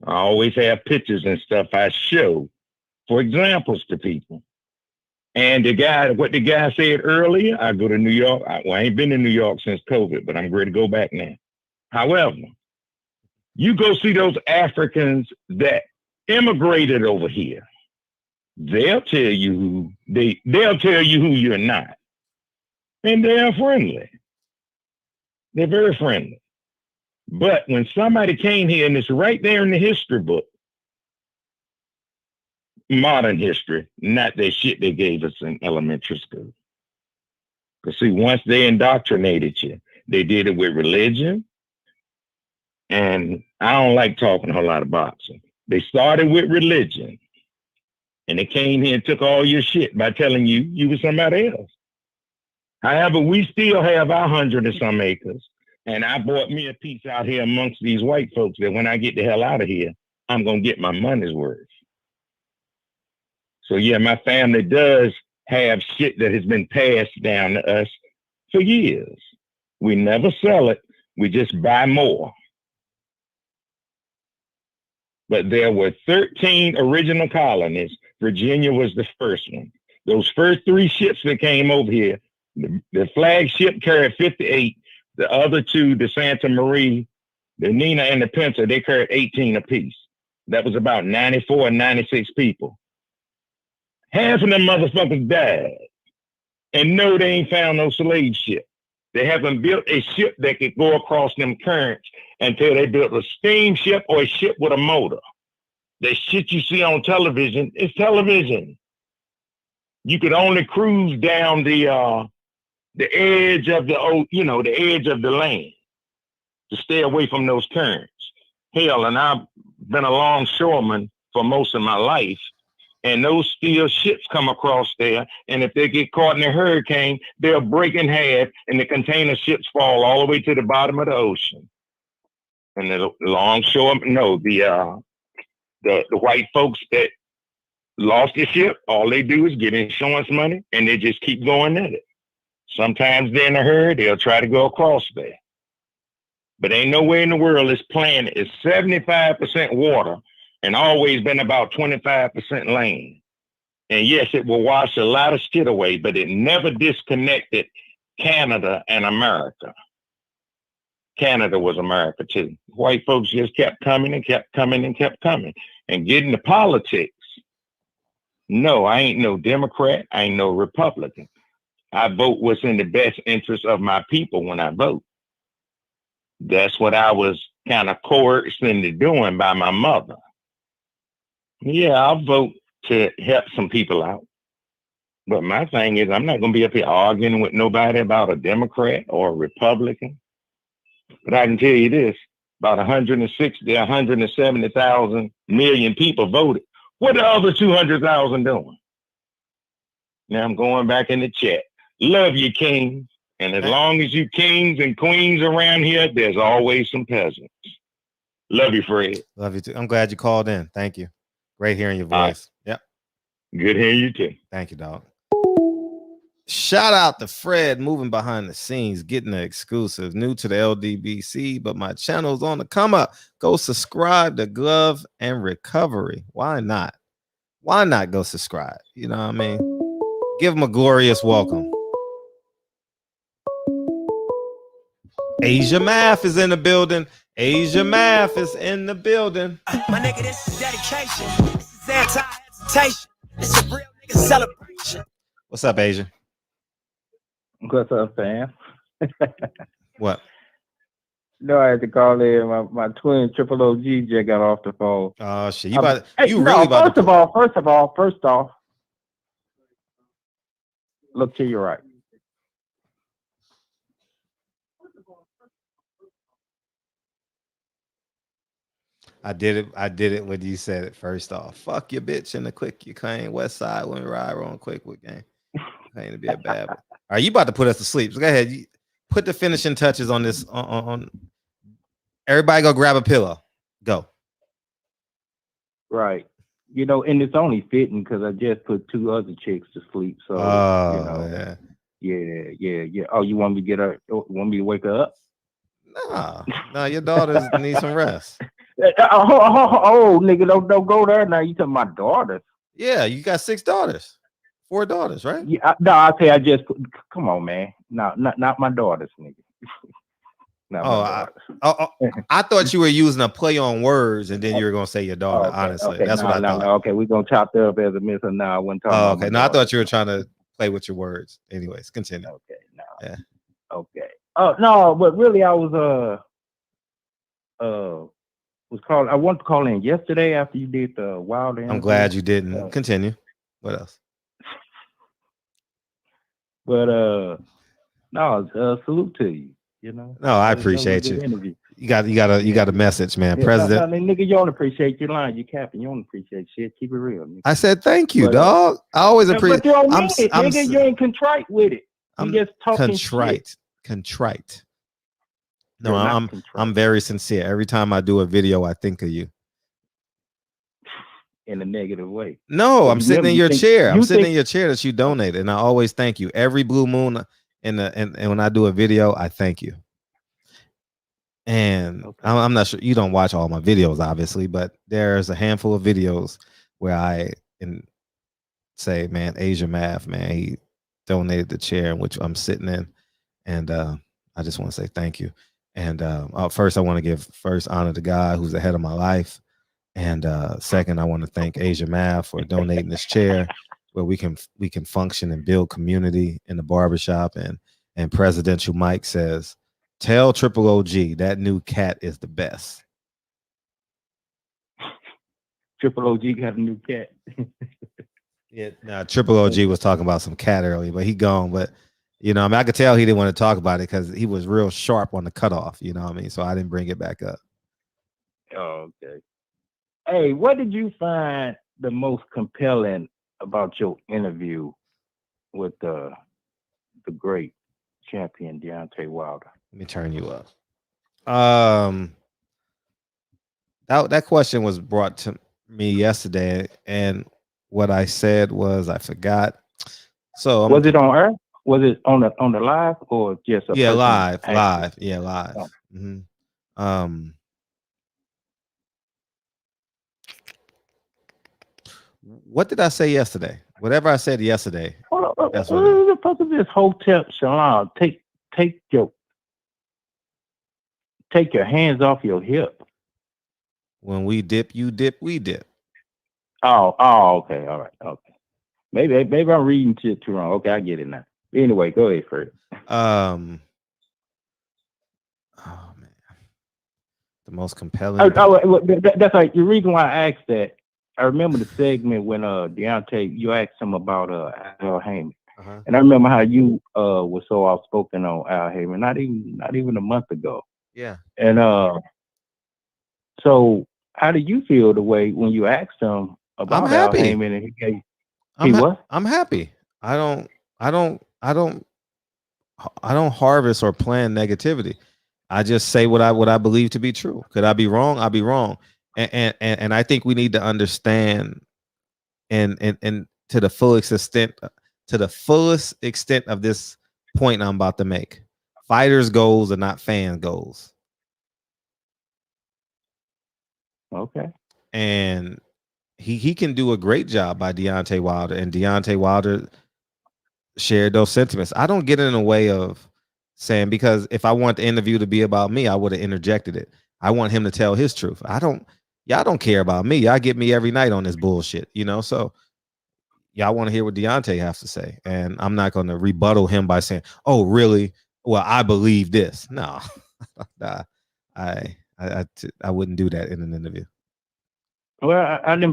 I always have pictures and stuff I show for examples to people. And what the guy said earlier, I go to New York. I ain't been in New York since COVID, but I'm ready to go back now. However, you go see those Africans that immigrated over here. They'll tell you they'll tell you who you're not. And they're friendly. They're very friendly. But when somebody came here, and it's right there in the history book, modern history, not that shit they gave us in elementary school. Because see, once they indoctrinated you, they did it with religion. And I don't like talking a whole lot of boxing. They started with religion. And they came here and took all your shit by telling you you were somebody else. However, we still have our 100 and some acres. And I bought me a piece out here amongst these white folks that when I get the hell out of here, I'm going to get my money's worth. So yeah, my family does have shit that has been passed down to us for years. We never sell it. We just buy more. But there were 13 original colonies. Virginia was the first one. Those first 3 ships that came over here, the flagship carried 58. The other 2, the Santa Maria, the Nina and the Pinta, they carried 18 apiece. That was about 94 and 96 people. Half of them motherfuckers died. And no, they ain't found no slave ship. They haven't built a ship that could go across them currents until they built a steamship or a ship with a motor. The shit you see on television is television. You could only cruise down the edge of the edge of the land to stay away from those currents. Hell, and I've been a longshoreman for most of my life, and those steel ships come across there, and if they get caught in a hurricane, they'll break in half, and the container ships fall all the way to the bottom of the ocean. And the longshoremen, the white folks that lost their ship, all they do is get insurance money, and they just keep going at it. Sometimes they're in a hurry, they'll try to go across there. But ain't nowhere in the world this planet is 75% water and always been about 25% land. And yes, it will wash a lot of shit away, but it never disconnected Canada and America. Canada was America too. White folks just kept coming and kept coming and kept coming. And getting to politics, no, I ain't no Democrat, I ain't no Republican. I vote what's in the best interest of my people when I vote. That's what I was kind of coerced into doing by my mother. Yeah, I'll vote to help some people out. But my thing is, I'm not going to be up here arguing with nobody about a Democrat or a Republican. But I can tell you this, about 160, 170,000 million people voted. What are the other 200,000 doing? Now I'm going back in the chat. Love you, kings. And as long as you kings and queens around here, there's always some peasants. Love you, Fred. Love you too. I'm glad you called in. Thank you. Great hearing your voice. Yep. Good hearing you too. Thank you, dog. Shout out to Fred moving behind the scenes, getting the exclusive. New to the LDBC, but my channel's on the come up. Go subscribe to Glove and Recovery. Why not? Why not go subscribe? You know what I mean? Give them a glorious welcome. Asia Math is in the building. Asia Math is in the building. My nigga, this is dedication. This is anti-hesitation. It's a real nigga celebration. What's up, Asia? What's up, fam? What? No, I had to call in. My twin Triple OG just got off the phone. Oh shit! First off, look to your right. I did it when you said it first off. Fuck your bitch in the quick you claim. West side when we ride on quick with game. Ain't to be a bad one. All right, you about to put us to sleep. So go ahead. You put the finishing touches on this on everybody go grab a pillow. Go. Right. You know, and it's only fitting because I just put 2 other chicks to sleep. So, you know, yeah. Oh, you want me to get her? Want me to wake her up? No, your daughters need some rest. Oh, nigga, don't go there now. You talking my daughters? Yeah, you got 6 daughters, 4 daughters, right? Yeah, no, I say I just come on, man. No, not my daughters, nigga. I thought you were using a play on words, and then you were gonna say your daughter. Okay, honestly, okay, that's what I thought. No, okay, we're gonna chop that up as a miss. No, I wasn't talking about Okay, my no, I daughter. thought you were trying to play with your words. Anyways, continue. Okay, no. Yeah. Okay. Oh no, but really, I was called. I wanted to call in yesterday after you did the Wilder. I'm glad you didn't. Continue. What else? But no, salute to you. You know. No, I appreciate you. Interview. You got a message, man. Yeah, President. no, nigga, you don't appreciate your line. You capping. You don't appreciate shit. Keep it real. Nigga. I said thank you, dog. I always appreciate. But you don't mean it, nigga. You ain't contrite with it. You just talking shit. Contrite. No, I'm very sincere. Every time I do a video, I think of you. In a negative way. No, I'm sitting in your chair. I'm sitting in your chair that you donated, and I always thank you. Every blue moon, and when I do a video, I thank you. And I'm not sure you don't watch all my videos, obviously, but there's a handful of videos where I say, man, Asia Math, man, he donated the chair in which I'm sitting in, and I just want to say thank you. And first, I want to give honor to God, who's the head of my life. And second, I want to thank Asia Math for donating this chair where we can function and build community in the barbershop. And Presidential Mike says, tell Triple OG that new cat is the best. Triple OG got a new cat. Yeah, now Triple OG was talking about some cat earlier, but he gone. But you know, I mean, I could tell he didn't want to talk about it because he was real sharp on the cutoff. You know what I mean? So I didn't bring it back up. Oh, okay. Hey, what did you find the most compelling about your interview with the great champion Deontay Wilder? Let me turn you up. That question was brought to me yesterday, and what I said was I forgot. So was it on air? Was it on the live or just a live? Actually? Yeah, live. Oh. Mm-hmm. What did I say yesterday? Whatever I said yesterday. That's what the fuck is this Hotel Shalom? Take your hands off your hip. When we dip, you dip, we dip. Oh, okay, all right, okay. Maybe I'm reading shit too wrong. Okay, I get it now. Anyway, go ahead, Fred. Oh man, the most compelling. That's like the reason why I asked that. I remember the segment when Deontay, you asked him about Al Heyman, and I remember how you was so outspoken on Al Heyman, not even a month ago. Yeah. And so how do you feel the way when you asked him about Al Heyman and he gave? I'm happy. I don't harvest or plan negativity. I just say what I believe to be true. Could I be wrong? I'll be wrong. And I think we need to understand and to the fullest extent of this point I'm about to make. Fighters' goals are not fan goals. Okay. And he can do a great job by Deontay Wilder, and Deontay Wilder shared those sentiments. I don't get in the way of saying, because if I want the interview to be about me, I would have interjected it. I want him to tell his truth. Y'all don't care about me. Y'all get me every night on this bullshit, you know? So y'all want to hear what Deontay has to say. And I'm not going to rebuttal him by saying, oh, really? Well, I believe this. No, nah, I wouldn't do that in an interview. Well, I didn't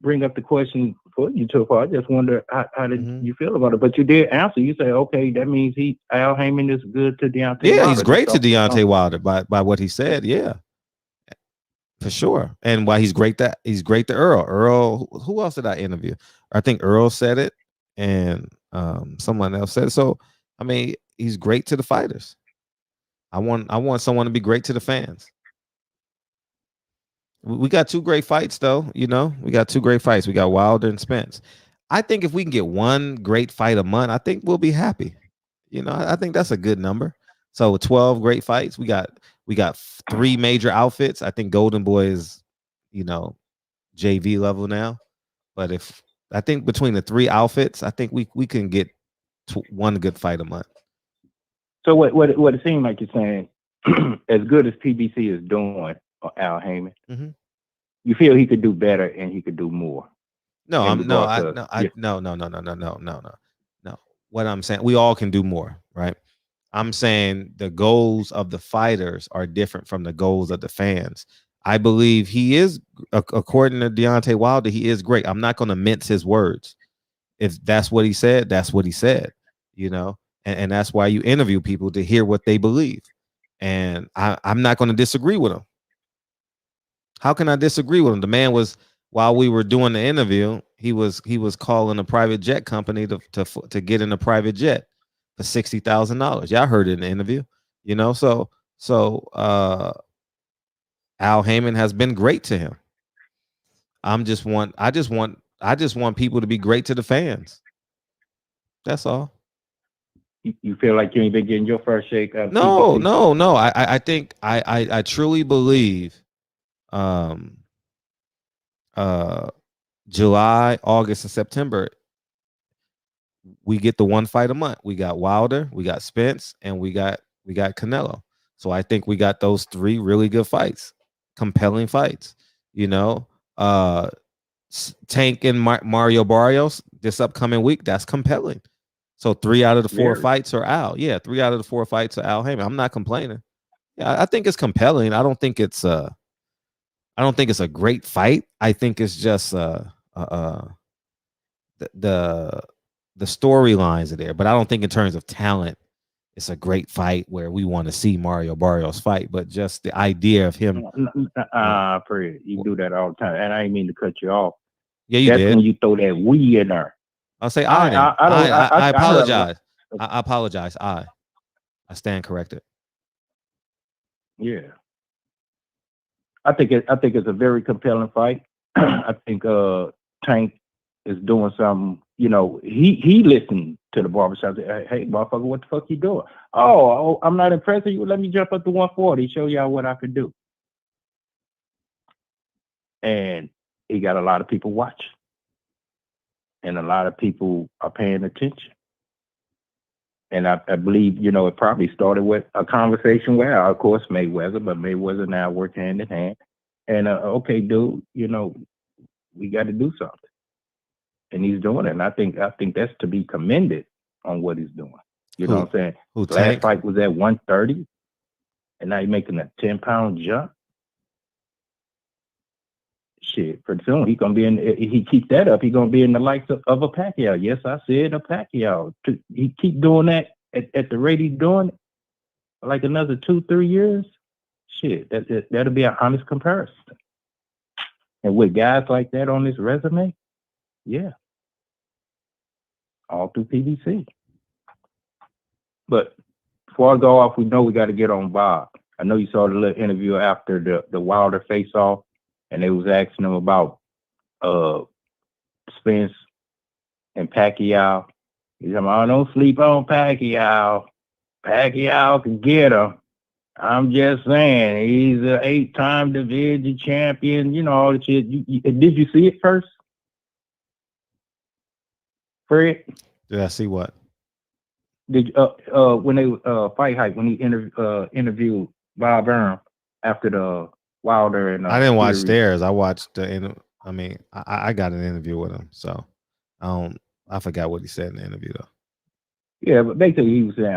bring up the question for you too far. I just wonder how did you feel about it? But you did answer. You say, okay, that means Al Heyman is good to Deontay. Yeah, Wilder. he's great to Deontay Wilder by what he said. Yeah, for sure. And why he's great to Earl. Earl, who else did I interview? I think Earl said it, and someone else said it. So I mean, he's great to the fighters. I want someone to be great to the fans. We got two great fights, though. You know, we got two great fights. We got Wilder and Spence. I think if we can get one great fight a month, I think we'll be happy. You know, I think that's a good number. So 12 great fights. We got 3 major outfits. I think Golden Boy is, you know, JV level now. But if I think between the 3 outfits, I think we can get one good fight a month. So what it seems like you're saying, as good as PBC is doing, Al Heyman, you feel he could do better and he could do more. No, no. What I'm saying, we all can do more, right? I'm saying the goals of the fighters are different from the goals of the fans. I believe he is, according to Deontay Wilder, he is great. I'm not going to mince his words. If that's what he said, that's what he said, you know, and that's why you interview people to hear what they believe. And I'm not going to disagree with him. How can I disagree with him? The man was, while we were doing the interview, he was calling a private jet company to get in a private jet for $60,000. Y'all heard it in the interview, you know. So Al Heyman has been great to him. I just want people to be great to the fans. That's all. You feel like you ain't been getting your first shake out of No. PBC? I think I truly believe July, August, and September, we get the one fight a month. We got Wilder, we got Spence, and we got Canelo. So I think we got those 3 really good fights, compelling fights. You know, Tank and Mario Barrios this upcoming week, that's compelling. So 3 out of the 4 fights are Al. Yeah, 3 out of the 4 fights are Al Heyman. I'm not complaining. Yeah, I think it's compelling. I don't think it's a great fight. I think it's just the storylines are there, but I don't think in terms of talent, it's a great fight where we want to see Mario Barrios fight. But just the idea of him, Fred, you do that all the time, and I didn't mean to cut you off. Yeah, you did. That's when you throw that "we" in there. I'll say I apologize. I apologize. I stand corrected. Yeah, I think it's a very compelling fight. I think Tank is doing something. You know, he listened to the barbershop. Hey, motherfucker, what the fuck you doing? Oh, I'm not impressed with you. Let me jump up to 140. Show y'all what I can do. And he got a lot of people watching, and a lot of people are paying attention. And I believe, you know, it probably started with a conversation where, of course, Mayweather, but Mayweather now work hand in hand. And okay, dude, you know, we got to do something. And he's doing it. And I think that's to be commended on what he's doing. You know what I'm saying? Last fight was at 130, and now he's making a 10-pound jump. Shit, pretty soon he gonna be in. He keep that up, he gonna be in the likes of a Pacquiao. Yes, I said a Pacquiao. He keep doing that at the rate he's doing it, like another 2-3 years. Shit, that'll be an honest comparison. And with guys like that on his resume, yeah, all through PBC. But before I go off, we know we got to get on Bob. I know you saw the little interview after the Wilder face-off, and they was asking him about Spence and Pacquiao. He's like, "I don't sleep on Pacquiao. Pacquiao can get him. I'm just saying, he's an 8-time division champion." You know, all the shit. Did you see it first, Fred? Did I see what? Did when they fight hype, when he interviewed Bob Arum after the Wilder and I didn't watch series. theirs. I watched I got an interview with him, so I forgot what he said in the interview though. Yeah, but basically he was saying,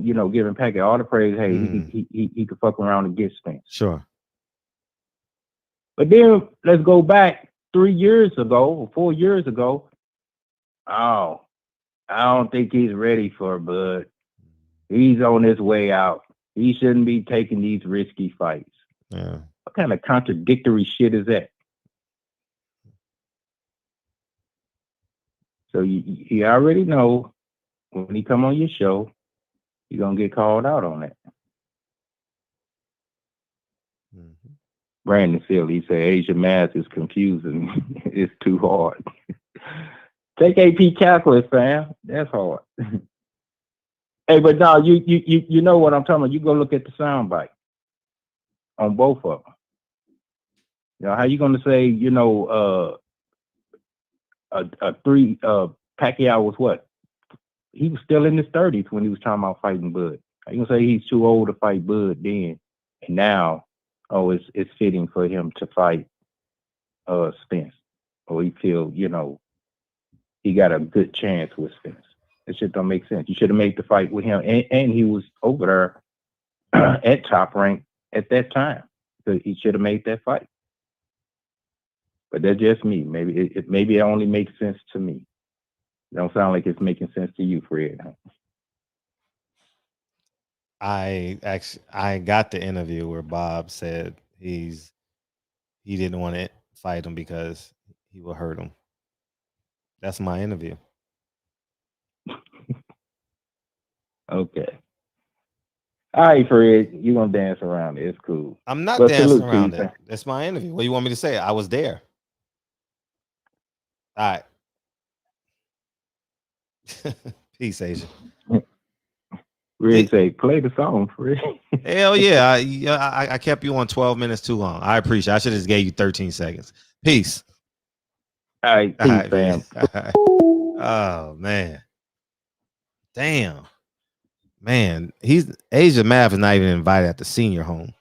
you know, giving Pacquiao all the praise. Hey, he could fuck around and get Spence. Sure. But then let's go back 3 years ago or 4 years ago. Oh, I don't think he's ready for it, bud. He's on his way out. He shouldn't be taking these risky fights. Yeah. What kind of contradictory shit is that? So you already know when he come on your show, you're gonna get called out on that. Brandon Philly, he said Asian math is confusing. It's too hard. Take AP calculus, fam. That's hard. Hey, but no, you know what I'm talking about. You go look at the soundbite on both of them. You know, how you gonna say, you know, Pacquiao was what? He was still in his 30s when he was talking about fighting Bud. How you gonna say he's too old to fight Bud then, and now, oh, it's fitting for him to fight Spence, or he feel, you know, he got a good chance with Spence. It shit don't make sense. You should have made the fight with him, and he was over there at Top Rank at that time, so he should have made that fight. But that's just me. Maybe it only makes sense to me. It don't sound like it's making sense to you, Fred. I got the interview where Bob said he didn't want to fight him because he will hurt him. That's my interview. Okay. All right, Fred, you gonna dance around it. It's cool. I'm not dancing around it. That's my interview. What do you want me to say? I was there. All right. Peace, Asia. Fred say, play the song, Fred. Hell yeah. I kept you on 12 minutes too long. I appreciate it. I should have just gave you 13 seconds. Peace. All right, peace, fam. Right. Oh, man. Damn. Man, Asia Math is not even invited at the senior home.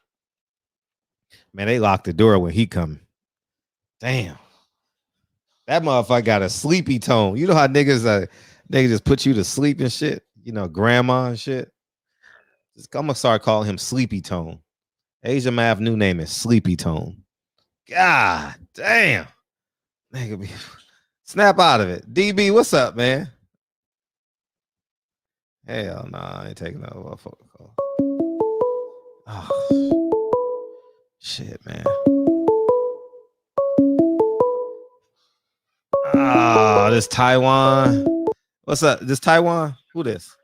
Man, they locked the door when he come. Damn. That motherfucker got a sleepy tone. You know how niggas just put you to sleep and shit? You know, grandma and shit. I'm gonna start calling him Sleepy Tone. Asia Math new name is Sleepy Tone. God damn. Nigga, snap out of it. DB, what's up, man? Hell nah, I ain't taking no motherfucker call. Oh shit, man. Oh, this Taiwan. What's up? This Taiwan? Who this?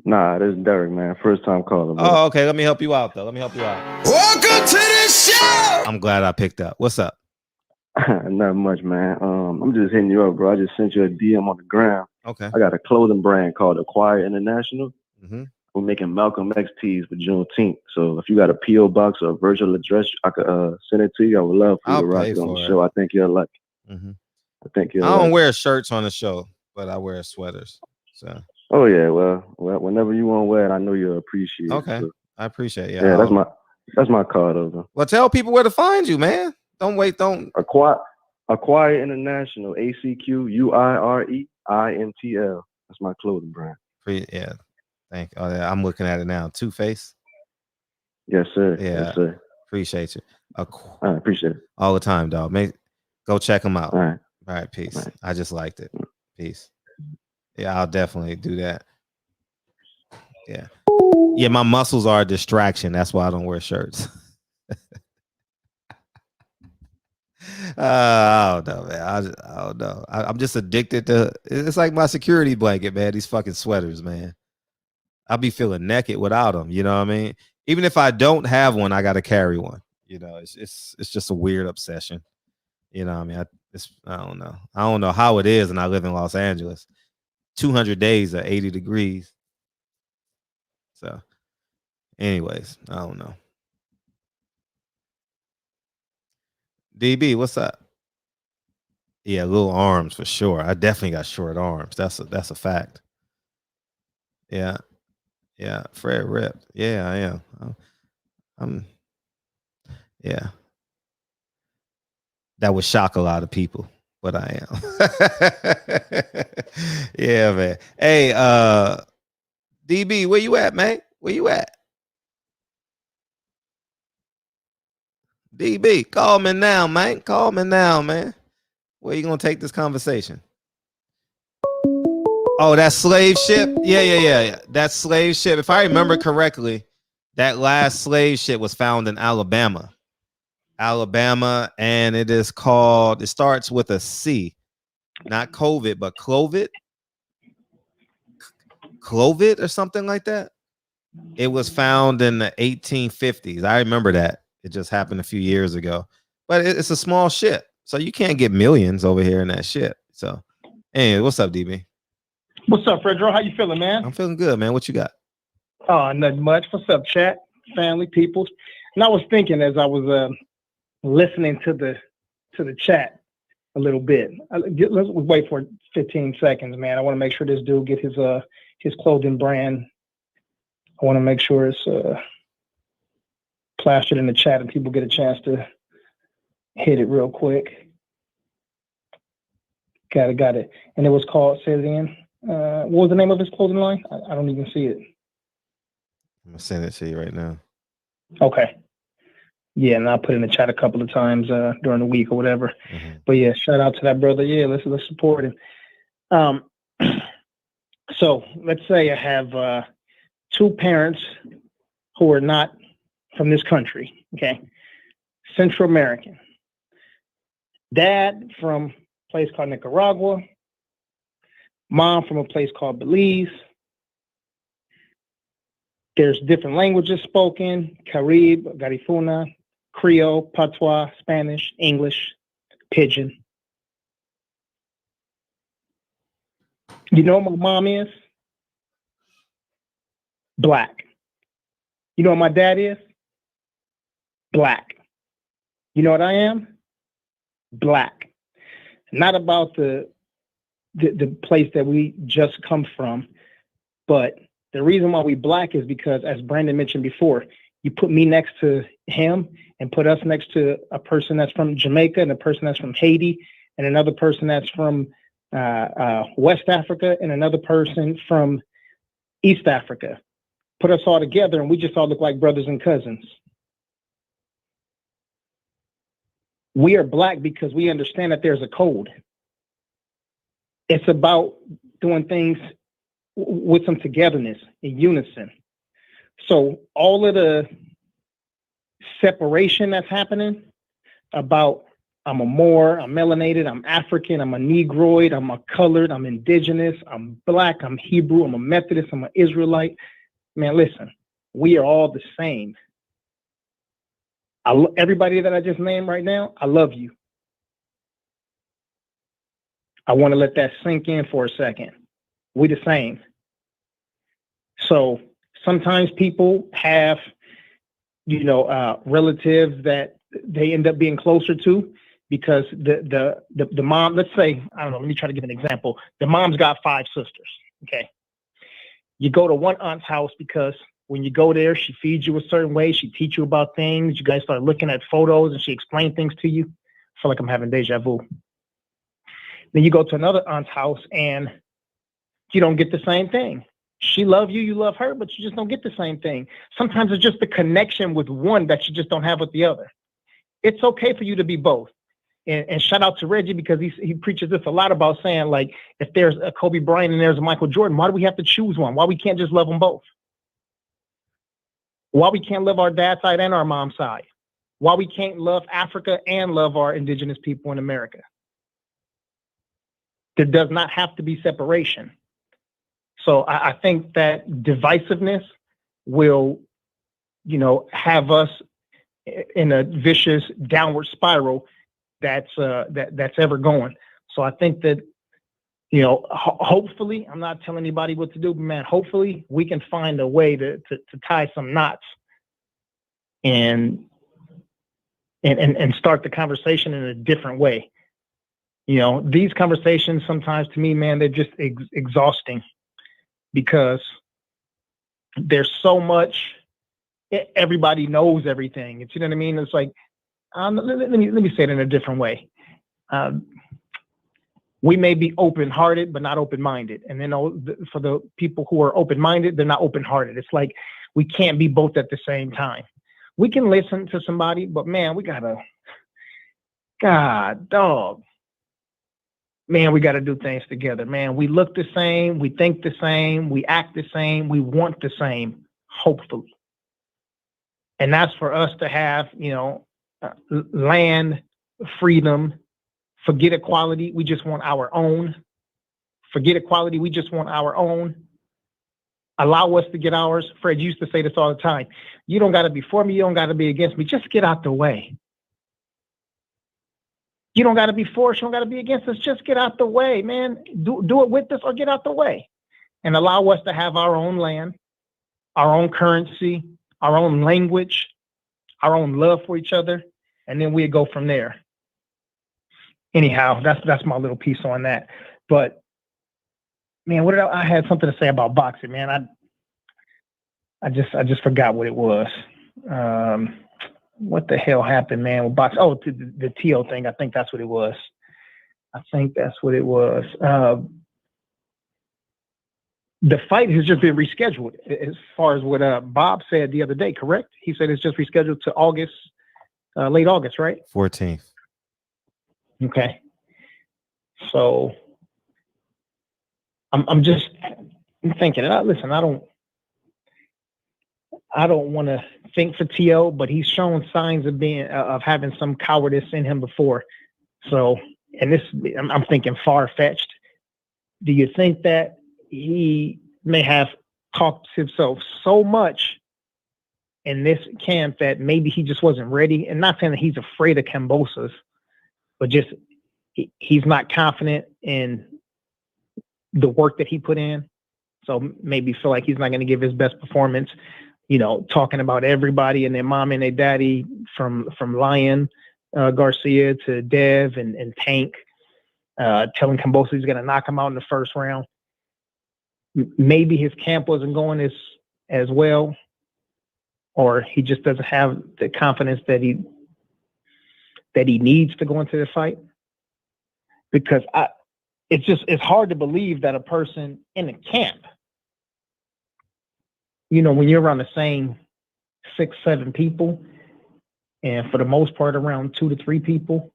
Nah, this is Derek, man. First time calling. Bro. Oh, okay. Let me help you out, though. Welcome to the show. I'm glad I picked up. What's up? Not much, man. I'm just hitting you up, bro. I just sent you a DM on the gram. Okay. I got a clothing brand called Acquire International. Mm-hmm. We're making Malcolm X tees for Juneteenth. So if you got a P.O. box or a virtual address, I could send it to you. I would love for you to rock it on the show. I think you'll like it. Mm-hmm. I think you'll I don't like wear shirts on the show, but I wear sweaters. So. Oh yeah, well, whenever you want to wear it, I know you'll appreciate it. Okay, so. I appreciate it. Yeah, that's my card over. Well, tell people where to find you, man. Don't Acquire International, ACQUIREINTL. That's my clothing brand. Yeah, thank you. Oh, yeah, I'm looking at it now. Two-Face. Yes, sir. Yeah, yes, sir. Appreciate you. I appreciate it all the time, dog. Go check them out. All right, peace. All right. I just liked it. Peace. Yeah, I'll definitely do that. Yeah. Yeah, my muscles are a distraction. That's why I don't wear shirts. I don't know, man. I don't know. I'm just addicted to it's like my security blanket, man. These fucking sweaters, man. I'll be feeling naked without them. You know what I mean? Even if I don't have one, I got to carry one. You know, it's just a weird obsession. You know what I mean? I don't know. I don't know how it is, and I live in Los Angeles. 200 days at 80 degrees. So, anyways, I don't know. DB, what's up? Yeah, little arms for sure. I definitely got short arms. That's a fact. Yeah. Yeah, Fred ripped. Yeah, I am. Yeah. That would shock a lot of people, but I am. Yeah, man. Hey, DB, where you at, man? Where you at? DB, call me now, man. Call me now, man. Where you gonna take this conversation? Oh, that slave ship? Yeah. That slave ship. If I remember correctly, that last slave ship was found in Alabama. And it starts with a C. Not COVID, but Clovid. Clovid or something like that. It was found in the 1850s. I remember that. It just happened a few years ago, but it's a small shit. So you can't get millions over here in that shit. So, anyway, what's up, DB? What's up, Fredro? How you feeling, man? I'm feeling good, man. What you got? Oh, nothing much. What's up, chat, family, people? And I was thinking as I was listening to the chat a little bit. Let's wait for 15 seconds, man. I want to make sure this dude get his clothing brand. I want to make sure it's plastered in the chat and people get a chance to hit it real quick. Got it. And it was called, say it again. What was the name of his clothing line? I don't even see it. I'm gonna send it to you right now. Okay. Yeah, and I'll put it in the chat a couple of times during the week or whatever. But yeah, shout out to that brother. Yeah, let's support him. So let's say I have two parents who are not from this country, okay? Central American. Dad from a place called Nicaragua. Mom from a place called Belize. There's different languages spoken: Carib, Garifuna, Creole, Patois, Spanish, English, Pidgin. You know what my mom is? Black. You know what my dad is? Black. You know what I am? Black. Not about the place that we just come from, but the reason why we Black is because, as Brandon mentioned before, you put me next to him and put us next to a person that's from Jamaica and a person that's from Haiti and another person that's from West Africa and another person from East Africa. Put us all together and we just all look like brothers and cousins. We are Black because we understand that there's a code. It's about doing things with some togetherness in unison. So all of the separation that's happening about I'm a Moor, I'm melanated, I'm African, I'm a Negroid, I'm a colored, I'm indigenous, I'm Black, I'm Hebrew, I'm a Methodist, I'm an Israelite. Man, listen, we are all the same. Everybody that I just named right now, I love you. I want to let that sink in for a second. We the same. So sometimes people have, relatives that they end up being closer to because the mom, let's say, I don't know, let me try to give an example. The mom's got 5 sisters, okay? You go to one aunt's house because when you go there, she feeds you a certain way. She teaches you about things. You guys start looking at photos and she explains things to you. I feel like I'm having deja vu. Then you go to another aunt's house and you don't get the same thing. She loves you, you love her, but you just don't get the same thing. Sometimes it's just the connection with one that you just don't have with the other. It's okay for you to be both. And shout out to Reggie because he preaches this a lot about saying, like, if there's a Kobe Bryant and there's a Michael Jordan, why do we have to choose one? Why we can't just love them both? Why we can't love our dad's side and our mom's side? Why we can't love Africa and love our indigenous people in America? There does not have to be separation. So I think that divisiveness will, have us in a vicious downward spiral that's ever going. So I think that, hopefully, I'm not telling anybody what to do, but man, hopefully we can find a way to tie some knots and start the conversation in a different way. These conversations sometimes to me, man, they're just exhausting because there's so much, everybody knows everything. You know what I mean? It's like, let me say it in a different way. We may be open-hearted, but not open-minded. And then for the people who are open-minded, they're not open-hearted. It's like we can't be both at the same time. We can listen to somebody, but man, we gotta, God, dog. Man, we got to do things together, man. We look the same, we think the same, we act the same, we want the same, hopefully. And that's for us to have, land, freedom, forget equality, we just want our own. Forget equality, we just want our own. Allow us to get ours. Fred used to say this all the time. You don't got to be for me. You don't got to be against me. Just get out the way. You don't got to be for us. You don't got to be against us. Just get out the way, man. Do it with us or get out the way. And allow us to have our own land, our own currency, our own language, our own love for each other. And then we go from there. Anyhow, that's my little piece on that. But man, I had something to say about boxing, man. I just forgot what it was. What the hell happened, man, with boxing? Oh, the T.O. thing. I think that's what it was. The fight has just been rescheduled, as far as what Bob said the other day, correct? He said it's just rescheduled to August, late August, right? 14th. Okay. So I'm just thinking. Listen, I don't want to think for T.O., but he's shown signs of having some cowardice in him before. So, and I'm thinking far-fetched. Do you think that he may have talked himself so much in this camp that maybe he just wasn't ready? And not saying that he's afraid of Cambosas, but just he's not confident in the work that he put in. So maybe feel like he's not going to give his best performance, talking about everybody and their mom and their daddy from Lion Garcia to Dev and Tank, telling Cambosa he's going to knock him out in the first round. Maybe his camp wasn't going as well, or he just doesn't have the confidence that he needs to go into the fight. Because it's hard to believe that a person in a camp, when you're around the same 6-7 people, and for the most part around 2 to 3 people,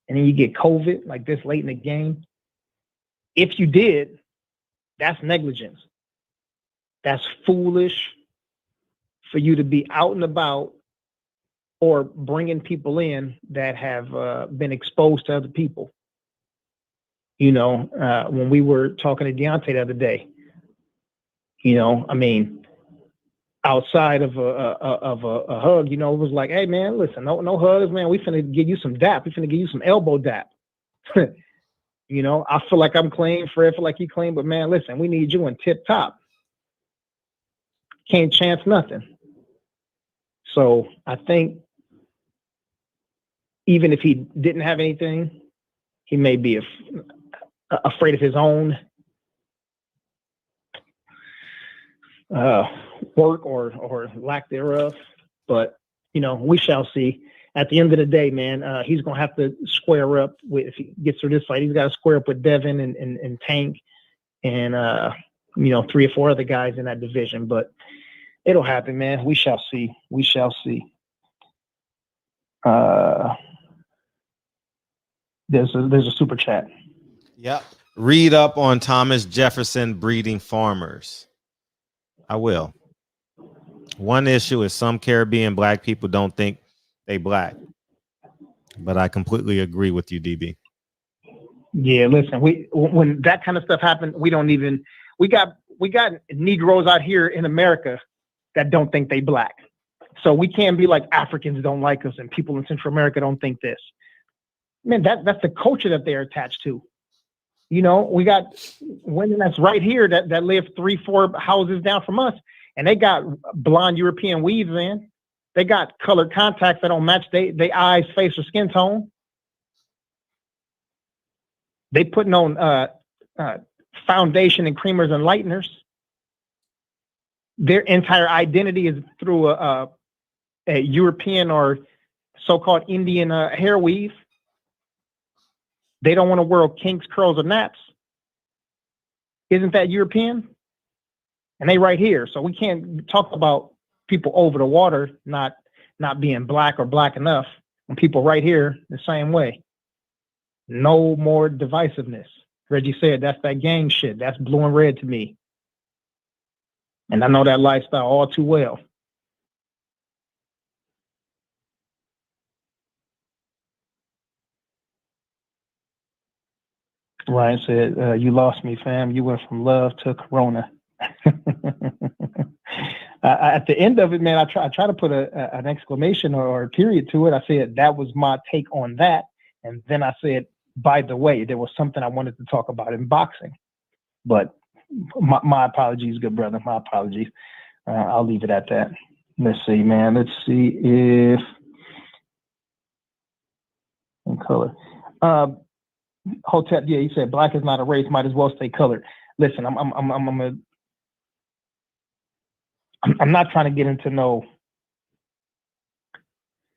and then you get COVID like this late in the game. If you did, that's negligence. That's foolish for you to be out and about or bringing people in that have been exposed to other people. When we were talking to Deontay the other day, outside of a hug, it was like, hey man, listen, no hugs, man. We finna give you some dap. We finna give you some elbow dap. I feel like I'm clean. Fred feel like he clean, but man, listen, we need you in tip top. Can't chance nothing. So I think even if he didn't have anything, he may be afraid of his own work or lack thereof. But we shall see. At the end of the day, man, he's gonna have to square up with, if he gets through this fight, he's got to square up with Devin and Tank and 3 or 4 other guys in that division. But it'll happen, man. We shall see. There's a super chat. Yep. Read up on Thomas Jefferson breeding farmers. I will. One issue is some Caribbean black people don't think they black, but I completely agree with you, DB. Yeah, listen, when that kind of stuff happened, we got Negroes out here in America that don't think they black. So we can't be like Africans don't like us and people in Central America don't think this. Man, that's the culture that they're attached to. We got women that's right here that live 3-4 houses down from us, and they got blonde European weaves in. They got colored contacts that don't match they eyes, face, or skin tone. They putting on foundation and creamers and lighteners. Their entire identity is through a European or so-called Indian hair weave. They don't want to wear kinks, curls, or naps. Isn't that European? And they right here. So we can't talk about people over the water not being black or black enough when people right here the same way. No more divisiveness. Reggie said that's that gang shit. That's blue and red to me. And I know that lifestyle all too well. Ryan said, you lost me, fam. You went from love to Corona. At the end of it, man, I try to put an exclamation or a period to it. I said that was my take on that, and then I said, by the way, there was something I wanted to talk about in boxing. But my apologies, good brother. My apologies. I'll leave it at that. Let's see, man. Let's see if in color. Hotep, yeah, he said black is not a race. Might as well stay colored. Listen, I'm not trying to get into no.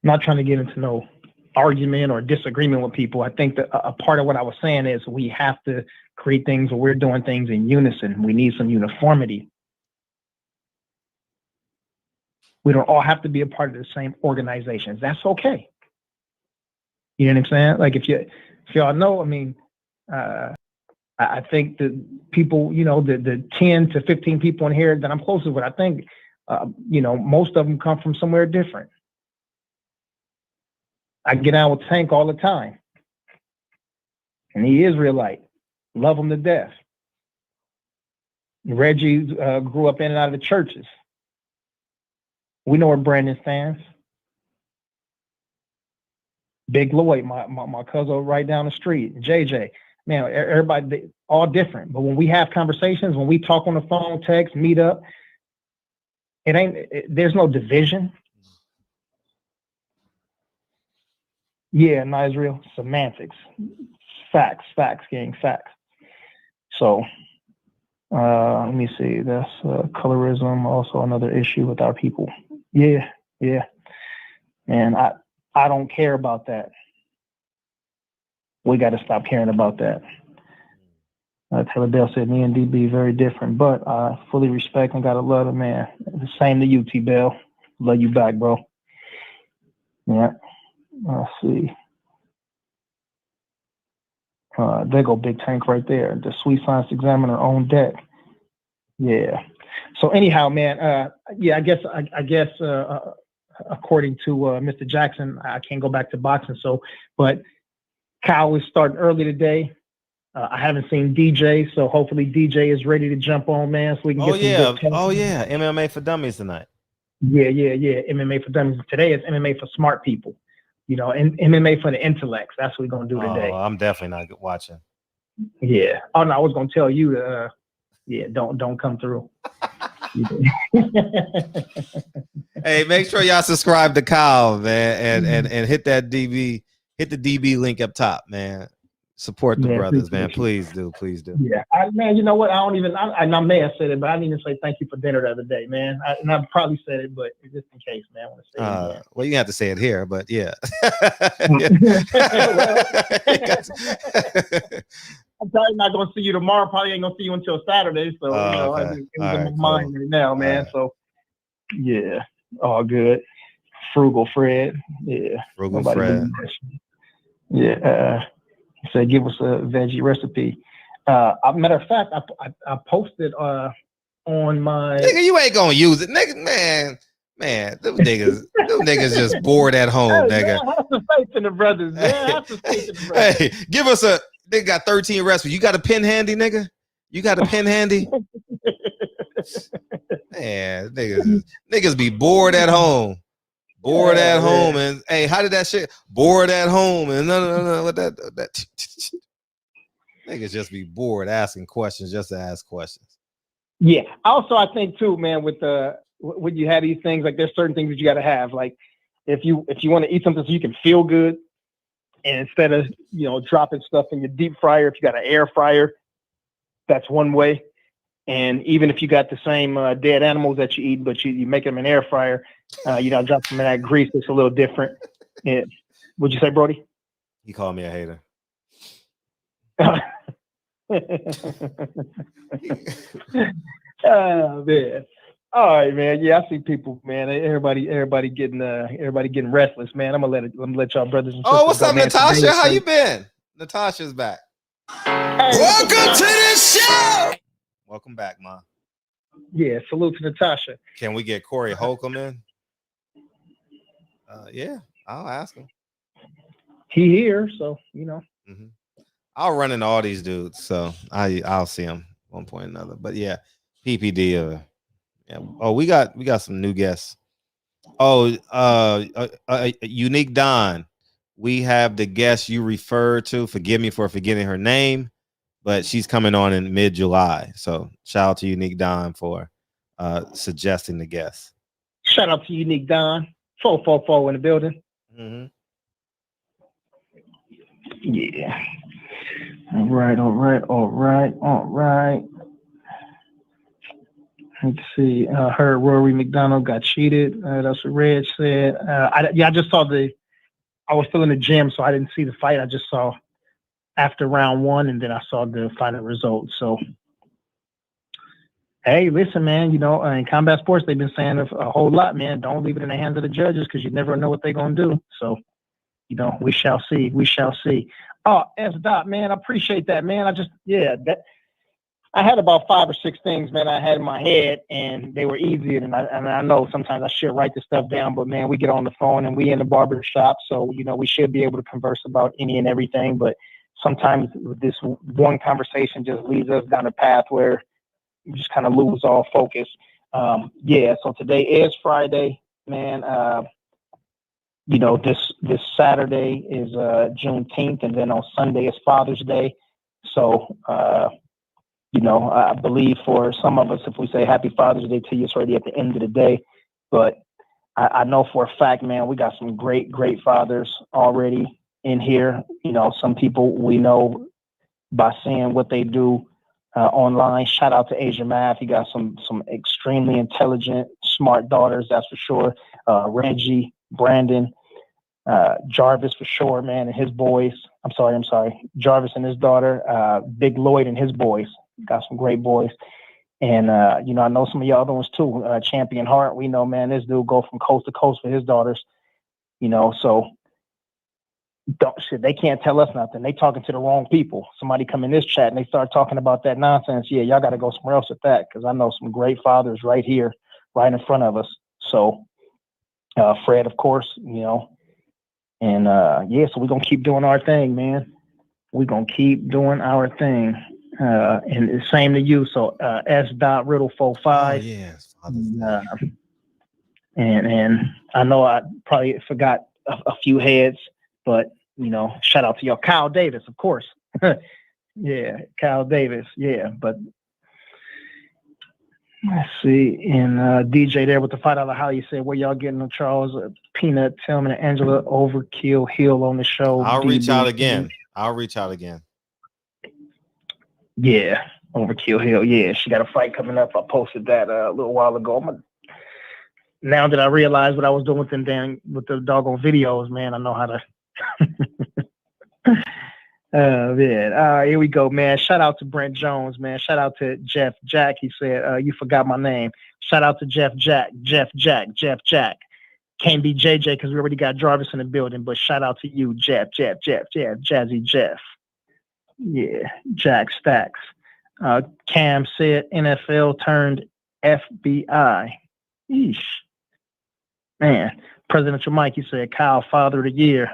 Not trying to get into no argument or disagreement with people. I think that a part of what I was saying is we have to create things where we're doing things in unison. We need some uniformity. We don't all have to be a part of the same organizations. That's okay. You know what I'm saying? Like if y'all know, I mean, I think the people, you know, the 10 to 15 people in here that I'm closest with, I think, you know, most of them come from somewhere different. I get out with Tank all the time. And he is Israelite. Love him to death. Reggie grew up in and out of the churches. We know where Brandon stands. Big Lloyd, my cousin right down the street. JJ. Man, everybody, they, all different. But when we have conversations, when we talk on the phone, text, meet up, there's no division. Yeah, not Israel. Semantics. Facts, gang, facts. So, let me see. That's colorism, also another issue with our people. Yeah. And I don't care about that. We got to stop caring about that. Taylor Bell said, me and DB very different, but I fully respect and gotta love the man. The same to you, T Bell. Love you back, bro. Yeah. Let's see. There go Big Tank right there. The Sweet Science Examiner on deck. Yeah. So anyhow, man, yeah, I guess according to Mr. Jackson, I can't go back to boxing. So, but Kyle is starting early today. I haven't seen DJ, so hopefully DJ is ready to jump on, man, so we can get some good Oh yeah, MMA for Dummies tonight. Yeah. MMA for Dummies. Today is MMA for smart people. You know, and MMA for the intellects. That's what we're gonna do today. Oh, I'm definitely not watching. Yeah. Oh no, I was gonna tell you to don't come through. Hey, make sure y'all subscribe to Kyle, man, and hit that DB, hit the DB link up top, man. Support the brothers, man. Please do. Yeah, man. You know what? I may have said it, but I didn't even say thank you for dinner the other day, man. And I probably said it, but just in case, man, I want to say it again. Well, you have to say it here, but yeah. I'm probably not gonna see you tomorrow. Probably ain't gonna see you until Saturday. So you know, okay. it's in my mind right now, man. Right. So yeah, all good. Frugal Fred, yeah. Frugal Fred. Yeah. He said, give us a veggie recipe. Matter of fact, I posted on my. Nigga, you ain't gonna use it, nigga. Man, them niggas just bored at home, nigga. Man, have some faith in the brothers, man. Have some faith in the brothers. Hey, give us a. They got 13 recipes. You got a pen handy, nigga? You got a pen handy? Man, niggas be bored at home. Bored at home, and hey, how did that shit? Bored at home, and no, what that niggas just be bored asking questions just to ask questions. Yeah. Also, I think too, man, with when you have these things, like there's certain things that you got to have. Like if you want to eat something so you can feel good, and instead of dropping stuff in your deep fryer, if you got an air fryer, that's one way. And even if you got the same dead animals that you eat, but you make them in air fryer, drop them in that grease. It's a little different. Yeah. What'd you say, Brody? He called me a hater. Oh man. All right, man. Yeah, I see people, man. Everybody getting restless, man. I'm gonna let y'all brothers and sisters. Oh, what's up, Natasha? How you been? Natasha's back. Hey, welcome to the show. Welcome back, Ma. Yeah, salute to Natasha. Can we get Corey Holcomb in? Yeah, I'll ask him. He here, so Mm-hmm. I'll run into all these dudes, so I'll see him one point or another. But yeah, PPD, Yeah. Oh, we got some new guests. Oh, Unique Don. We have the guest you referred to. Forgive me for forgetting her name, but she's coming on in mid-July. So shout out to Unique Don for suggesting the guest. Shout out to Unique Don. 444 in the building. Mm-hmm. Yeah. All right. Let's see. Heard Rory McDonald got cheated. That's what Red said. I just saw I was still in the gym, so I didn't see the fight. I just saw after round 1, and then I saw the final results. So, hey, listen, man, in combat sports, they've been saying a whole lot, man. Don't leave it in the hands of the judges because you never know what they're going to do. So, we shall see. We shall see. Oh, S. Dot, man, I appreciate that, man. I had about 5 or 6 things, man, I had in my head, and they were easy. And I know sometimes I should write this stuff down, but, man, we get on the phone and we in the barber shop. So, we should be able to converse about any and everything. But sometimes this one conversation just leads us down a path where you just kind of lose all focus. So today is Friday, man. This Saturday is Juneteenth, and then on Sunday is Father's Day. So, I believe for some of us, if we say Happy Father's Day to you, it's already at the end of the day. But I know for a fact, man, we got some great, great fathers already in here. Some people we know by seeing what they do online. Shout out to Asia Math. You got some extremely intelligent, smart daughters, that's for sure. Reggie, Brandon, Jarvis for sure, man, and his boys. I'm sorry. Jarvis and his daughter, Big Lloyd and his boys. Got some great boys. And, I know some of y'all other ones too. Champion Hart, we know, man, this dude go from coast to coast for his daughters. So they can't tell us nothing. They talking to the wrong people. Somebody come in this chat and they start talking about that nonsense. Yeah, y'all got to go somewhere else with that, because I know some great fathers right here, right in front of us. So Fred, of course, and so we're going to keep doing our thing, man. We're going to keep doing our thing. And the same to you. So S. Riddle 45. Oh, yes. And I know I probably forgot a few heads, but shout out to y'all. Kyle Davis, of course. Yeah, Kyle Davis. Yeah, but let's see. And DJ there with the $5 how you said, where y'all getting the Charles, Peanut, Tillman, and Angela Overkill Hill on the show. I'll reach out again. Yeah, Overkill Hill. Yeah, she got a fight coming up. I posted that a little while ago. Now that I realized what I was doing with the doggone videos, man, I know how to. Here we go, man. Shout out to Brent Jones, man. Shout out to Jeff Jack. He said, you forgot my name. Shout out to Jeff Jack. Can't be JJ because we already got Jarvis in the building, but shout out to you, Jeff, Jazzy Jeff. Yeah, Jack Stacks. Cam said NFL turned FBI. Eesh. Man, Presidential Mike, he said, Kyle, Father of the Year.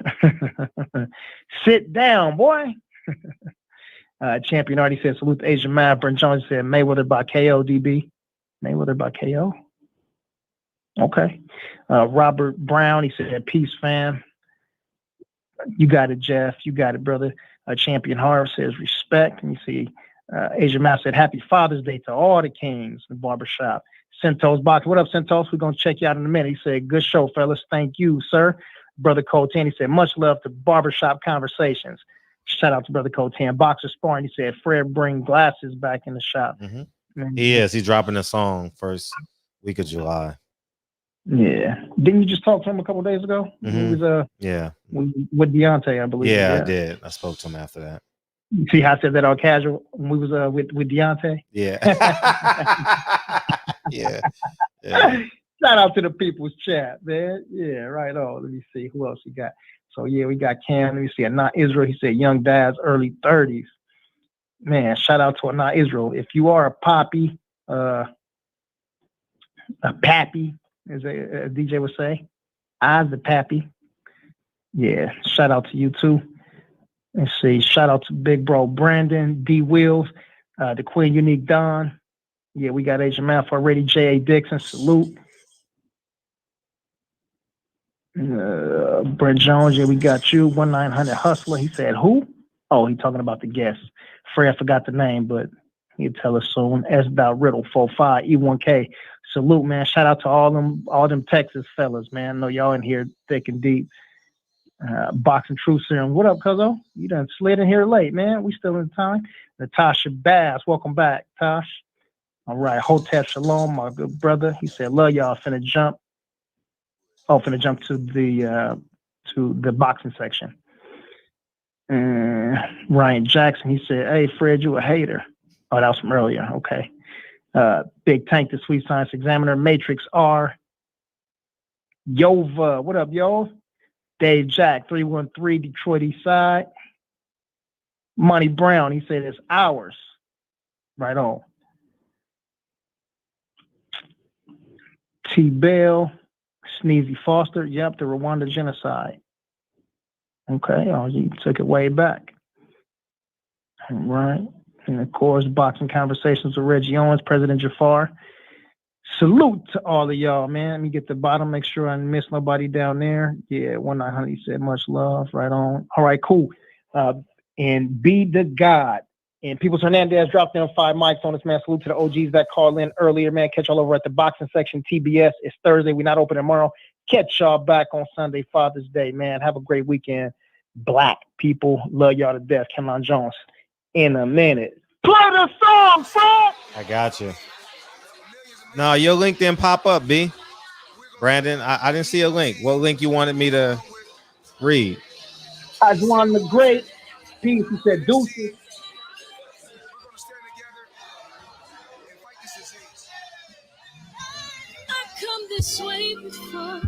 Sit down, boy. Champion Artie said, salute to Asian Math. Brent Jones said, Mayweather by KO, DB. Mayweather by KO? Okay. Robert Brown, he said, peace, fam. You got it, Jeff. You got it, brother. Champion Harv says, respect. And you see, Asian Math said, happy Father's Day to all the kings in the barbershop. Centos Box. What up, Centos? We're going to check you out in a minute. He said, good show, fellas. Thank you, sir. Brother Cotan, he said, much love to Barbershop Conversations. Shout out to Brother Cotan. Boxer Sparring, he said, Fred, bring glasses back in the shop. Mm-hmm. He is. He's dropping a song first week of July. Yeah. Didn't you just talk to him a couple of days ago? Mm-hmm. He was with Deontay, I believe. Yeah, I did. I spoke to him after that. See how I said that all casual when we was with Deontay? Yeah. Yeah. Shout out to the people's chat, man. Yeah, right on. Let me see who else we got. So yeah, we got Cam. Let me see. Anat Israel. He said young dads, early 30s. Man, shout out to Anat Israel. If you are a poppy, a pappy, as a DJ would say, I's the pappy. Yeah, shout out to you too. Let's see. Shout out to Big Bro Brandon, D Wheels, the Queen Unique Don. Yeah, we got Asian Math already. J.A. Dixon, salute. Brent Jones, yeah, we got you. 1-900 Hustler. He said, who? Oh, he talking about the guest. Frey, I forgot the name, but he'll tell us soon. S. Riddle 45 E1K. Salute, man. Shout out to all them Texas fellas, man. I know y'all in here thick and deep. Boxing Truth Serum. What up, cuzzo? You done slid in here late, man. We still in time. Natasha Bass, welcome back, Tosh. All right, Hotep Shalom, my good brother. He said, love y'all. Finna jump to the boxing section. And Ryan Jackson, he said, hey, Fred, you a hater. Oh, that was from earlier. Okay. Big Tank, the Sweet Science Examiner, Matrix R. Yova, what up, yo? Dave Jack, 313, Detroit East Side. Monty Brown, he said it's ours. Right on. T. Bell, Sneezy Foster, yep, the Rwanda genocide. Okay, oh, you took it way back. All right. And of course, Boxing Conversations with Reggie Owens, President Jafar. Salute to all of y'all, man. Let me get the bottom, make sure I didn't miss nobody down there. Yeah, 1-900, he said much love. Right on. All right, cool. And Be the God. And Peoples Hernandez dropped in 5 mics on us, man. Salute to the OGs that called in earlier, man. Catch y'all over at the boxing section, TBS. It's Thursday. We're not open tomorrow. Catch y'all back on Sunday, Father's Day, man. Have a great weekend. Black people, love y'all to death. Cameron Jones in a minute. Play the song, Frank! I got you. No, your link didn't pop up, B. Brandon, I didn't see a link. What link you wanted me to read? I just wanted the great piece. He said, deuces. I come this way before.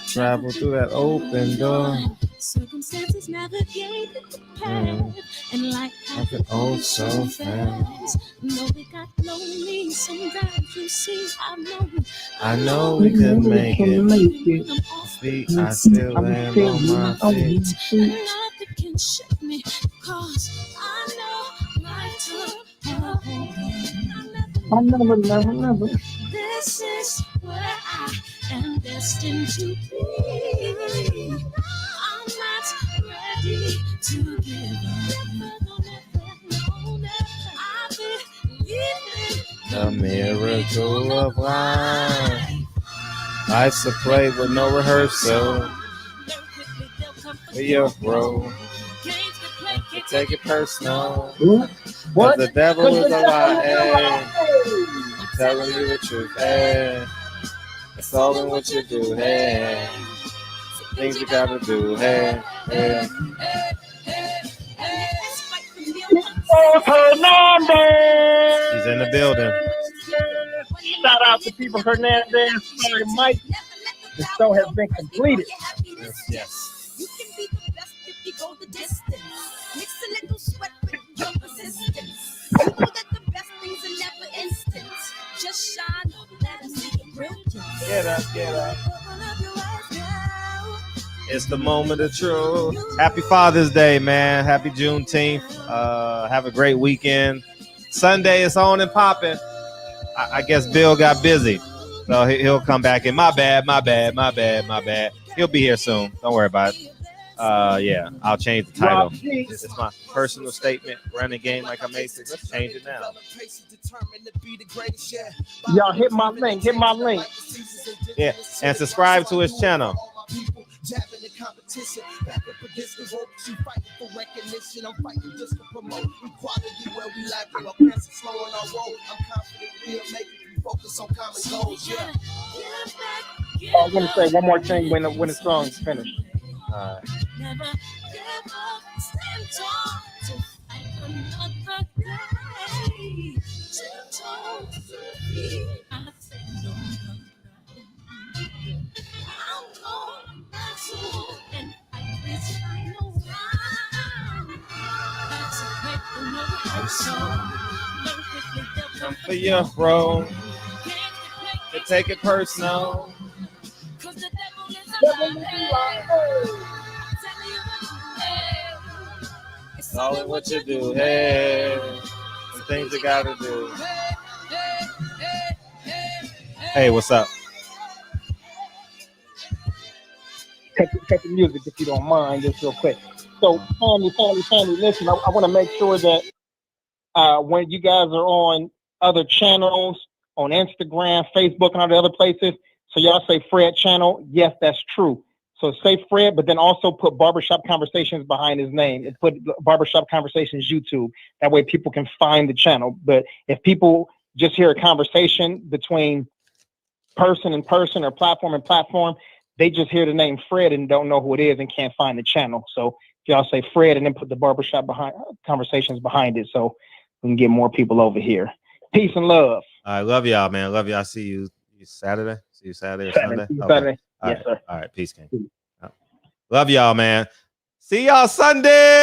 Travel through that open door. Circumstances navigated the path, and like happened oh so fast. No, it got lonely sometimes. You see, I know we could make it. Feet, I still land on my feet. Nothing can shake me, cause I know my Never. This is where I am destined to be. I'm not ready to give up. I believe in The miracle of life. Life's a play with no rehearsal. Be your role. Take it personal. What? The devil is a lie. I'm telling you the truth. Hey. It's all in what you do. Hey. Things you gotta do. Hey. Hey. Hernandez! He's in the building. Shout out to People Hernandez. Sorry, Mike. The show has been completed. Yes. You can be the best if you go the distance. Mix a little sweat with your resistance. You know that the best things are never instant. Just shine, let us see your brilliance. Get up, get up. It's the moment of truth. Happy Father's Day, man. Happy Juneteenth. Have a great weekend. Sunday is on and popping. I guess Bill got busy, so he'll come back in. My bad. He'll be here soon. Don't worry about it. Yeah, I'll change the title. It's my personal statement. Running game like I'm Matrix. Let's change it now. Y'all hit my link. Yeah, and subscribe to his channel. Jabbing the competition, back up against the ropes, you fighting for recognition. I'm fighting just to promote equality where we lack it. Our parents are slow on our road. I'm confident we'll make it. We focus on common goals. Yeah. I'm gonna say one more thing when the song is finished. Never give up, stand tall to fight another day. I said no. I'm going back to and fight this final round. That's a great another episode. Come for your bro. To take it personal. Cause the devil is alive. It's all in what you do. Hey. The things you gotta do. Hey, what's up? Cut the music if you don't mind, just real quick. So, family, listen, I want to make sure that when you guys are on other channels, on Instagram, Facebook, and all the other places, so y'all say Fred channel, yes, that's true. So say Fred, but then also put Barbershop Conversations behind his name and put Barbershop Conversations YouTube. That way people can find the channel. But if people just hear a conversation between person and person or platform and platform, they just hear the name Fred and don't know who it is and can't find the channel. So if y'all say Fred and then put the Barbershop Conversations behind it, so we can get more people over here. Peace and love. I love y'all, man. Love y'all. See you Saturday. See you Saturday or Sunday. See you Okay. Saturday. Yes, sir. All right. Peace, King. Love y'all, man. See y'all Sunday.